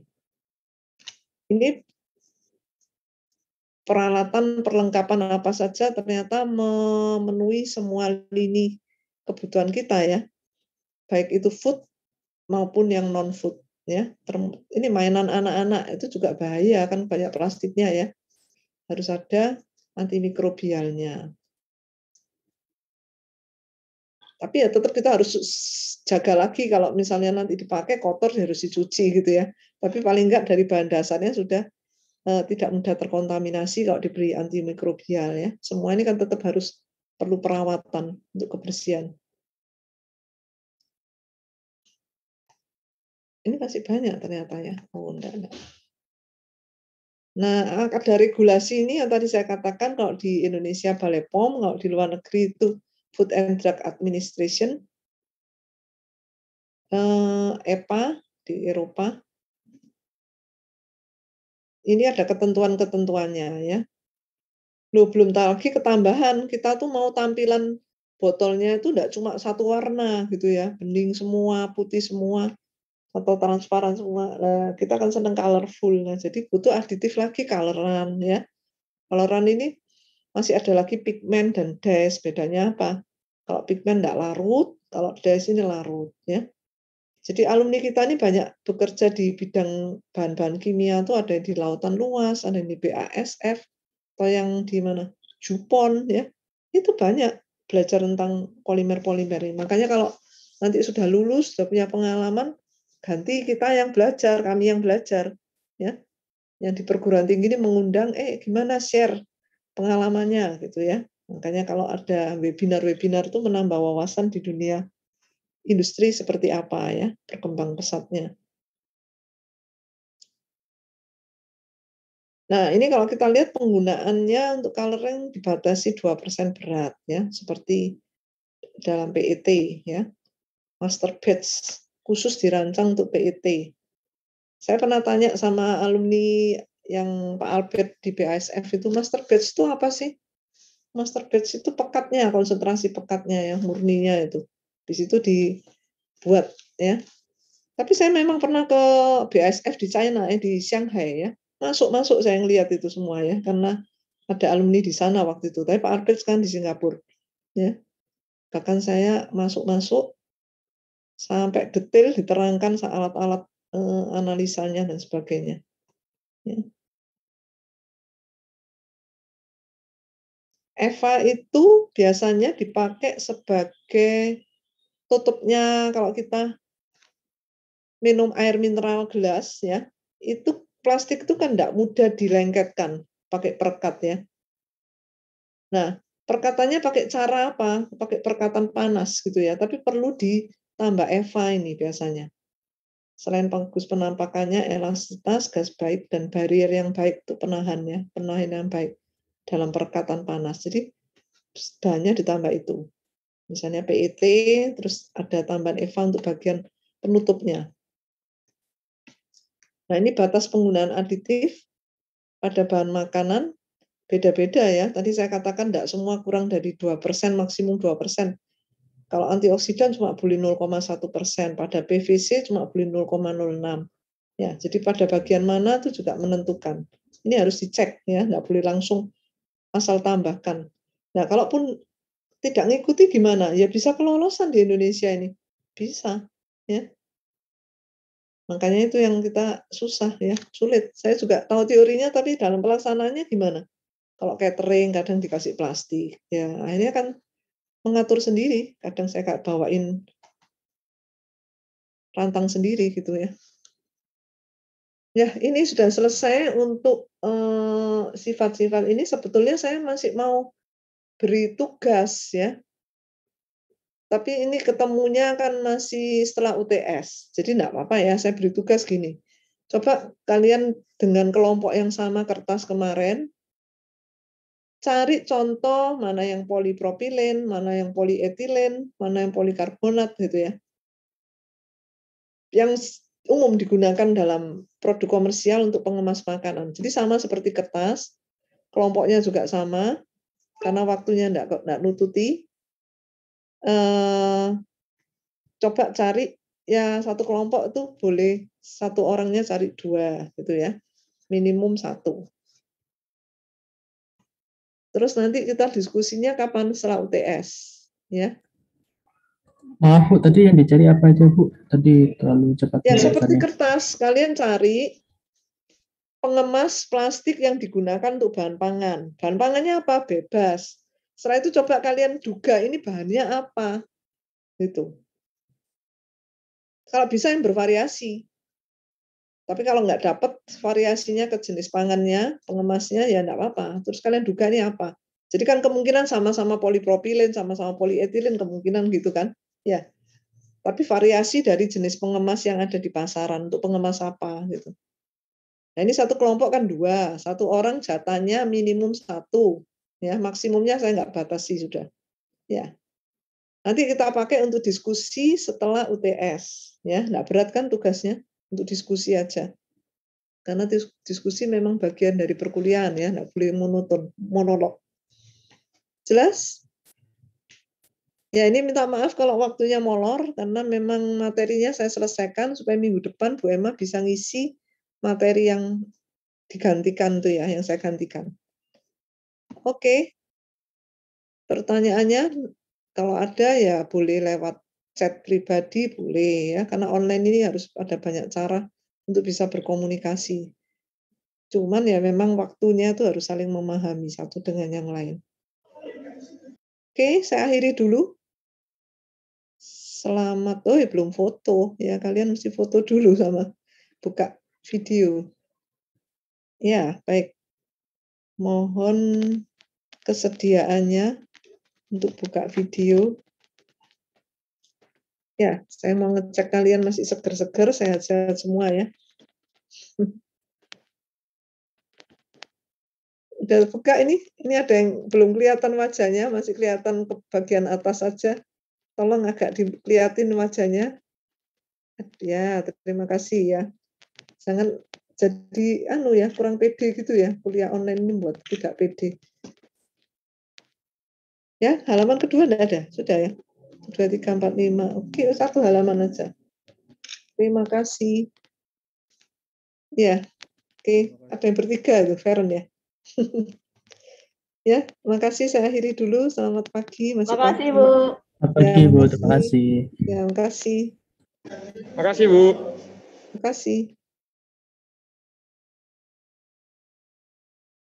Ini peralatan perlengkapan apa saja ternyata memenuhi semua lini kebutuhan kita ya. Baik itu food maupun yang non food ya. Ini mainan anak-anak itu juga bahaya kan, banyak plastiknya ya. Harus ada antimikrobialnya. Tapi ya tetap kita harus jaga lagi, kalau misalnya nanti dipakai kotor harus dicuci gitu ya. Tapi paling enggak dari bahan dasarnya sudah tidak mudah terkontaminasi kalau diberi antimikrobial ya. Semua ini kan tetap harus perlu perawatan untuk kebersihan. Ini masih banyak ternyata ya. Oh, enggak. Nah, ada regulasi ini yang tadi saya katakan, kalau di Indonesia Balai POM, kalau di luar negeri itu Food and Drug Administration, EPA di Eropa. Ini ada ketentuan-ketentuannya ya. Belum tahu lagi ketambahan, kita tuh mau tampilan botolnya itu enggak cuma satu warna gitu ya, bening semua, putih semua, atau transparan semua. Nah, kita kan senang colorful. Nah, jadi butuh aditif lagi, coloran ya. Coloran ini masih ada lagi pigmen dan dyes. Bedanya apa? Kalau pigmen enggak larut, kalau dyes ini larut ya. Jadi alumni kita ini banyak bekerja di bidang bahan-bahan kimia, tuh ada yang di lautan luas, ada yang di BASF, atau yang di mana? Jupon ya. Itu banyak belajar tentang polimer-polimer ini. Makanya kalau nanti sudah lulus, sudah punya pengalaman, ganti kita yang belajar, kami yang belajar ya. Yang di perguruan tinggi ini mengundang gimana share pengalamannya gitu ya. Makanya kalau ada webinar-webinar itu menambah wawasan di dunia industri seperti apa ya, berkembang pesatnya. Nah, ini kalau kita lihat penggunaannya untuk coloring dibatasi 2% berat ya, seperti dalam PET ya. Master batch khusus dirancang untuk PET. Saya pernah tanya sama alumni yang Pak Albert di BASF itu, master batch itu apa sih? Master batch itu pekatnya, konsentrasi pekatnya yang murninya itu. Di situ dibuat ya. Tapi saya memang pernah ke BASF di China, di Shanghai ya. Masuk saya ngelihat itu semua ya, karena ada alumni di sana waktu itu. Tapi Pak Albert sekarang di Singapura. Ya. Bahkan saya masuk sampai detail diterangkan alat-alat analisanya dan sebagainya. Ya. EVA itu biasanya dipakai sebagai tutupnya kalau kita minum air mineral gelas ya, itu plastik itu kan tidak mudah dilengketkan pakai perekat ya. Nah, perekatannya pakai cara apa? Pakai perekatan panas gitu ya, tapi perlu ditambah EVA ini biasanya. Selain bagus penampakannya, elastisitas, gas baik, dan barrier yang baik untuk penahan yang baik dalam perekatan panas. Jadi bahannya ditambah itu. Misalnya PET, terus ada tambahan EVA untuk bagian penutupnya. Nah, ini batas penggunaan aditif pada bahan makanan beda-beda ya. Tadi saya katakan tidak semua kurang dari 2%, maksimum 2%. Kalau antioksidan cuma boleh 0,1%, pada PVC cuma boleh 0,06. Ya, jadi pada bagian mana itu juga menentukan. Ini harus dicek ya, nggak boleh langsung asal tambahkan. Nah, kalaupun tidak ngikuti gimana? Ya bisa kelolosan di Indonesia ini. Bisa, ya. Makanya itu yang kita susah ya, sulit. Saya juga tahu teorinya, tapi dalam pelaksanaannya gimana? Kalau catering kadang dikasih plastik, ya akhirnya kan mengatur sendiri. Kadang saya bawain rantang sendiri gitu ya. Ya, ini sudah selesai untuk sifat-sifat ini. Sebetulnya saya masih mau beri tugas ya. Tapi ini ketemunya kan masih setelah UTS. Jadi enggak apa-apa ya, saya beri tugas gini. Coba kalian dengan kelompok yang sama kertas kemarin, cari contoh mana yang polipropilen, mana yang polietilen, mana yang polikarbonat gitu ya. Yang umum digunakan dalam produk komersial untuk pengemas makanan. Jadi sama seperti kertas, kelompoknya juga sama, karena waktunya enggak nututi. Coba cari ya satu kelompok itu boleh satu orangnya cari 2 gitu ya, minimum 1. Terus nanti kita diskusinya kapan setelah UTS ya. Maaf Bu, tadi yang dicari apa aja Bu? Tadi terlalu cepat. Ya seperti kertas, kalian cari pengemas plastik yang digunakan untuk bahan pangan. Bahan pangannya apa? Bebas. Setelah itu coba kalian duga ini bahannya apa. Gitu. Kalau bisa yang bervariasi. Tapi kalau nggak dapat variasinya ke jenis pangannya, pengemasnya, ya nggak apa-apa. Terus kalian duga ini apa. Jadi kan kemungkinan sama-sama polipropilen, sama-sama polietilen, kemungkinan gitu kan. Ya. Tapi variasi dari jenis pengemas yang ada di pasaran, untuk pengemas apa gitu. Nah ini satu kelompok kan 2, satu orang jatahnya minimum 1. Ya, maksimumnya saya nggak batasi sudah. Ya. Nanti kita pakai untuk diskusi setelah UTS. Ya, nggak berat kan tugasnya? Untuk diskusi aja. Karena diskusi memang bagian dari perkuliahan ya, nggak boleh monolog. Jelas? Ya ini minta maaf kalau waktunya molor, karena memang materinya saya selesaikan supaya minggu depan Bu Emma bisa ngisi materi yang digantikan tuh ya, yang saya gantikan. Oke. Pertanyaannya kalau ada ya boleh lewat chat pribadi, boleh ya, karena online ini harus ada banyak cara untuk bisa berkomunikasi. Cuman ya memang waktunya itu harus saling memahami satu dengan yang lain. Oke, saya akhiri dulu. Selamat, belum foto. Ya, kalian mesti foto dulu sama buka video. Ya, baik. Mohon kesediaannya untuk buka video. Ya, saya mau ngecek kalian masih seger-seger, sehat-sehat semua ya. Udah buka ini ada yang belum kelihatan wajahnya, masih kelihatan ke bagian atas saja. Tolong agak dilihatin wajahnya. Ya, terima kasih ya. Jangan jadi kurang pede gitu ya. Kuliah online ini buat tidak pede. Ya, halaman kedua enggak ada. Sudah ya. 2, 3, 4, 5. Oke, 1 halaman aja. Terima kasih. Ya, oke. Ada yang bertiga itu, Feren ya. Ya, terima kasih. Saya akhiri dulu. Selamat pagi. Masih Makasih, pagi. Bu. Selamat Ya, pagi, Bu. Terima makasih. kasih. Ya, makasih. Makasih, Bu. Makasih.